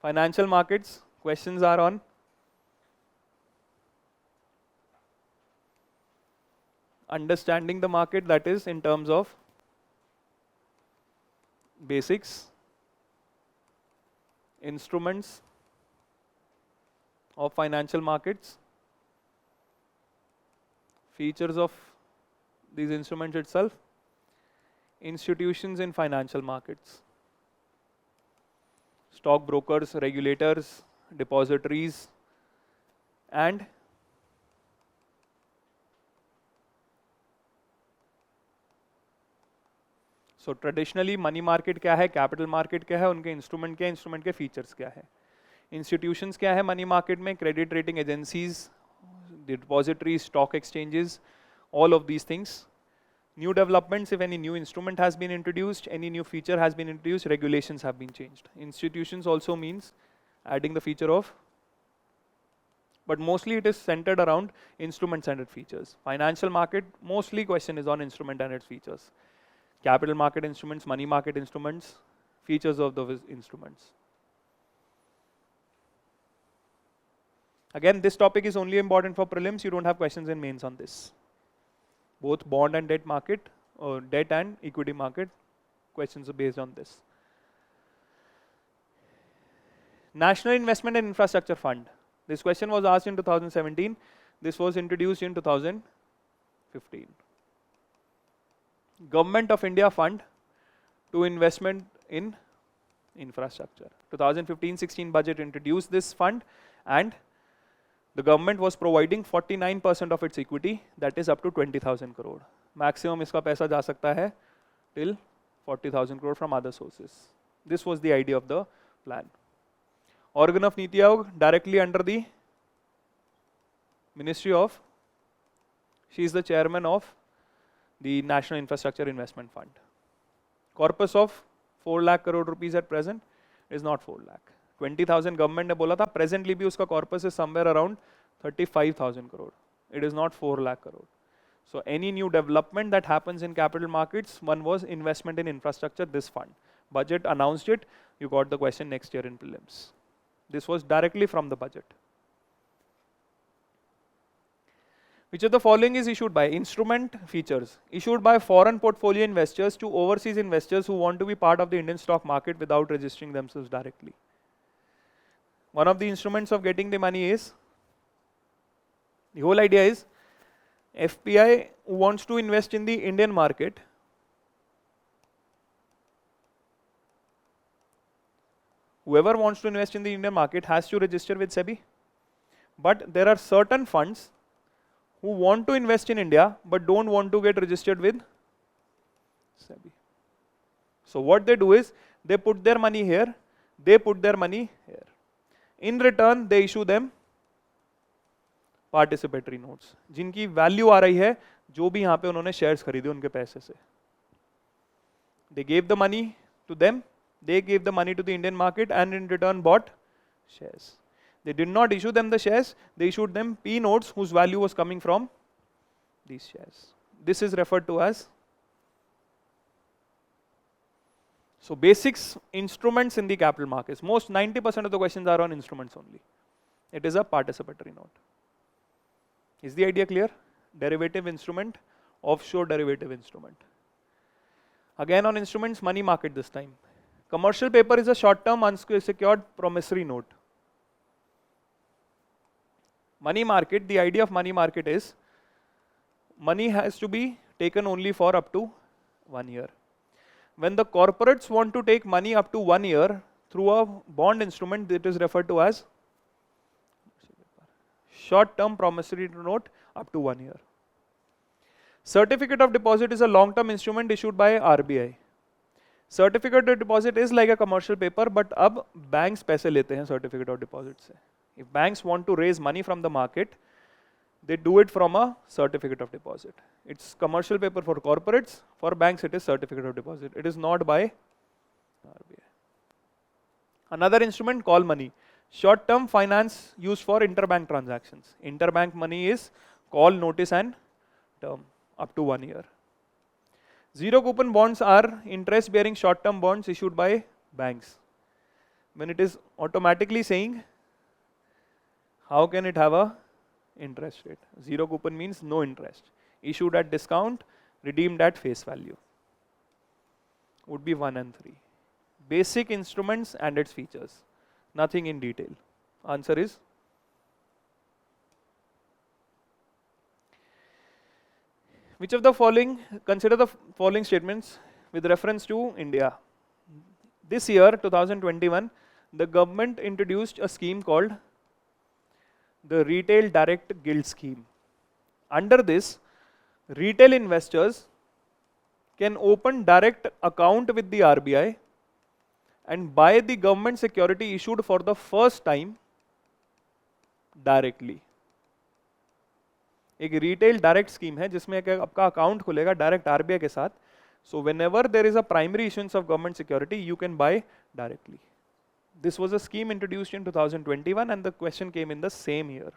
Financial markets, questions are on understanding the market, that is in terms of basics, instruments of financial markets, features of these instruments itself, institutions in financial markets, stock brokers, regulators, depositories, and so traditionally money market क्या है, capital market क्या है, उनके instrument क्या है, instrument के features क्या है, institutions क्या है money market में, credit rating agencies, the depositories, stock exchanges, all of these things New developments, if any new instrument has been introduced, any new feature has been introduced, regulations have been changed. Institutions also means adding the feature of, but mostly it is centered around instruments and its features. Financial market, mostly question is on instrument and its features. Capital market instruments, money market instruments, features of those instruments. Again, this topic is only important for prelims. You don't have questions in mains on this. Both bond and debt market, or debt and equity market, questions are based on this. National Investment and Infrastructure Fund. This question was asked in 2017. This was introduced in 2015. Government of India Fund to investment in infrastructure. 2015-16 budget introduced this fund, and the government was providing 49% of its equity, that is up to 20,000 crore. Maximum iska paisa ja sakta hai till 40,000 crore from other sources. This was the idea of the plan. Organ of Niti Aayog, directly under the Ministry of, she is the chairman of the National Infrastructure Investment Fund. Corpus of 4 lakh crore rupees at present is not 4 lakh. 20,000 government ने बोला था, presently भी उसका corpus is somewhere around 35,000 crore. It is not 4 lakh crore. So any new development that happens in capital markets, one was investment in infrastructure, this fund. Budget announced it, you got the question next year in prelims. This was directly from the budget. Which of the following is issued by? Instrument features. Issued by foreign portfolio investors to overseas investors who want to be part of the Indian stock market without registering themselves directly. One of the instruments of getting the money is, the whole idea is, FPI who wants to invest in the Indian market, whoever wants to invest in the Indian market has to register with SEBI. But there are certain funds who want to invest in India but don't want to get registered with SEBI. So what they do is, they put their money here, they put their money here. In return, they issue them participatory notes, जिनकी value आ रही है जो भी यहाँ पे उन्होंने shares खरीदे उनके पैसे से. They gave the money to them, they gave the money to the Indian market, and in return bought shares. They did not issue them the shares, they issued them P notes whose value was coming from these shares. This is referred to as, so basics, instruments in the capital markets. Most 90% of the questions are on instruments only. It is a participatory note. Is the idea clear? Derivative instrument, offshore derivative instrument. Again on instruments, money market this time. Commercial paper is a short-term unsecured promissory note. Money market, the idea of money market is, money has to be taken only for up to 1 year. When the corporates want to take money up to 1 year through a bond instrument, it is referred to as short-term promissory note up to 1 year. Certificate of deposit is a long-term instrument issued by RBI. Certificate of deposit is like a commercial paper, but अब banks पैसे लेते हैं certificate of deposit से. If banks want to raise money from the market, they do it from a certificate of deposit. It's commercial paper for corporates, for banks it is certificate of deposit. It is not by RBI. Another instrument, call money. Short-term finance used for interbank transactions. Interbank money is call, notice and term up to 1 year. Zero coupon bonds are interest-bearing short-term bonds issued by banks. When it is automatically saying, how can it have a interest rate? Zero coupon means no interest. Issued at discount, redeemed at face value. Would be 1 and 3. Basic instruments and its features. Nothing in detail. Answer is, which of the following, consider the following statements with reference to India. This year, 2021, the government introduced a scheme called the Retail Direct Guild Scheme. Under this, retail investors can open direct account with the RBI and buy the government security issued for the first time directly. एक retail direct scheme है जिसमें आपका account खुलेगा direct RBI के साथ. So whenever there is a primary issuance of government security, you can buy directly. This was a scheme introduced in 2021 and the question came in the same year.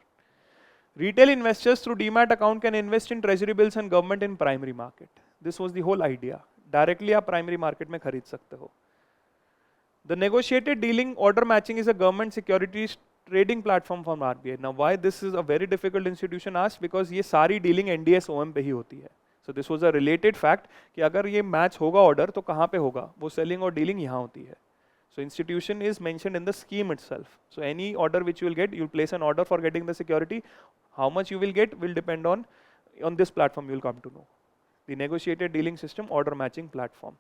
Retail investors through demat account can invest in treasury bills and government in primary market. This was the whole idea. Directly आप primary market में खरीद सकते हो. The negotiated dealing order matching is a government securities trading platform from RBI. Now why this is a very difficult institution asked, because ये सारी dealing NDS OM पे ही होती है. So this was a related fact कि अगर ये match होगा order तो कहाँ पे होगा, वो selling और dealing यहाँ होती है. So institution is mentioned in the scheme itself. So any order which you will get, you will place an order for getting the security. How much you will get will depend on this platform you will come to know. The negotiated dealing system order matching platform.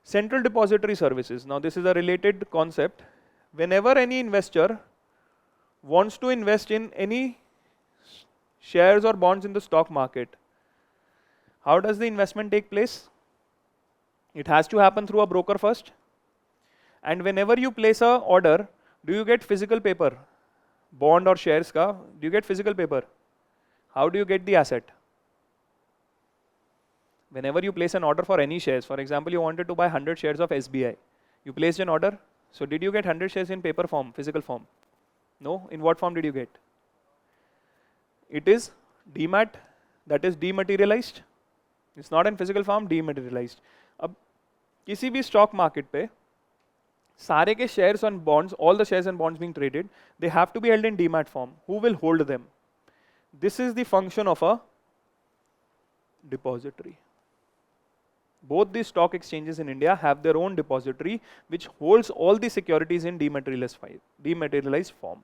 Central depository services. Now this is a related concept. Whenever any investor wants to invest in any shares or bonds in the stock market, how does the investment take place? It has to happen through a broker first. And whenever you place a order, do you get physical paper? Bond or shares ka, do you get physical paper? How do you get the asset? Whenever you place an order for any shares, for example, you wanted to buy 100 shares of SBI. You placed an order. So did you get 100 shares in paper form, physical form? No. In what form did you get? It is demat, that is dematerialized. It's not in physical form, dematerialized. अब किसी भी stock market पे सारे के shares and bonds, all the shares and bonds being traded, they have to be held in demat form. Who will hold them? This is the function of a depository. Both the stock exchanges in India have their own depository which holds all the securities in dematerialized form.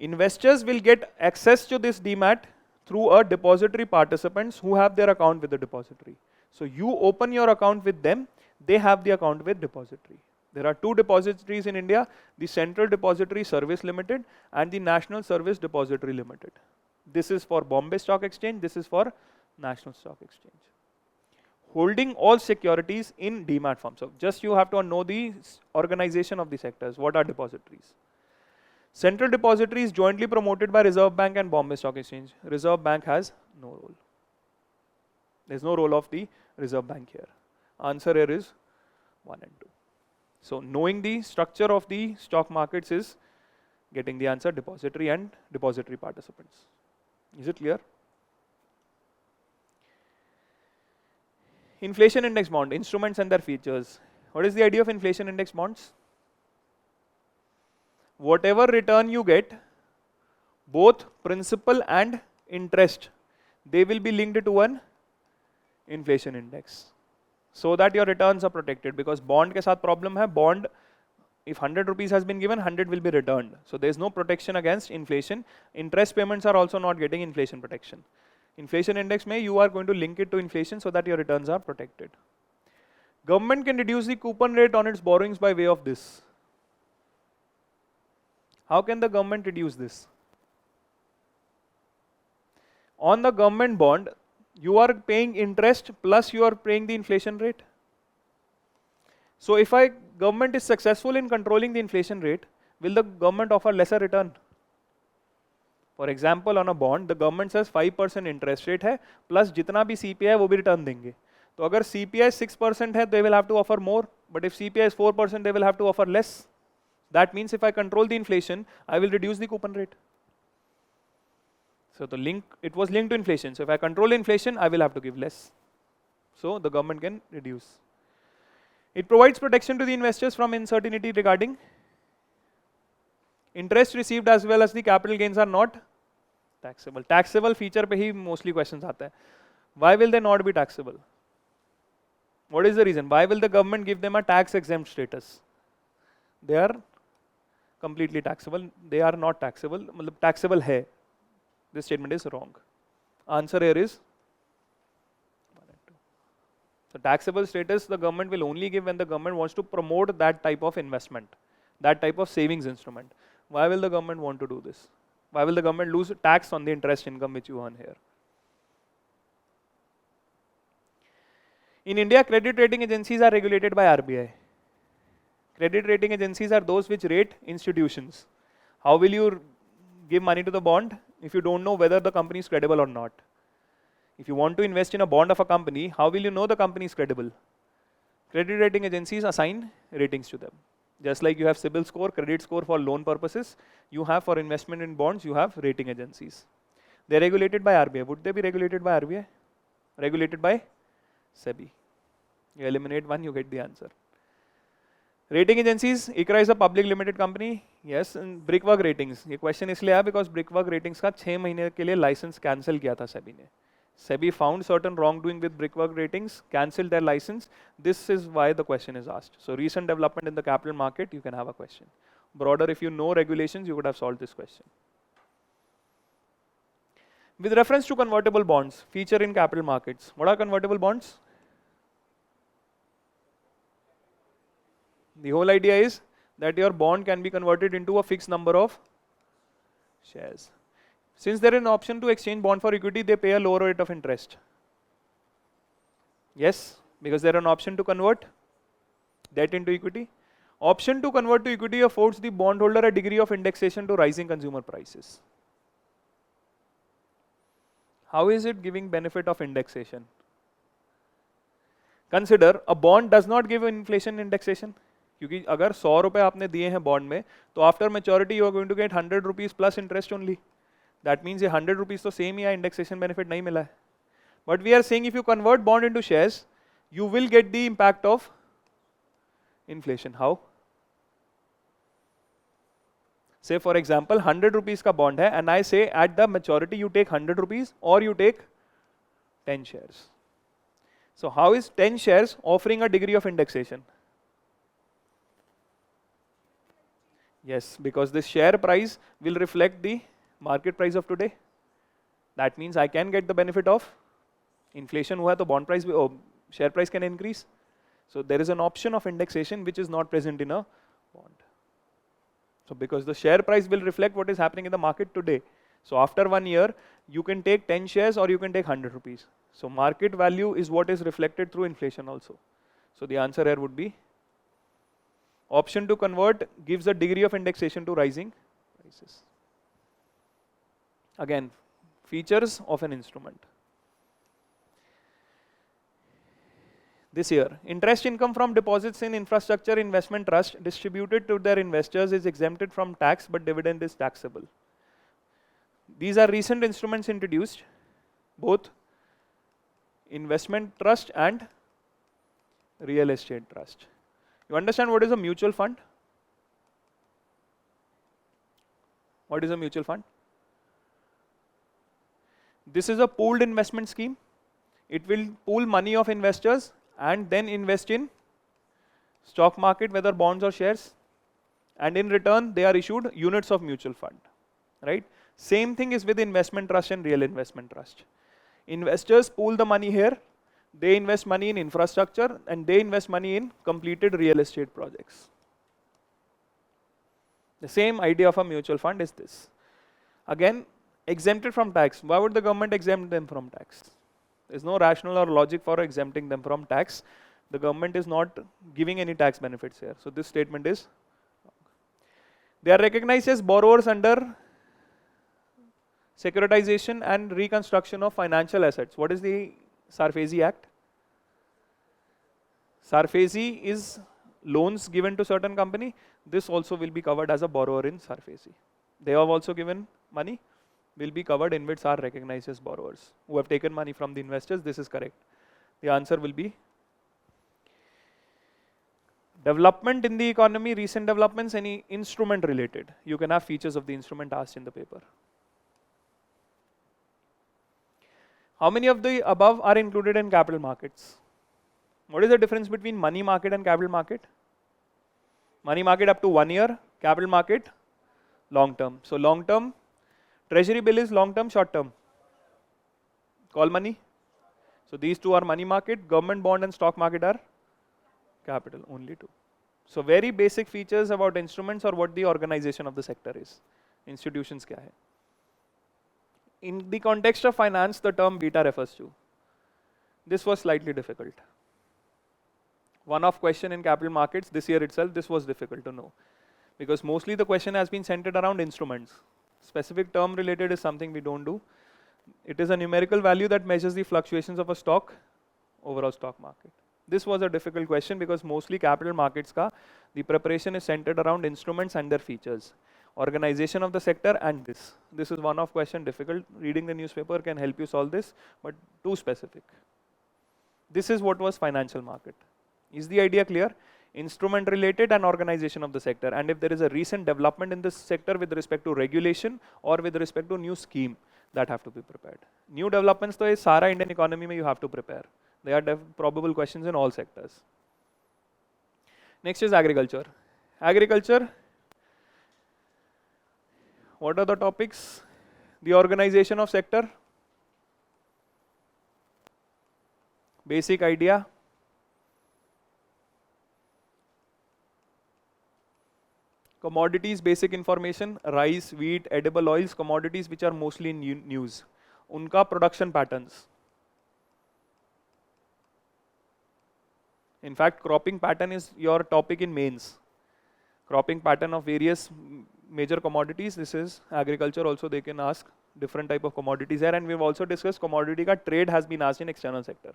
Investors will get access to this demat through a depository participants who have their account with the depository. So you open your account with them, they have the account with depository. There are two depositories in India, the Central Depository Service Limited and the National Service Depository Limited. This is for Bombay Stock Exchange, this is for National Stock Exchange. Holding all securities in demat form. So just you have to know the organization of the sectors. What are depositories? Central Depository is jointly promoted by Reserve Bank and Bombay Stock Exchange. Reserve Bank has no role. There is no role of the Reserve Bank here. Answer here is 1 and 2. So knowing the structure of the stock markets is getting the answer depository and depository participants. Is it clear? Inflation index bond, instruments and their features. What is the idea of inflation index bonds? Whatever return you get, both principal and interest, they will be linked to an inflation index, so that your returns are protected. Because bond के साथ problem है, bond, if 100 rupees has been given, 100 will be returned. So there is no protection against inflation. Interest payments are also not getting inflation protection. Inflation index में you are going to link it to inflation so that your returns are protected. Government can reduce the coupon rate on its borrowings by way of this. How can the government reduce this? On the government bond, you are paying interest plus you are paying the inflation rate. So if government is successful in controlling the inflation rate, will the government offer lesser return? For example, on a bond, the government says 5% interest rate है, plus जितना भी CPI है वो भी return देंगे. तो अगर CPI 6% है, they will have to offer more. But if CPI is 4%, they will have to offer less. That means if I control the inflation, I will reduce the coupon rate. So the link, it was linked to inflation. So if I control inflation, I will have to give less. So the government can reduce. It provides protection to the investors from uncertainty regarding interest received as well as the capital gains are not taxable. Taxable feature पे ही mostly questions आता है. Why will they not be taxable? What is the reason? Why will the government give them a tax exempt status? They are completely taxable. They are not taxable. मतलब taxable है. This statement is wrong. Answer here is 1 and 2. So taxable status the government will only give when the government wants to promote that type of investment, that type of savings instrument. Why will the government want to do this? Why will the government lose tax on the interest income which you earn here? In India, credit rating agencies are regulated by RBI. Credit rating agencies are those which rate institutions. How will you give money to the bond? if you don't know whether the company is credible or not. If you want to invest in a bond of a company, how will you know the company is credible? Credit rating agencies assign ratings to them. Just like you have CIBIL score, credit score for loan purposes, you have for investment in bonds, you have rating agencies. They're regulated by RBI. Would they be regulated by RBI? Regulated by SEBI. You eliminate one, you get the answer. Rating agencies, ICRA is a public limited company. Yes, and Brickwork Ratings. ये question इसलिए आया because Brickwork Ratings का 6 महीने के लिए license cancel किया था SEBI ने. SEBI found certain wrongdoing with Brickwork Ratings, cancelled their license. This is why the question is asked. So recent development in the capital market, you can have a question. Broader, if you know regulations, you would have solved this question. With reference to convertible bonds, feature in capital markets. What are convertible bonds? The whole idea is that your bond can be converted into a fixed number of shares. Since there is an option to exchange bond for equity, they pay a lower rate of interest. Yes, because there is an option to convert debt into equity. Option to convert to equity affords the bondholder a degree of indexation to rising consumer prices. How is it giving benefit of indexation? Consider a bond does not give inflation indexation. क्योंकि अगर 100 रुपए आपने दिए हैं bond में तो after maturity you are going to get 100 rupees plus interest only. That means ये 100 rupees तो सेम ही है, इंडेक्सेशन बेनिफिट नहीं मिला है. But we are saying if you convert bond into shares you will get the impact of inflation. How? Say for example 100 rupees का bond है and I say at the maturity you take 100 rupees और you take 10 shares. So how is 10 shares offering a degree of indexation? Yes, because this share price will reflect the market price of today. That means I can get the benefit of inflation हुआ तो bond price share price can increase. So there is an option of indexation which is not present in a bond. So because the share price will reflect what is happening in the market today. So after 1 year you can take 10 shares or you can take 100 rupees. So market value is what is reflected through inflation also. So the answer here would be option to convert gives a degree of indexation to rising prices. Again, features of an instrument. This year, interest income from deposits in infrastructure investment trust distributed to their investors is exempted from tax, but dividend is taxable. These are recent instruments introduced, both investment trust and real estate trust. You understand what is a mutual fund? What is a mutual fund? This is a pooled investment scheme. It will pool money of investors and then invest in stock market, whether bonds or shares. And in return, they are issued units of mutual fund. Right? Same thing is with investment trust and real investment trust. Investors pool the money here. They invest money in infrastructure and they invest money in completed real estate projects. The same idea of a mutual fund is this. Again, exempted from tax. Why would the government exempt them from tax? There is no rational or logic for exempting them from tax. The government is not giving any tax benefits here. So this statement is wrong. They are recognized as borrowers under securitization and reconstruction of financial assets. What is the Sarfazi Act? Sarfazi is loans given to certain company. This also will be covered as a borrower in Sarfazi. They have also given money, will be covered in which are recognized as borrowers. Who have taken money from the investors, this is correct. The answer will be development in the economy, recent developments, any instrument related. You can have features of the instrument asked in the paper. How many of the above are included in capital markets? What is the difference between money market and capital market? Money market up to 1 year, capital market long term. So long term, treasury bill is long term, short term. Call money. So these two are money market, government bond and stock market are capital, only two. So very basic features about instruments or what the organization of the sector is. Institutions kya hai? In the context of finance, the term beta refers to. This was slightly difficult. One-off question in capital markets this year itself, this was difficult to know. Because mostly the question has been centered around instruments. Specific term related is something we don't do. It is a numerical value that measures the fluctuations of a stock, overall stock market. This was a difficult question because mostly capital markets ka, the preparation is centered around instruments and their features. Organization of the sector and this. This is one of question difficult. Reading the newspaper can help you solve this, but too specific. This is what was financial market. Is the idea clear? Instrument related and organization of the sector. And if there is a recent development in this sector with respect to regulation or with respect to new scheme, that have to be prepared. New developments to is Sara Indian economy mein you have to prepare. They are probable questions in all sectors. Next is agriculture. Agriculture, what are the topics? The organization of sector, basic idea, commodities, basic information, rice, wheat, edible oils, commodities which are mostly in news. Unka production patterns. In fact, cropping pattern is your topic in mains. Cropping pattern of various major commodities. This is agriculture also, they can ask different type of commodities here, and we've also discussed commodity ka trade has been asked in external sector.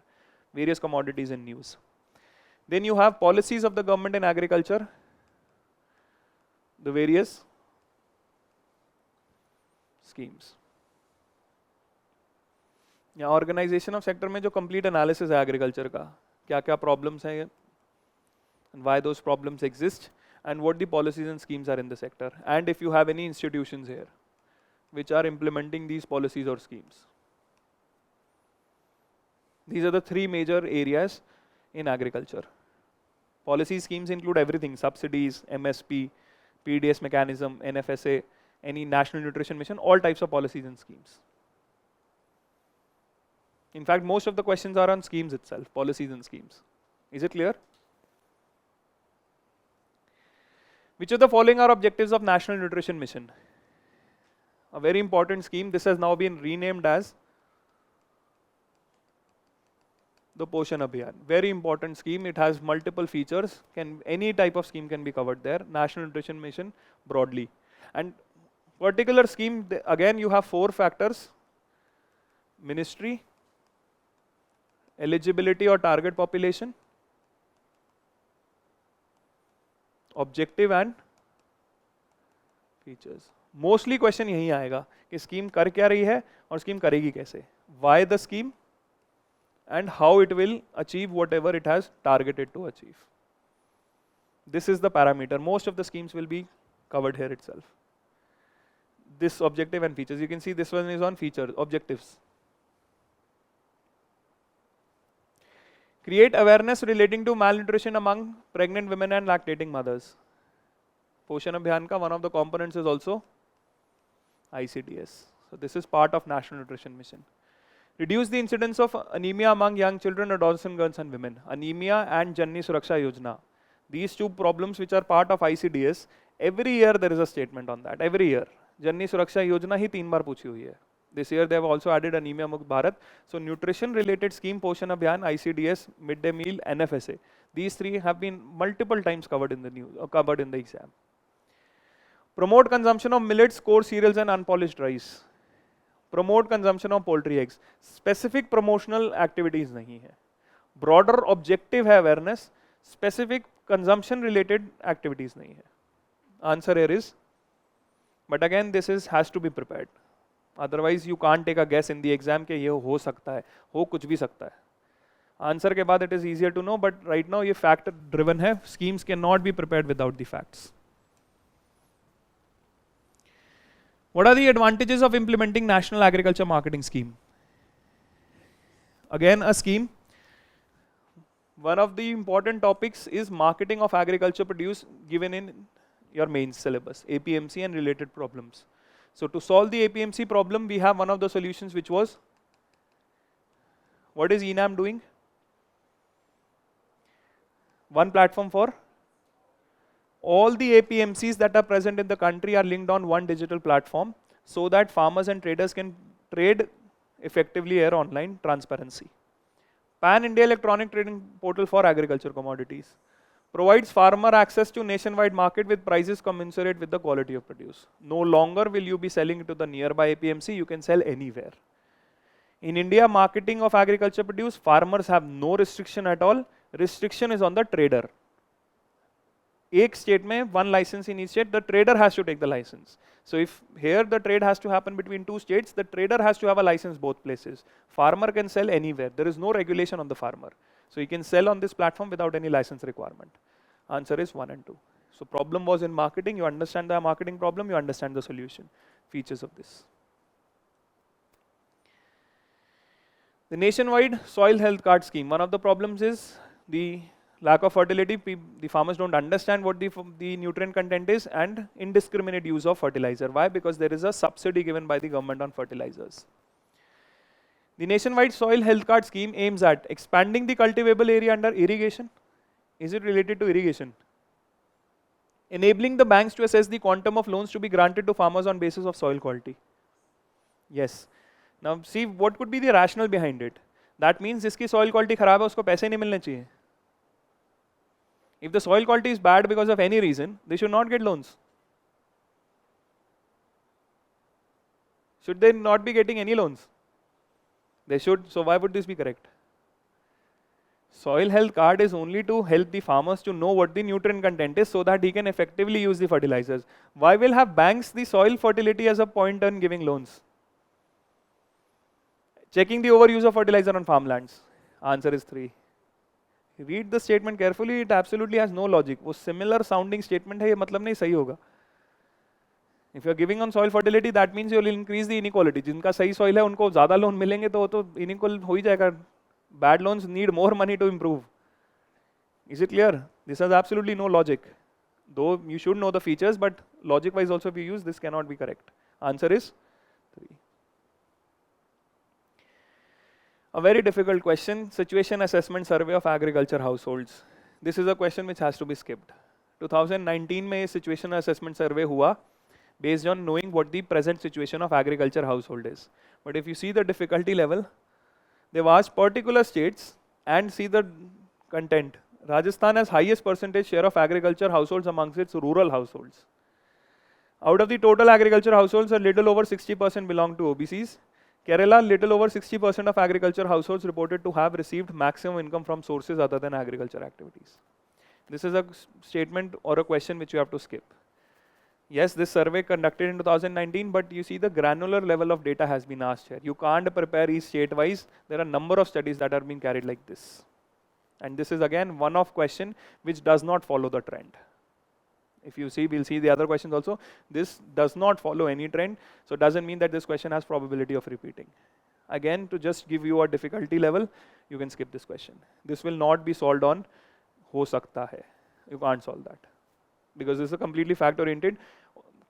Various commodities in news. Then you have policies of the government in agriculture. The various schemes. यहाँ organization of sector में जो complete analysis है agriculture का, क्या क्या problems हैं, and why those problems exist, and what the policies and schemes are in the sector, and if you have any institutions here which are implementing these policies or schemes. These are the three major areas in agriculture. Policy schemes include everything: subsidies, MSP, PDS mechanism, NFSA, any national nutrition mission, all types of policies and schemes. In fact, most of the questions are on schemes itself, policies and schemes. Is it clear? Which of the following are objectives of National Nutrition Mission? A very important scheme. This has now been renamed as the Poshan Abhiyan. Very important scheme. It has multiple features. Any type of scheme can be covered there. National Nutrition Mission broadly. And particular scheme, again you have 4 factors: ministry, eligibility or target population, objective and features. Mostly question यही आएगा कि scheme कर क्या रही है और scheme करेगी कैसे. Why the scheme and how it will achieve whatever it has targeted to achieve. This is the parameter. Most of the schemes will be covered here itself. This objective and features. You can see this one is on features, objectives. Create awareness relating to malnutrition among pregnant women and lactating mothers. Poshan Abhiyan ka one of the components is also ICDS. So this is part of National Nutrition Mission. Reduce the incidence of anemia among young children, adolescent girls and women. Anemia and Janni Suraksha Yojana. These 2 problems which are part of ICDS, every year there is a statement on that. Every year. Janni Suraksha Yojana ही 3 बार पूछी हुई है. This year they have also added Anemia Mukt Bharat. So nutrition related scheme, Poshan Abhiyan, ICDS, midday meal, NFSA. These 3 have been multiple times covered in the news, covered in the exam. Promote consumption of millets, coarse cereals and unpolished rice. Promote consumption of poultry eggs. Specific promotional activities नहीं है. Broader objective है awareness. Specific consumption related activities नहीं है. Answer here is, but again this has to be prepared. Otherwise you can't take a guess in the exam कि ये हो सकता है, हो कुछ भी सकता है. Answer के बाद it is easier to know, but right now ये fact driven है. Schemes cannot be prepared without the facts. What are the advantages of implementing National Agriculture Marketing Scheme? Again a scheme. One of the important topics is marketing of agriculture produce given in your main syllabus, APMC and related problems. So to solve the APMC problem, we have one of the solutions which was, what is ENAM doing? One platform for all the APMCs that are present in the country are linked on one digital platform so that farmers and traders can trade effectively here online, transparency. Pan India electronic trading portal for agriculture commodities. provides farmer access to nationwide market with prices commensurate with the quality of produce. No longer will you be selling to the nearby APMC, you can sell anywhere. In India, marketing of agriculture produce, farmers have no restriction at all. Restriction is on the trader. Ek state mein, one license in each state, the trader has to take the license. So if here the trade has to happen between two states, the trader has to have a license both places. Farmer can sell anywhere. There is no regulation on the farmer. So he can sell on this platform without any license requirement. Answer is 1 and 2. So problem was in marketing. You understand the marketing problem, you understand the solution. Features of this. The nationwide soil health card scheme. One of the problems is the lack of fertility. The farmers don't understand what the nutrient content is, and indiscriminate use of fertilizer. Why? Because there is a subsidy given by the government on fertilizers. The nationwide soil health card scheme aims at expanding the cultivable area under irrigation. Is it related to irrigation? Enabling the banks to assess the quantum of loans to be granted to farmers on basis of soil quality. Yes. Now see what could be the rationale behind it. That means जिसकी soil quality खराब है उसको पैसे नहीं मिलने चाहिए. If the soil quality is bad because of any reason, they should not get loans. Should they not be getting any loans? They should. So why would this be correct? Soil health card is only to help the farmers to know what the nutrient content is so that he can effectively use the fertilizers. Why will have banks the soil fertility as a point on giving loans? Checking the overuse of fertilizer on farmlands. Answer is 3. Read the statement carefully, it absolutely has no logic. वो similar sounding statement है, ये मतलब नहीं सही होगा. If you are giving on soil fertility, that means you will increase the inequality. जिनका सही soil है उनको ज़्यादा लोन मिलेंगे तो वो तो inequal हो ही जाएगा. Bad loans need more money to improve. Is it clear? This has absolutely no logic. Though you should know the features, but logic wise also if you use this cannot be correct. Answer is 3. A very difficult question, situation assessment survey of agriculture households. This is a question which has to be skipped. 2019 में situation assessment survey हुआ based on knowing what the present situation of agriculture household is. But if you see the difficulty level, they've asked particular states and see the content. Rajasthan has highest percentage share of agriculture households amongst its rural households. Out of the total agriculture households, a little over 60% belong to OBCs. Kerala, little over 60% of agriculture households reported to have received maximum income from sources other than agriculture activities. This is a statement or a question which you have to skip. Yes, this survey conducted in 2019, but you see the granular level of data has been asked here. You can't prepare each state wise. There are a number of studies that are being carried like this. And this is again one of question which does not follow the trend. If you see, we'll see the other questions also. This does not follow any trend, so it doesn't mean that this question has probability of repeating. Again, to just give you a difficulty level, you can skip this question. This will not be solved on ho sakta hai. You can't solve that. Because this is a completely fact oriented.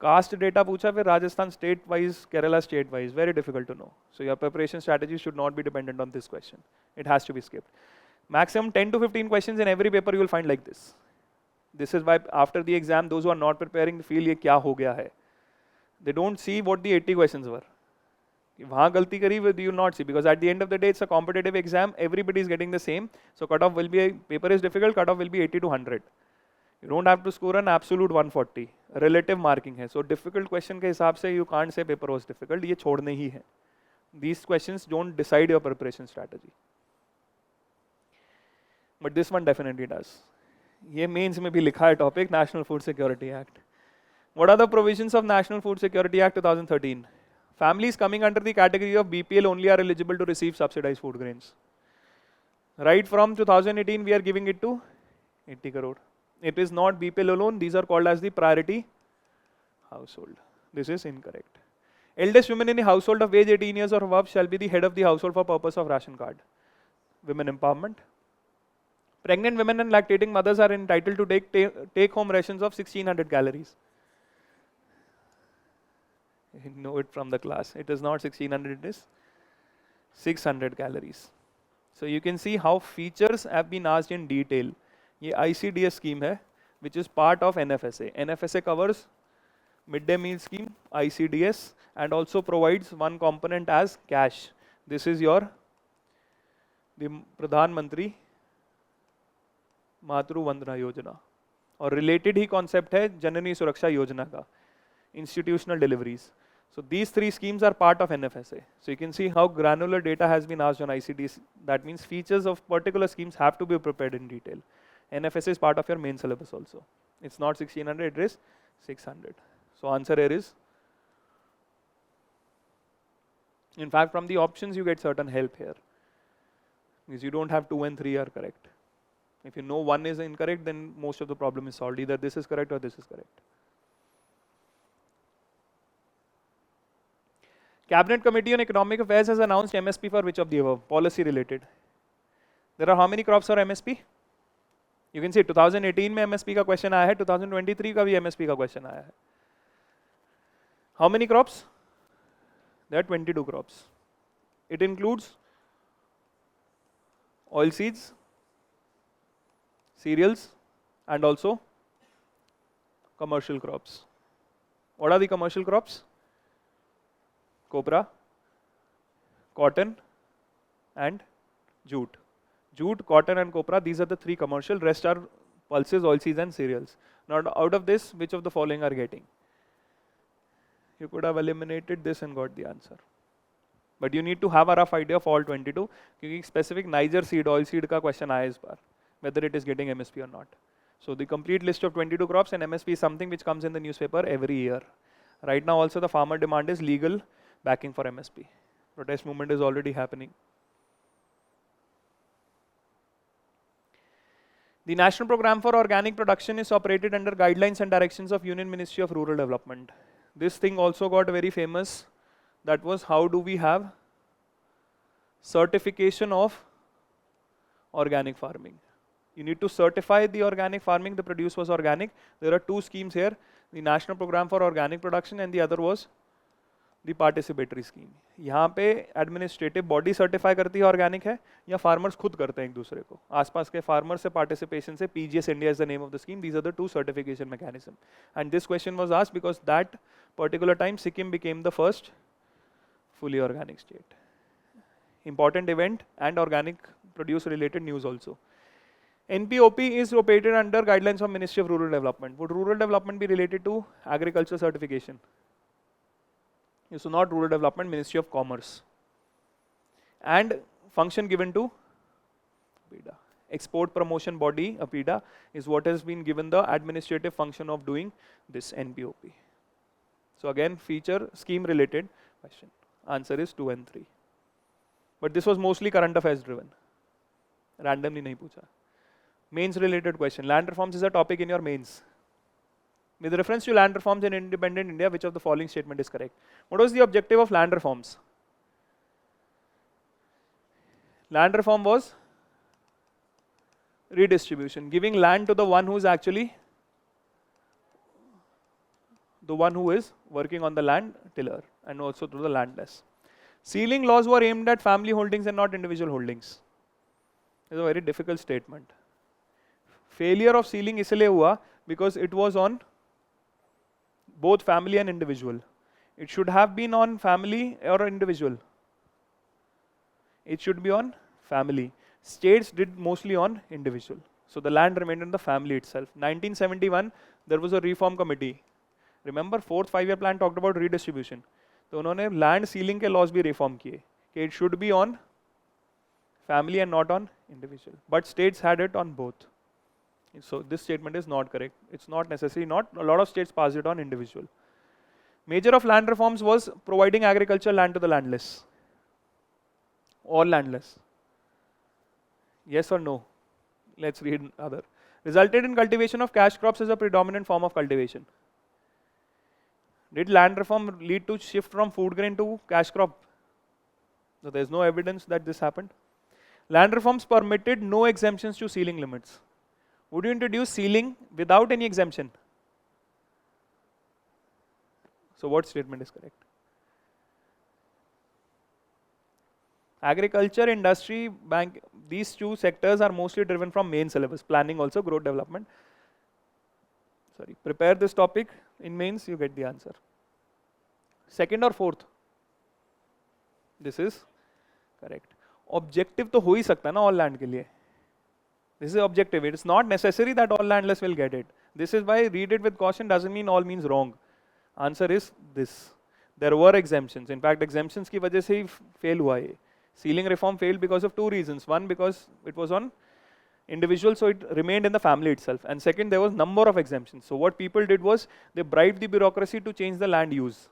Caste data pucha फिर Rajasthan state wise, Kerala state wise, very difficult to know. So your preparation strategy should not be dependent on this question. It has to be skipped. Maximum 10 to 15 questions in every paper you will find like this. This is why after the exam, those who are not preparing feel ये क्या हो गया है. They don't see what the 80 questions were. वहाँ गलती करी with you not see, because at the end of the day it's a competitive exam, everybody is getting the same. So cutoff will be, paper is difficult, cutoff will be 80 to 100. You don't have to score an absolute 140. Relative marking है. So difficult question के हिसाब से you can't say paper was difficult. ये छोड़ने ही है. These questions don't decide your preparation strategy. But this one definitely does. ये mains में भी लिखा है topic national food security act. What are the provisions of National Food Security Act 2013? Families coming under the category of BPL only are eligible to receive subsidized food grains. Right from 2018 we are giving it to 80 crore. It is not BPL alone, these are called as the priority household. This is incorrect. Eldest women in the household of age 18 years or above shall be the head of the household for purpose of ration card. Women empowerment. Pregnant women and lactating mothers are entitled to take home rations of 1600 calories. You know it from the class. It is not 1600, it is 600 calories. So you can see how features have been asked in detail. ये ICDS scheme है, which is part of NFSA. NFSA covers midday meal scheme, ICDS, and also provides one component as cash. This is the Pradhan Mantri मातृ वंदना योजना, और related ही concept है जननी सुरक्षा योजना का, institutional deliveries. So these three schemes are part of NFSA. So you can see how granular data has been asked on ICTs. That means features of particular schemes have to be prepared in detail. NFSA is part of your main syllabus also. It's not 1600, it is 600. So answer here is, in fact from the options you get certain help here, because you don't have 2 and 3 are correct. If you know 1 is incorrect, then most of the problem is solved. Either this is correct or this is correct. Cabinet Committee on Economic Affairs has announced MSP for which of the above? Policy related. There are how many crops for MSP? You can see 2018 में MSP का question आया है, 2023 का भी MSP का question आया है. How many crops? There are 22 crops. It includes oilseeds, cereals, and also commercial crops. What are the commercial crops? Copra, cotton, and jute. Jute, cotton, and copra, these are the 3 commercial. Rest are pulses, oilseeds, and cereals. Now, out of this, which of the following are getting? You could have eliminated this and got the answer. But you need to have a rough idea of all 22, because specific Niger seed, oil seed ka question aaya is bar, whether it is getting MSP or not. So the complete list of 22 crops, and MSP is something which comes in the newspaper every year. Right now also the farmer demand is legal backing for MSP. Protest movement is already happening. The National Program for Organic Production is operated under guidelines and directions of Union Ministry of Rural Development. This thing also got very famous. That was, how do we have certification of organic farming? You need to certify the organic farming, the produce was organic. There are 2 schemes here, the National Program for Organic Production and the other was the participatory scheme. यहाँ पे administrative body certify करती है organic है, या farmers खुद करते हैं एक दूसरे को. आसपास के farmers से participation से PGS India is the name of the scheme. These are the 2 certification mechanism. And this question was asked because that particular time Sikkim became the first fully organic state. Important event and organic produce related news also. NPOP is operated under guidelines of Ministry of Rural Development. Would rural development be related to agriculture certification? So not rural development, Ministry of Commerce. And function given to APIDA. Export Promotion Body, APIDA, is what has been given the administrative function of doing this NPOP. So again, feature scheme related question. Answer is 2 and 3. But this was mostly current affairs driven. Randomly nahi pucha. Mains related question. Land reforms is a topic in your mains. With reference to land reforms in independent India, which of the following statement is correct? What was the objective of land reforms? Land reform was redistribution, giving land to the one who is actually the one who is working on the land, tiller, and also to the landless. Sealing laws were aimed at family holdings and not individual holdings. It's a very difficult statement. Failure of sealing इसलिए हुआ because it was on both family and individual. It should have been on family or individual. It should be on family. States did mostly on individual. So the land remained in the family itself. 1971, there was a reform committee. Remember, 4th 5-year plan talked about redistribution. तो उन्होंने land sealing के laws भी reform किए. It should be on family and not on individual. But states had it on both. So this statement is not correct. It's not necessary. Not a lot of states passed it on individual. Major of land reforms was providing agricultural land to the landless. All landless. Yes or no? Let's read other. Resulted in cultivation of cash crops as a predominant form of cultivation. Did land reform lead to shift from food grain to cash crop? So there is no evidence that this happened. Land reforms permitted no exemptions to ceiling limits. Would you introduce ceiling without any exemption? So what statement is correct? Agriculture, industry, bank, these 2 sectors are mostly driven from main syllabus. Planning also, growth development. Sorry, prepare this topic in mains, you get the answer. 2nd or 4th? This is correct. Objective तो हो ही सकता है ना all land के लिए. This is objective. It is not necessary that all landless will get it. This is why read it with caution doesn't mean all means wrong. Answer is this. There were exemptions. In fact, exemptions की वजह से ही fail हुआ ये. Ceiling reform failed because of two reasons. One, because it was on individual, so it remained in the family itself. And second, there was number of exemptions. So what people did was they bribed the bureaucracy to change the land use.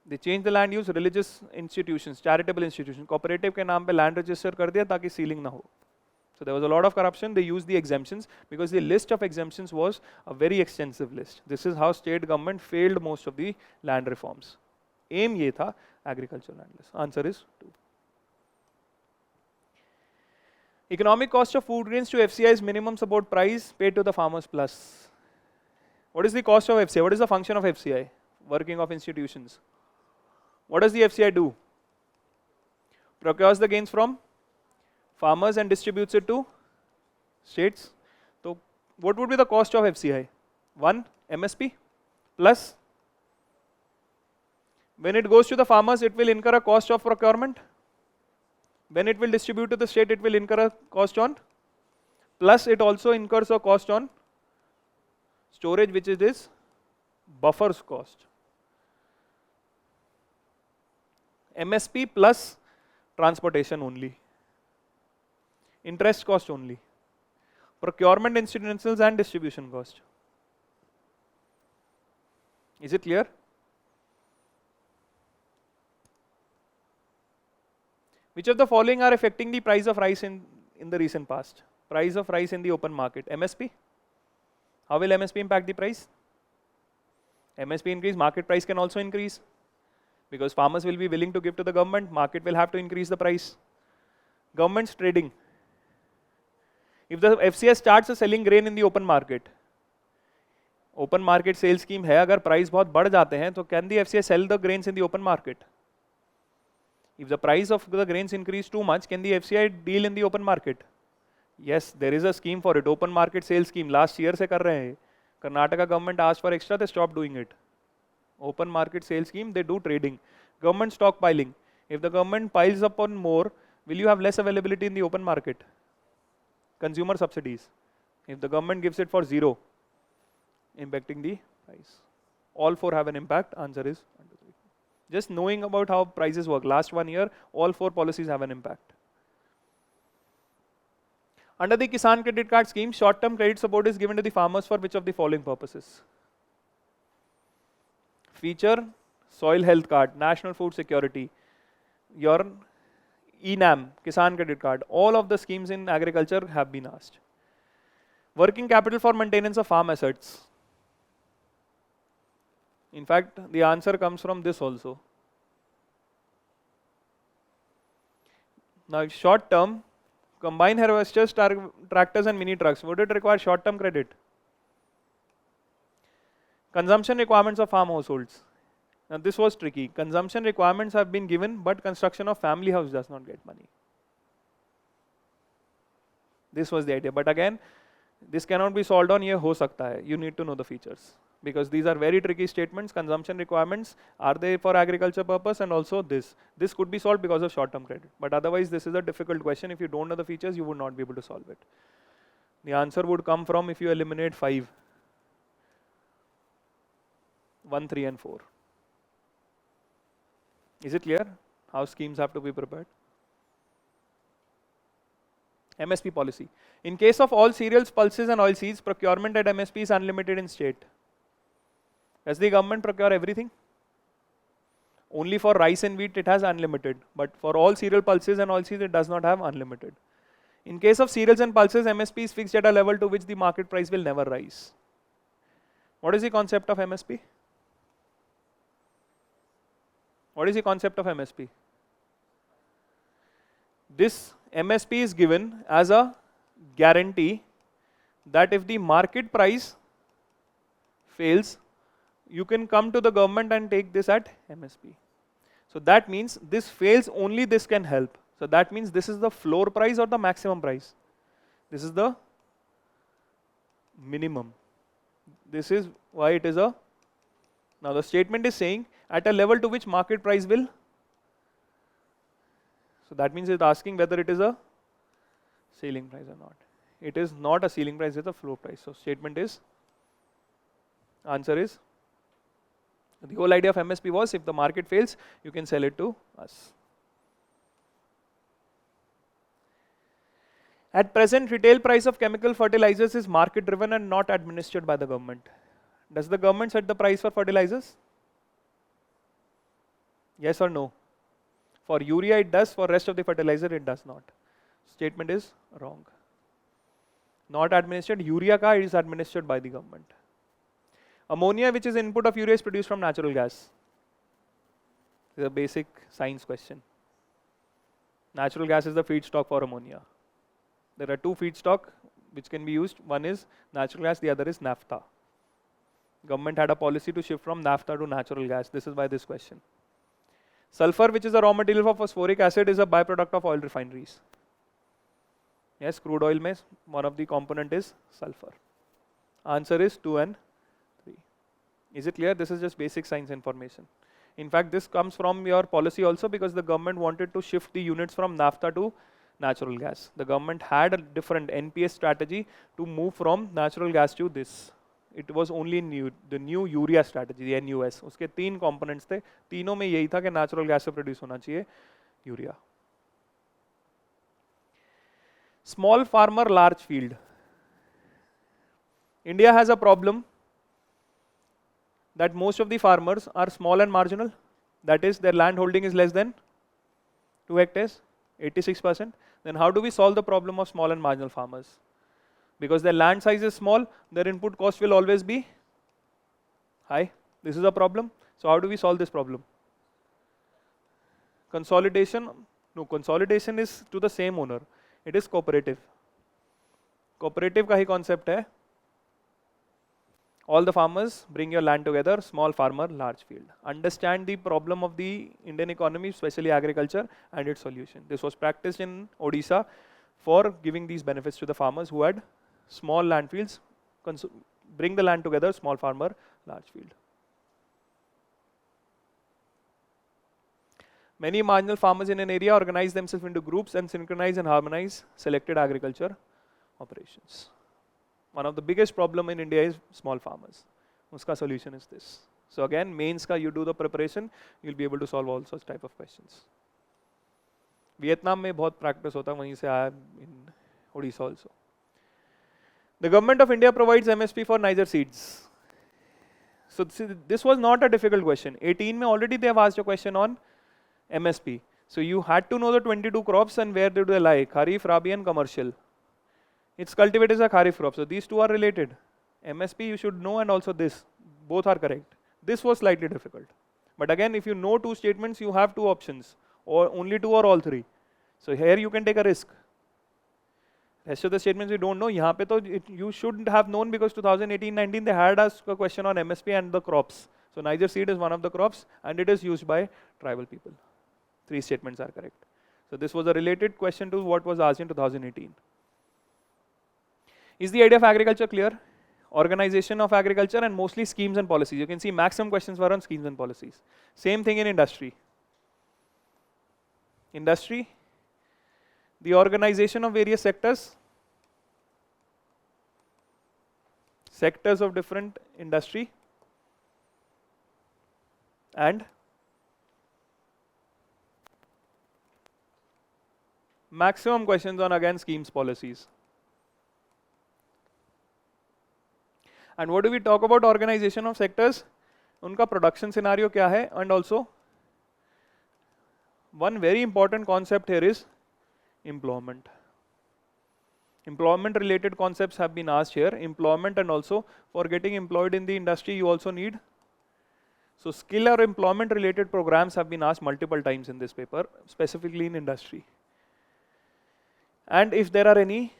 They changed the land use, religious institutions, charitable institutions, cooperative के नाम पे land register कर दिया ताकि ceiling ना हो. So there was a lot of corruption. They used the exemptions because the list of exemptions was a very extensive list. This is how state government failed most of the land reforms. Aim ये था agricultural landless. Answer is 2. Economic cost of food grains to FCI is minimum support price paid to the farmers plus. What is the cost of FCI? What is the function of FCI? Working of institutions. What does the FCI do? Procures the grains from farmers and distributes it to states. So what would be the cost of FCI? 1 MSP plus, when it goes to the farmers it will incur a cost of procurement. When it will distribute to the state it will incur a cost on, plus it also incurs a cost on storage, which is this buffers cost. MSP plus transportation only. Interest cost only. Procurement incidentals and distribution cost. Is it clear? Which of the following are affecting the price of rice in the recent past? Price of rice in the open market. MSP. How will MSP impact the price? MSP increase, market price can also increase. Because farmers will be willing to give to the government, market will have to increase the price. Government's trading. If the FCI starts selling grain in the open market sales scheme है, अगर price बहुत बढ़ जाते हैं, तो can the FCI sell the grains in the open market? If the price of the grains increase too much, can the FCI deal in the open market? Yes, there is a scheme for it. Open market sales scheme. Last year से कर रहे हैं. Karnataka government asked for extra, they stopped doing it. Open market sales scheme, they do trading. Government stockpiling. If the government piles up on more, will you have less availability in the open market? Consumer subsidies. If the government gives it for 0, impacting the price. All 4 have an impact. Answer is 1, 2, 3. Just knowing about how prices work. Last 1 year, all 4 policies have an impact. Under the Kisan Credit Card Scheme, short-term credit support is given to the farmers for which of the following purposes? Feature, soil health card, national food security, your ENAM, Kisan Credit Card. All of the schemes in agriculture have been asked. Working capital for maintenance of farm assets. In fact, the answer comes from this also. Now, short term, combine harvesters, tractors and mini trucks. Would it require short term credit? Consumption requirements of farm households. Now this was tricky. Consumption requirements have been given, but construction of family house does not get money. This was the idea. But again, this cannot be solved on ye ho sakta hai. You need to know the features. Because these are very tricky statements. Consumption requirements, are they for agriculture purpose? And also this. This could be solved because of short-term credit. But otherwise, this is a difficult question. If you don't know the features, you would not be able to solve it. The answer would come from if you eliminate 5. 1, 3 and 4. Is it clear how schemes have to be prepared? MSP policy. In case of all cereals, pulses and oilseeds, procurement at MSP is unlimited in state. Does the government procure everything? Only for rice and wheat it has unlimited, but for all cereal, pulses and oilseeds it does not have unlimited. In case of cereals and pulses, MSP is fixed at a level to which the market price will never rise. What is the concept of MSP? What is the concept of MSP? This MSP is given as a guarantee that if the market price fails, you can come to the government and take this at MSP. So that means this fails, only this can help. So that means this is the floor price or the maximum price. This is the minimum. This is why it is a, now the statement is saying at a level to which market price will, so that means it's asking whether it is a ceiling price or not. It is not a ceiling price, it's a floor price. So statement is, answer is, the whole idea of MSP was if the market fails, you can sell it to us. At present, retail price of chemical fertilizers is market driven and not administered by the government. Does the government set the price for fertilizers? Yes or no? For urea it does, for rest of the fertilizer it does not. Statement is wrong. Not administered, urea ka is administered by the government. Ammonia, which is input of urea, is produced from natural gas. This is a basic science question. Natural gas is the feedstock for ammonia. There are two feedstock which can be used. One is natural gas, the other is naphtha. Government had a policy to shift from naphtha to natural gas. This is why this question. Sulfur, which is a raw material for phosphoric acid, is a byproduct of oil refineries. Yes, crude oil mein one of the component is sulfur. Answer is 2 and 3. Is it clear? This is just basic science information. In fact, this comes from your policy also because the government wanted to shift the units from naphtha to natural gas. The government had a different NPS strategy to move from natural gas to this. It was only the new urea strategy, the NUS. उसके 3 components थे, तीनों में यही था कि natural gas से produce होना चाहिए urea. Small farmer, large field. India has a problem that most of the farmers are small and marginal. That is, their land holding is less than 2 hectares, 86%. Then how do we solve the problem of small and marginal farmers? Because their land size is small, their input cost will always be high. This is a problem. So how do we solve this problem? Consolidation. No, consolidation is to the same owner. It is cooperative. Cooperative का ही concept है. All the farmers bring your land together, small farmer, large field. Understand the problem of the Indian economy, especially agriculture, and its solution. This was practiced in Odisha for giving these benefits to the farmers who had small land fields. Bring the land together, small farmer, large field. Many marginal farmers in an area organize themselves into groups and synchronize and harmonize selected agriculture operations. One of the biggest problem in India is small farmers. Uska solution is this. So again, mains ka you do the preparation, you'll be able to solve all such type of questions. Vietnam में बहुत practice होता है, वहीं से आया in Odisha also. The government of India provides MSP for Niger seeds. So this was not a difficult question. 18 में already they have asked a question on MSP. So you had to know the 22 crops and where do they lie, Kharif, Rabi and commercial. Its cultivated as a Kharif crop. So these two are related. MSP you should know and also this. Both are correct. This was slightly difficult. But again, if you know 2 statements, you have 2 options. Or only 2 or all 3. So here you can take a risk. Rest of the statements you don't know. यहाँ पे तो you should have known because 2018-19 they had asked a question on MSP and the crops. So Niger seed is one of the crops and it is used by tribal people. 3 statements are correct. So this was a related question to what was asked in 2018. Is the idea of agriculture clear? Organization of agriculture and mostly schemes and policies. You can see maximum questions were on schemes and policies. Same thing in industry. Industry, the organization of various sectors of different industry, and maximum questions on again schemes, policies. And what do we talk about organization of sectors? Unka production scenario kya hai? And also one very important concept here is employment. Employment related concepts have been asked here. Employment and also for getting employed in the industry you also need. So skill or employment related programs have been asked multiple times in this paper, specifically in industry. And if there are any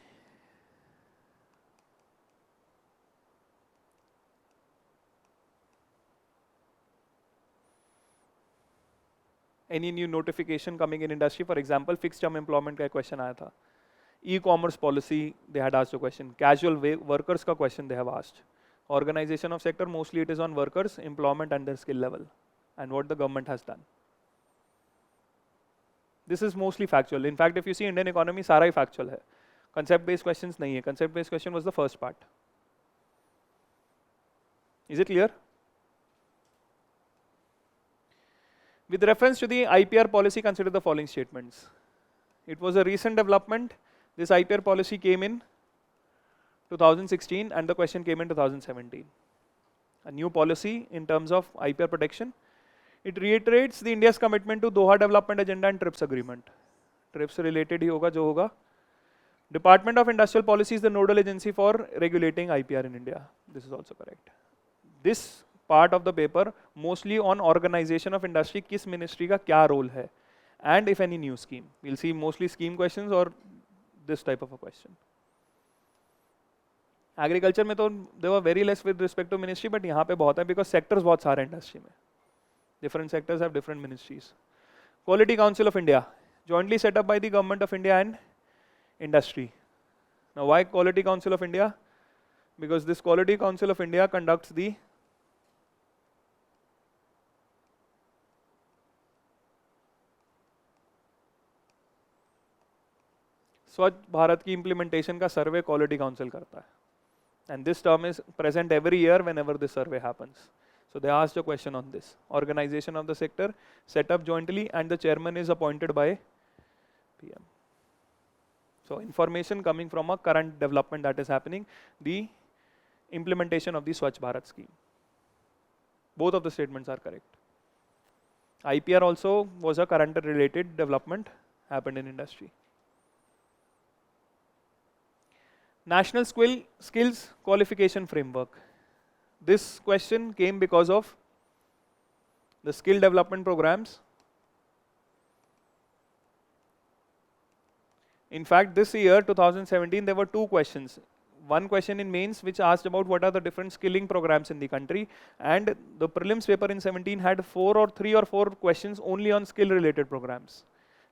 new notification coming in industry, for example, fixed term employment का question आया था. E-commerce policy, they had asked a question. Casual workers का question they have asked. Organization of sector, mostly it is on workers, employment and their skill level, and what the government has done. This is mostly factual. In fact, if you see Indian economy, सारा ही factual है. Concept based questions nahi hai. Concept based question was the first part. Is it clear? With reference to the IPR policy, consider the following statements. It was a recent development. This IPR policy came in 2016 and the question came in 2017. A new policy in terms of IPR protection. It reiterates the India's commitment to Doha Development Agenda and TRIPS agreement. TRIPS related hi hoga jo hoga. Department of Industrial Policy is the nodal agency for regulating IPR in India. This is also correct. This part of the paper mostly on organization of industry, किस ministry का क्या role है, and if any new scheme. We'll see mostly scheme questions or this type of a question. Agriculture में तो they were very less with respect to ministry, but यहाँ पे बहुत है because sectors बहुत सारे industry में. Different sectors have different ministries. Quality Council of India, jointly set up by the Government of India and industry. Now why Quality Council of India? Because this Quality Council of India conducts the स्वच्छ भारत की implementation का survey Quality Council करता है. And this term is present every year whenever this survey happens. So they asked a question on this. Organization of the sector set up jointly and the chairman is appointed by PM. So information coming from a current development that is happening, the implementation of the Swachh Bharat scheme. Both of the statements are correct. IPR also was a current related development happened in industry. National Skills Qualification Framework. This question came because of the skill development programs. In fact, this year, 2017, there were two questions. One question in mains which asked about what are the different skilling programs in the country, and the prelims paper in 17 had 3 or 4 questions only on skill related programs.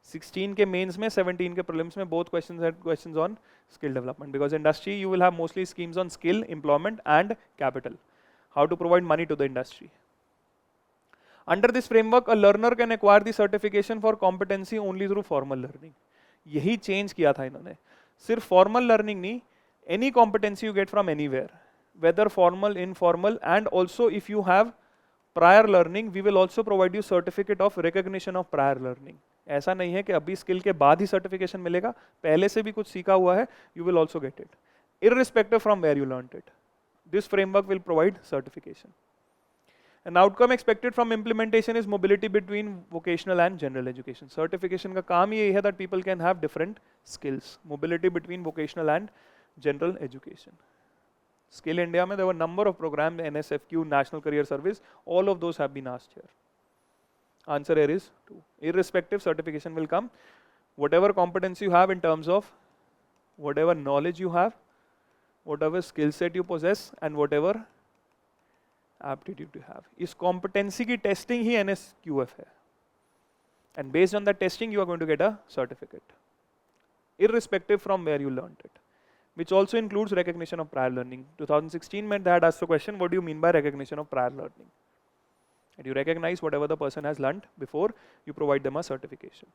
16 के mains में, 17 के prelims में, both questions had questions on skill development, because industry you will have mostly schemes on skill, employment and capital. How to provide money to the industry. Under this framework, a learner can acquire the certification for competency only through formal learning. यही change किया था इन्होंने. सिर्फ formal learning नहीं, any competency you get from anywhere, whether formal, informal, and also if you have prior learning, we will also provide you certificate of recognition of prior learning. ऐसा नहीं है कि अभी स्किल के बाद ही सर्टिफिकेशन मिलेगा, पहले से भी कुछ सीखा हुआ है, you will also get it, irrespective from where you learned it. This framework will provide certification. An outcome expected from implementation is mobility between vocational and general education. Certification का काम यही है that people can have different skills. Mobility between vocational and general education. Skill India में there were number of programs, NSFQ, National Career Service, all of those have been asked here. Answer here is 2. Irrespective, certification will come. Whatever competence you have in terms of whatever knowledge you have, whatever skill set you possess, and whatever aptitude you have. इस competency की testing ही NSQF है. And based on that testing, you are going to get a certificate, irrespective from where you learned it, which also includes recognition of prior learning. 2016 meant they had asked the question, what do you mean by recognition of prior learning? And you recognize whatever the person has learned before you provide them a certification.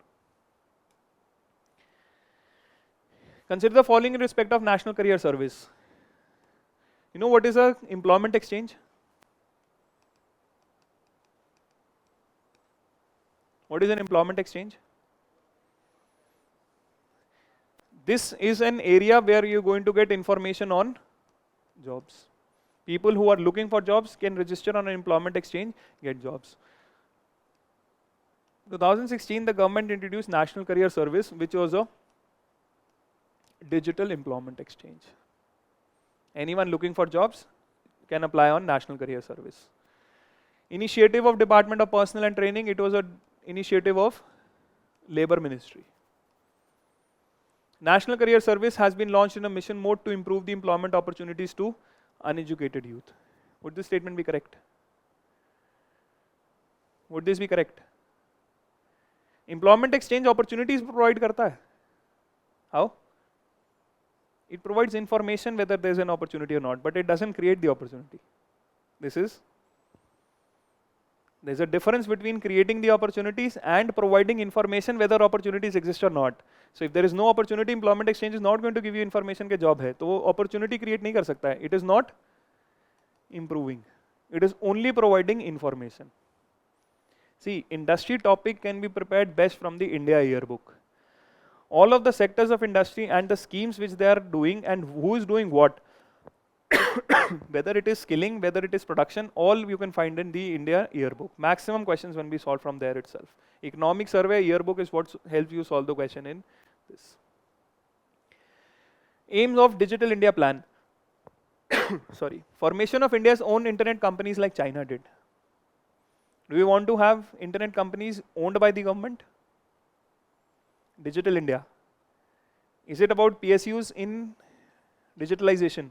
Consider the following in respect of National Career Service. You know what is a employment exchange? What is an employment exchange? This is an area where you're going to get information on jobs. People who are looking for jobs can register on an employment exchange, get jobs. 2016, the government introduced National Career Service, which was a digital employment exchange. Anyone looking for jobs can apply on National Career Service. Initiative of Department of Personnel and Training, it was an initiative of Labour Ministry. National Career Service has been launched in a mission mode to improve the employment opportunities to uneducated youth. Would this statement be correct? Would this be correct? Employment exchange opportunities provide करता है. How? It provides information whether there is an opportunity or not, but it doesn't create the opportunity. There's a difference between creating the opportunities and providing information whether opportunities exist or not. So if there is no opportunity, employment exchange is not going to give you information के job है, तो वो opportunity create नहीं कर सकता है. It is not improving. It is only providing information. See, industry topic can be prepared best from the India yearbook. All of the sectors of industry and the schemes which they are doing and who is doing what, whether it is skilling, whether it is production, all you can find in the India yearbook. Maximum questions when we solve from there itself. Economic survey yearbook is what helps you solve the question in this. Aims of Digital India plan. Sorry, formation of India's own internet companies like China did. Do we want to have internet companies owned by the government? Digital India. Is it about PSUs in digitalization?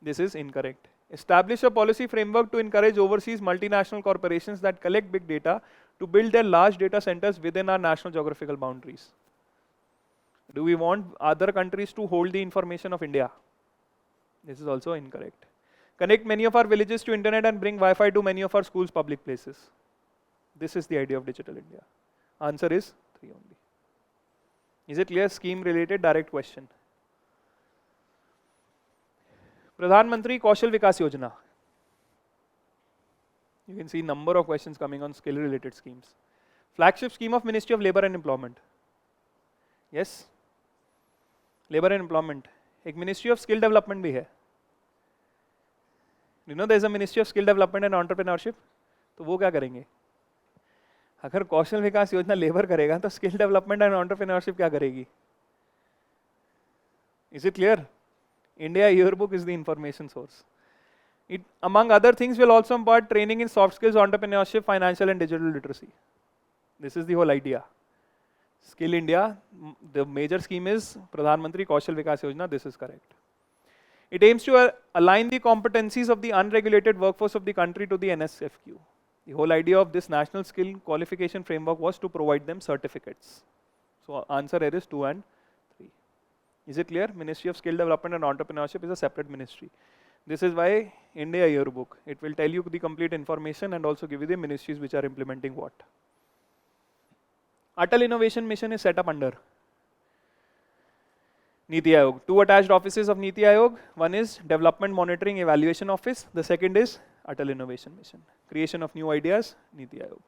This is incorrect. Establish a policy framework to encourage overseas multinational corporations that collect big data to build their large data centers within our national geographical boundaries. Do we want other countries to hold the information of India? This is also incorrect. Connect many of our villages to internet and bring Wi-Fi to many of our schools, public places. This is the idea of Digital India. Answer is 3 only. Is it clear? Scheme related direct question. Pradhan Mantri Kaushal Vikas Yojana. You can see number of questions coming on skill related schemes. Flagship scheme of Ministry of Labour and Employment. Yes? Labour and Employment. एक Ministry of Skill Development भी है. You know there is a Ministry of Skill Development and Entrepreneurship. तो वो क्या करेंगे? अगर कौशल विकास योजना labour करेगा तो स्किल डेवलपमेंट एंड एंटरप्रेन्योरशिप क्या करेगी? Is it clear? India yearbook is the information source. It, among other things, will also impart training in soft skills, entrepreneurship, financial and digital literacy. This is the whole idea. Skill India, the major scheme is Pradhan Mantri Kaushal Vikas Yojana. This is correct. It aims to align the competencies of the unregulated workforce of the country to the NSFQ. The whole idea of this national skill qualification framework was to provide them certificates. So answer here is 2 and 3. Is it clear? Ministry of Skill Development and Entrepreneurship is a separate ministry. This is why India yearbook. It will tell you the complete information and also give you the ministries which are implementing what. Atal Innovation Mission is set up under Niti Aayog. 2 attached offices of Niti Aayog. One is Development Monitoring Evaluation Office. The second is Atal Innovation Mission. Creation of new ideas, Niti Aayog.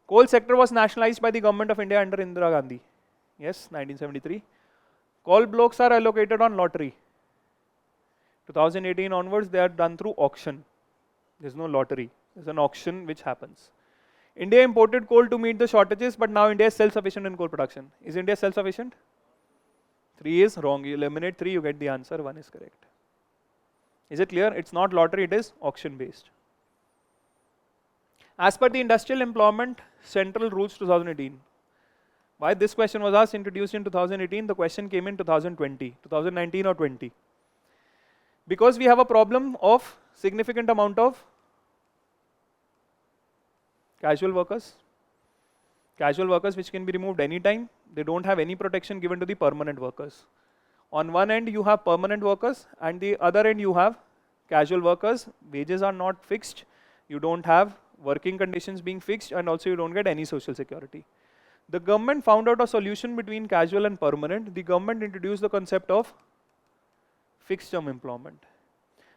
Coal sector was nationalized by the government of India under Indira Gandhi. Yes, 1973. Coal blocks are allocated on lottery. 2018 onwards, they are done through auction. There is no lottery. There is an auction which happens. India imported coal to meet the shortages, but now India is self-sufficient in coal production. Is India self-sufficient? 3 is wrong. You eliminate 3, you get the answer. 1 is correct. Is it clear? It's not lottery, it is auction based. As per the Industrial Employment Central Rules 2018. Why this question was asked, introduced in 2018, the question came in 2020, 2019 or 20. Because we have a problem of significant amount of casual workers which can be removed anytime. They don't have any protection given to the permanent workers. On one end you have permanent workers and the other end you have casual workers. Wages are not fixed, you don't have working conditions being fixed, and also you don't get any social security. The government found out a solution between casual and permanent. The government introduced the concept of fixed term employment.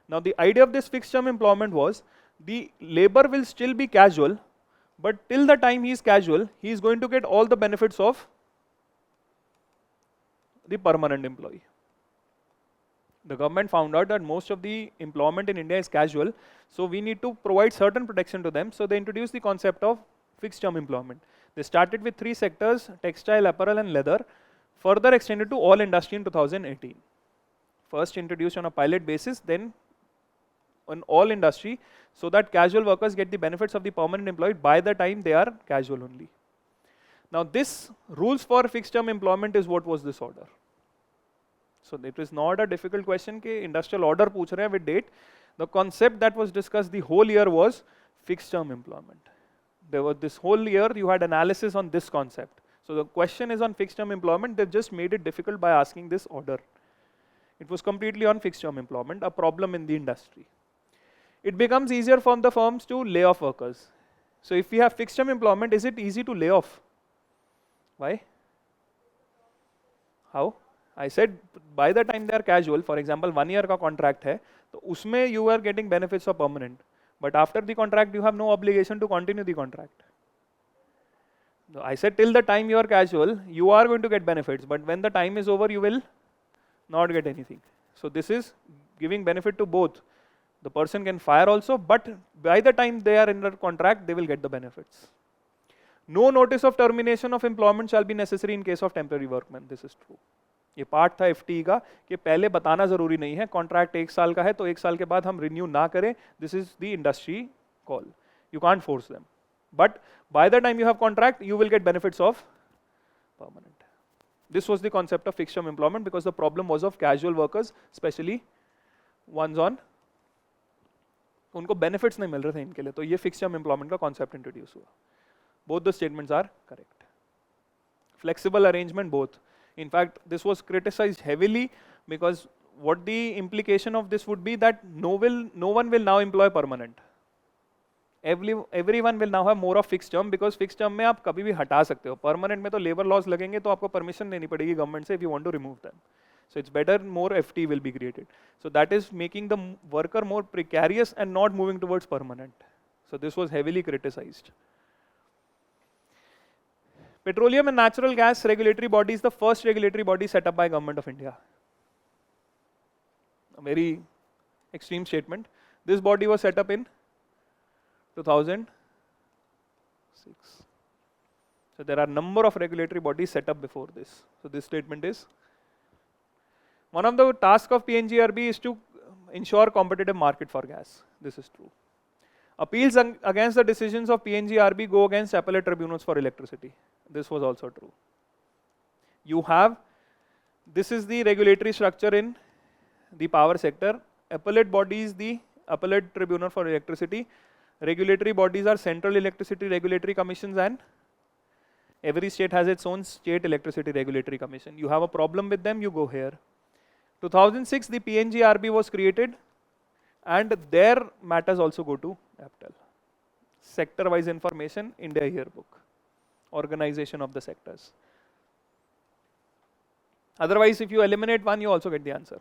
Now the idea of this fixed term employment was the labor will still be casual, but till the time he is casual, he is going to get all the benefits of the permanent employee. The government found out that most of the employment in India is casual, so we need to provide certain protection to them. So they introduced the concept of fixed term employment. They started with 3 sectors, textile, apparel and leather, further extended to all industry in 2018. First introduced on a pilot basis, then on all industry, so that casual workers get the benefits of the permanent employee by the time they are casual only. Now this rules for fixed term employment is what was this order. So it is not a difficult question कि industrial order पूछ रहे हैं with date. The concept that was discussed the whole year was fixed term employment. There was this whole year you had analysis on this concept. So the question is on fixed term employment. They just made it difficult by asking this order. It was completely on fixed term employment, a problem in the industry. It becomes easier for the firms to lay off workers. So if we have fixed term employment, is it easy to lay off? Why? How? I said by the time they are casual, for example 1 year का contract है, तो उसमें you are getting benefits of permanent. But after the contract, you have no obligation to continue the contract. So I said till the time you are casual, you are going to get benefits, but when the time is over, you will not get anything. So this is giving benefit to both. The person can fire also, but by the time they are in the contract, they will get the benefits. No notice of termination of employment shall be necessary in case of temporary workmen. This is true. ये part था FTE का कि पहले बताना जरूरी नहीं है, contract 1 साल का है तो 1 साल के बाद हम रिन्यू ना करें. This is the industry call. You can't force them, but by the time you have contract, you will get benefits of permanent. This was the concept of fixed term employment because the problem was of casual workers, especially ones on, उनको benefits नहीं मिल रहे थे इनके लिए, तो ये fixed term employment का concept introduce हुआ. Both the statements are correct. Flexible arrangement, both. In fact, this was criticized heavily because what the implication of this would be that no one will now employ permanent. Everyone will now have more of fixed term because fixed term में आप कभी भी हटा सकते हो. Permanent में तो labor laws लगेंगे तो आपको permission लेनी पड़ेगी government से if you want to remove them. So it's better more FT will be created. So that is making the worker more precarious and not moving towards permanent. So this was heavily criticized. Petroleum and natural gas regulatory body is the first regulatory body set up by Government of India. A very extreme statement. This body was set up in 2006. So there are number of regulatory bodies set up before this. So this statement is, one of the tasks of PNGRB is to ensure competitive market for gas. This is true. Appeals against the decisions of PNGRB go against appellate tribunals for electricity. This was also true. You have, this is the regulatory structure in the power sector. Appellate body is the appellate tribunal for electricity. Regulatory bodies are Central Electricity Regulatory Commissions, and every state has its own State Electricity Regulatory Commission. You have a problem with them, you go here. 2006, the PNGRB was created, and their matters also go to APTEL. Sector-wise information, India Yearbook. Organization of the sectors. Otherwise, if you eliminate one, you also get the answer.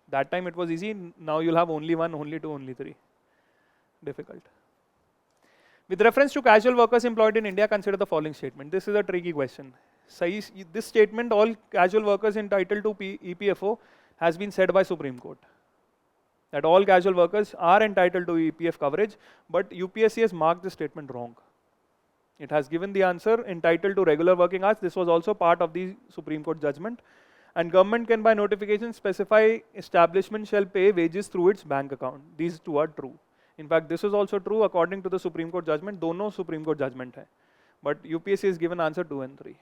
That time it was easy, now you'll have only one, only two, only three. Difficult. With reference to casual workers employed in India, consider the following statement. This is a tricky question. This statement, all casual workers entitled to EPFO, has been said by Supreme Court. That all casual workers are entitled to EPF coverage, but UPSC has marked the statement wrong. It has given the answer entitled to regular working hours. This was also part of the Supreme Court judgment. And government can by notification specify establishment shall pay wages through its bank account. These two are true. In fact, this is also true according to the Supreme Court judgment. दोनों Supreme Court judgment है. But UPSC is given answer 2 and 3.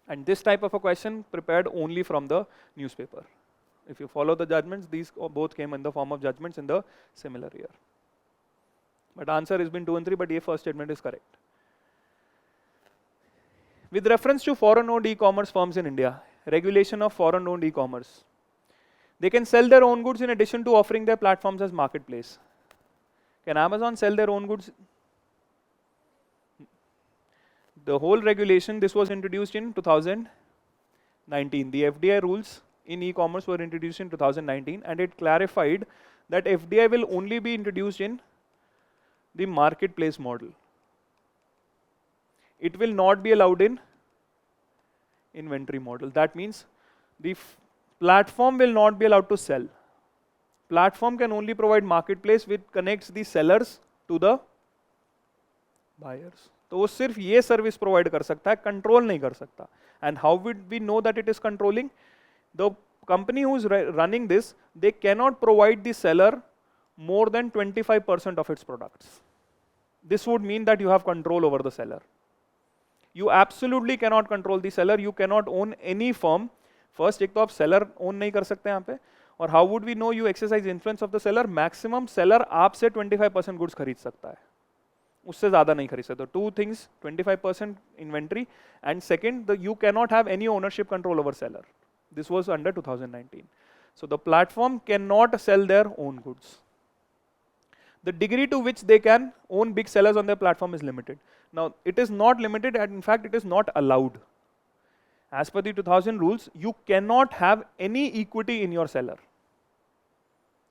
And this type of a question prepared only from the newspaper. If you follow the judgments, these both came in the form of judgments in the similar year. But answer has been 2 and 3, but the first statement is correct. With reference to foreign-owned e-commerce firms in India, regulation of foreign-owned e-commerce. They can sell their own goods in addition to offering their platforms as marketplace. Can Amazon sell their own goods? The whole regulation, this was introduced in 2019. The FDI rules in e-commerce were introduced in 2019, and it clarified that FDI will only be introduced in the marketplace model. It will not be allowed in inventory model. That means the platform will not be allowed to sell. Platform can only provide marketplace which connects the sellers to the buyers. तो वो सिर्फ ये service provide कर सकता है, control नहीं कर सकता. And how would we know that it is controlling? The company who is running this, they cannot provide the seller more than 25% of its products. This would mean that you have control over the seller. You absolutely cannot control the seller. You cannot own any firm. First, एक तो आप seller own नहीं कर सकते यहाँ पे. और how would we know you exercise influence of the seller? Maximum seller आपसे 25% goods खरीद सकता है, उससे ज़्यादा नहीं खरीद सकता. Two things: 25% inventory, and second, you cannot have any ownership control over seller. This was under 2019. So the platform cannot sell their own goods. The degree to which they can own big sellers on their platform is limited. Now it is not limited, and in fact it is not allowed. As per the 2000 rules, you cannot have any equity in your seller.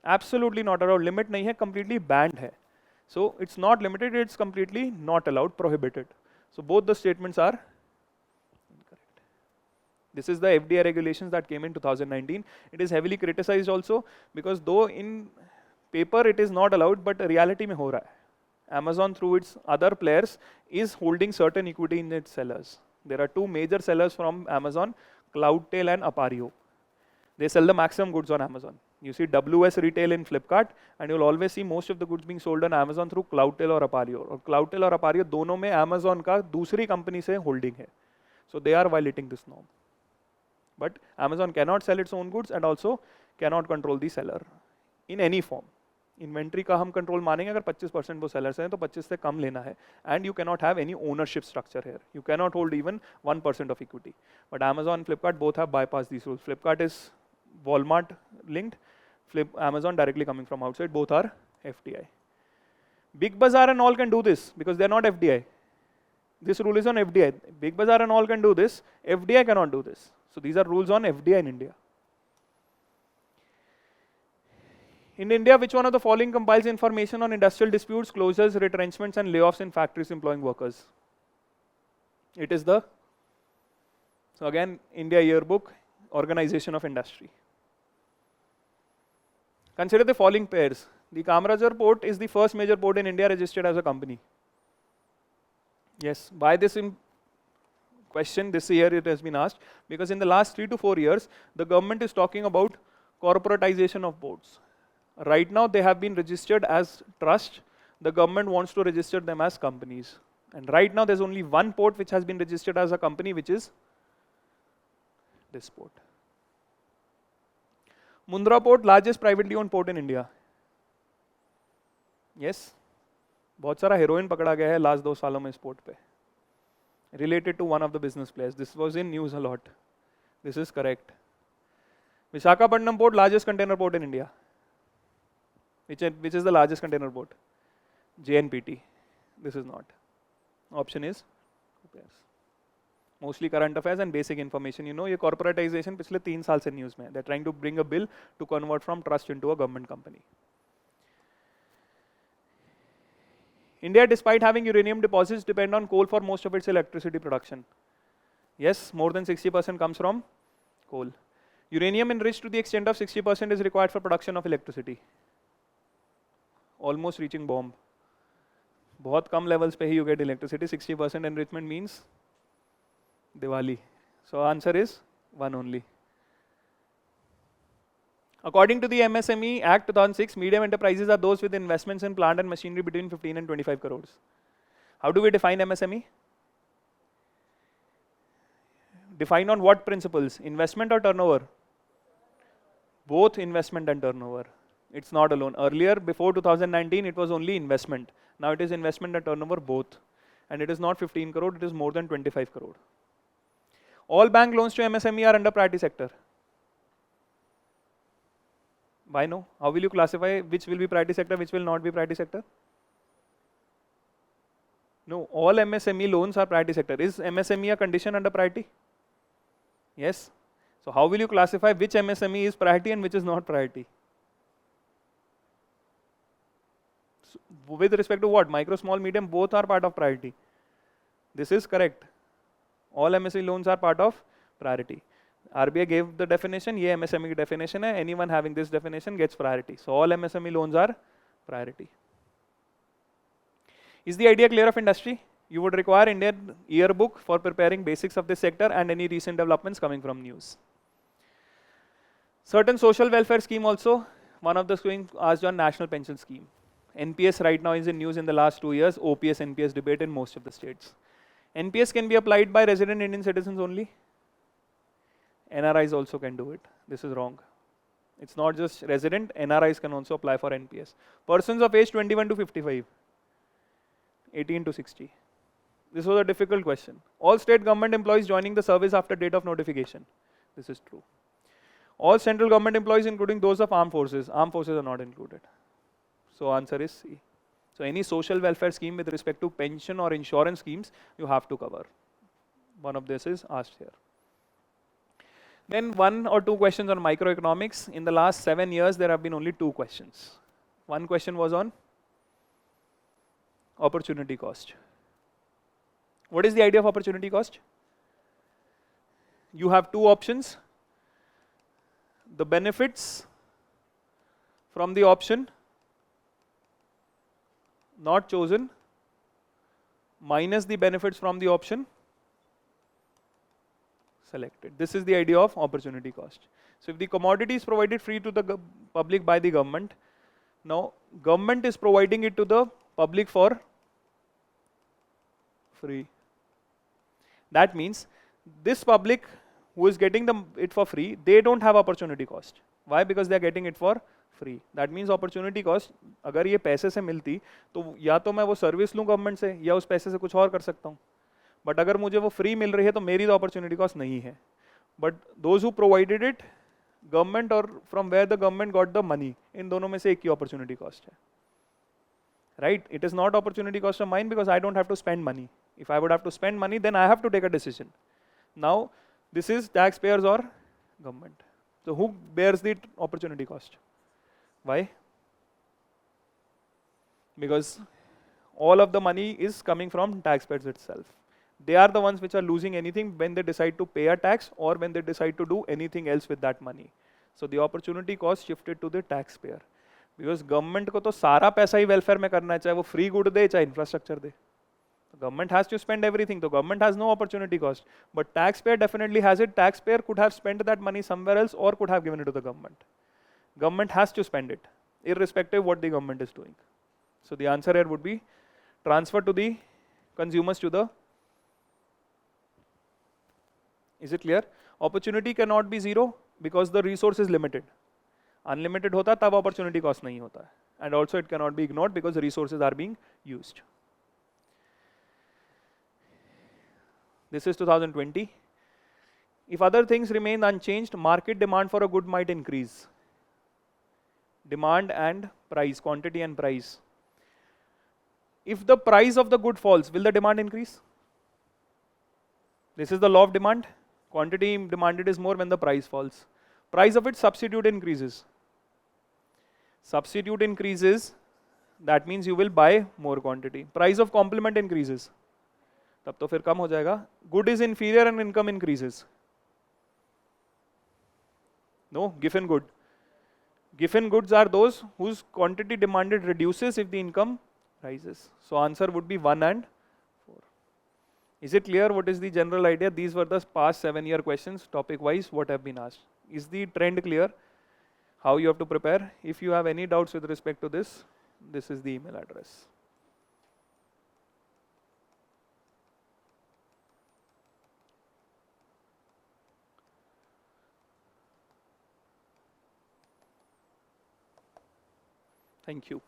Absolutely not allowed. Limit nahi hai, completely banned hai. So it's not limited, it's completely not allowed, prohibited. So both the statements are incorrect. This is the FDI regulations that came in 2019. It is heavily criticized also because though in paper it is not allowed, but reality mein ho raha hai. Amazon through its other players is holding certain equity in its sellers. There are two major sellers from Amazon, Cloudtail and Appareo. They sell the maximum goods on Amazon. You see WS Retail in Flipkart and you'll always see most of the goods being sold on Amazon through Cloudtail or Appareo. और Cloudtail और Appareo दोनों में Amazon का दूसरी company से holding है. So they are violating this norm. But Amazon cannot sell its own goods and also cannot control the seller in any form. Inventory का हम control मानेंगे अगर 25% वो sellers हैं तो 25 से कम लेना है. And you cannot have any ownership structure here. You cannot hold even 1% of equity. But Amazon and Flipkart both have bypassed these rules. Flipkart is Walmart linked, Amazon directly coming from outside, both are FDI. Big Bazaar and all can do this because they are not FDI. This rule is on FDI. Big Bazaar and all can do this, FDI cannot do this. So these are rules on FDI in India. In India, which one of the following compiles information on industrial disputes, closures, retrenchments and layoffs in factories employing workers? It is the, so again, India Yearbook, Organization of Industry. Consider the following pairs. The Kamarajar port is the first major port in India registered as a company. Yes, by this question this year it has been asked because in the last 3 to 4 years the government is talking about corporatization of ports. Right now they have been registered as trust. The government wants to register them as companies. And right now there's only one port which has been registered as a company, which is this port. Mundra port, largest privately owned port in India. Yes, बहुत सारा heroin पकड़ा गया है last 2 सालों में इस port पे. Related to one of the business players. This was in news a lot. This is correct. Visakhapatnam port, largest container port in India. Which is the largest container port? JNPT. This is not. Option is UPS. Mostly current affairs and basic information. You know, ये corporatization पिछले 3 साल से news में. They're trying to bring a bill to convert from trust into a government company. India, despite having uranium deposits, depend on coal for most of its electricity production. Yes, more than 60% comes from coal. Uranium enriched to the extent of 60% is required for production of electricity. Almost reaching bomb. बहुत कम levels पे ही you get electricity. 60% enrichment means Diwali. So answer is 1 only. According to the MSME Act 2006, medium enterprises are those with investments in plant and machinery between 15 and 25 crores. How do we define MSME? Define on what principles? Investment or turnover? Both investment and turnover. It's not alone. Earlier, before 2019, it was only investment. Now it is investment and turnover both. And it is not 15 crore, it is more than 25 crore. All bank loans to MSME are under priority sector. Why no? How will you classify which will be priority sector, which will not be priority sector? No, all MSME loans are priority sector. Is MSME a condition under priority? Yes. So how will you classify which MSME is priority and which is not priority? So with respect to what? Micro, small, medium, both are part of priority. This is correct. All MSME loans are part of priority. RBI gave the definition, ये MSME की definition है, anyone having this definition gets priority. So all MSME loans are priority. Is the idea clear of industry? You would require Indian yearbook for preparing basics of this sector and any recent developments coming from news. Certain social welfare scheme also, one of the screen asked on national pension scheme. NPS right now is in news in the last 2 years, OPS, NPS debate in most of the states. NPS can be applied by resident Indian citizens only. NRIs also can do it. This is wrong. It's not just resident, NRIs can also apply for NPS. Persons of age 21 to 55, 18 to 60. This was a difficult question. All state government employees joining the service after date of notification. This is true. All central government employees including those of armed forces. Armed forces are not included. So answer is C. So any social welfare scheme with respect to pension or insurance schemes, you have to cover. One of this is asked here. Then 1 or 2 questions on microeconomics. In the last 7 years, there have been only 2 questions. One question was on opportunity cost. What is the idea of opportunity cost? You have 2 options. The benefits from the option not chosen minus the benefits from the option selected. This is the idea of opportunity cost. So if the commodity is provided free to the public by the government, now government is providing it to the public for free. That means this public who is getting it for free, they don't have opportunity cost. Why? Because they are getting it for free. That means opportunity cost, अगर ये पैसे से मिलती तो या तो मैं वो सर्विस लूँ गवर्नमेंट से या उस पैसे से कुछ और कर सकता हूँ. बट अगर मुझे वो फ्री मिल रही है तो मेरी तो अपॉर्चुनिटी कॉस्ट नहीं है. But those who provided it, government और from where the government got the money, इन दोनों में से एक ही अपॉर्चुनिटी कॉस्ट है. Right? It is not opportunity cost of mine because I don't have to spend money. If I would have to spend money, then I have to take a decision. Now, this is taxpayers or government. So who bears the opportunity cost? Why? Because all of the money is coming from taxpayers itself. They are the ones which are losing anything when they decide to pay a tax or when they decide to do anything else with that money. So the opportunity cost shifted to the taxpayer. Because government को तो सारा पैसा ही welfare में करना है, चाहे वो free good दे चाहे infrastructure they. Government has to spend everything, so government has no opportunity cost. But taxpayer definitely has it. Taxpayer could have spent that money somewhere else or could have given it to the government. Government has to spend it, irrespective of what the government is doing. So the answer here would be transfer to the consumers to the. Is it clear? Opportunity cannot be zero because the resource is limited. Unlimited होता तब opportunity cost नहीं होता है. And also it cannot be ignored because resources are being used. This is 2020. If other things remain unchanged, market demand for a good might increase. Demand and price, quantity and price. If the price of the good falls, will the demand increase? This is the law of demand. Quantity demanded is more when the price falls. Price of its substitute increases. Substitute increases, that means you will buy more quantity. Price of complement increases. तब तो फिर कम हो जाएगा. Good is inferior and income increases. No, given good. Given goods are those whose quantity demanded reduces if the income rises. So answer would be 1 and 4. Is it clear what is the general idea? These were the past 7-year questions, topic wise, what have been asked. Is the trend clear? How you have to prepare? If you have any doubts with respect to this, this is the email address. Thank you.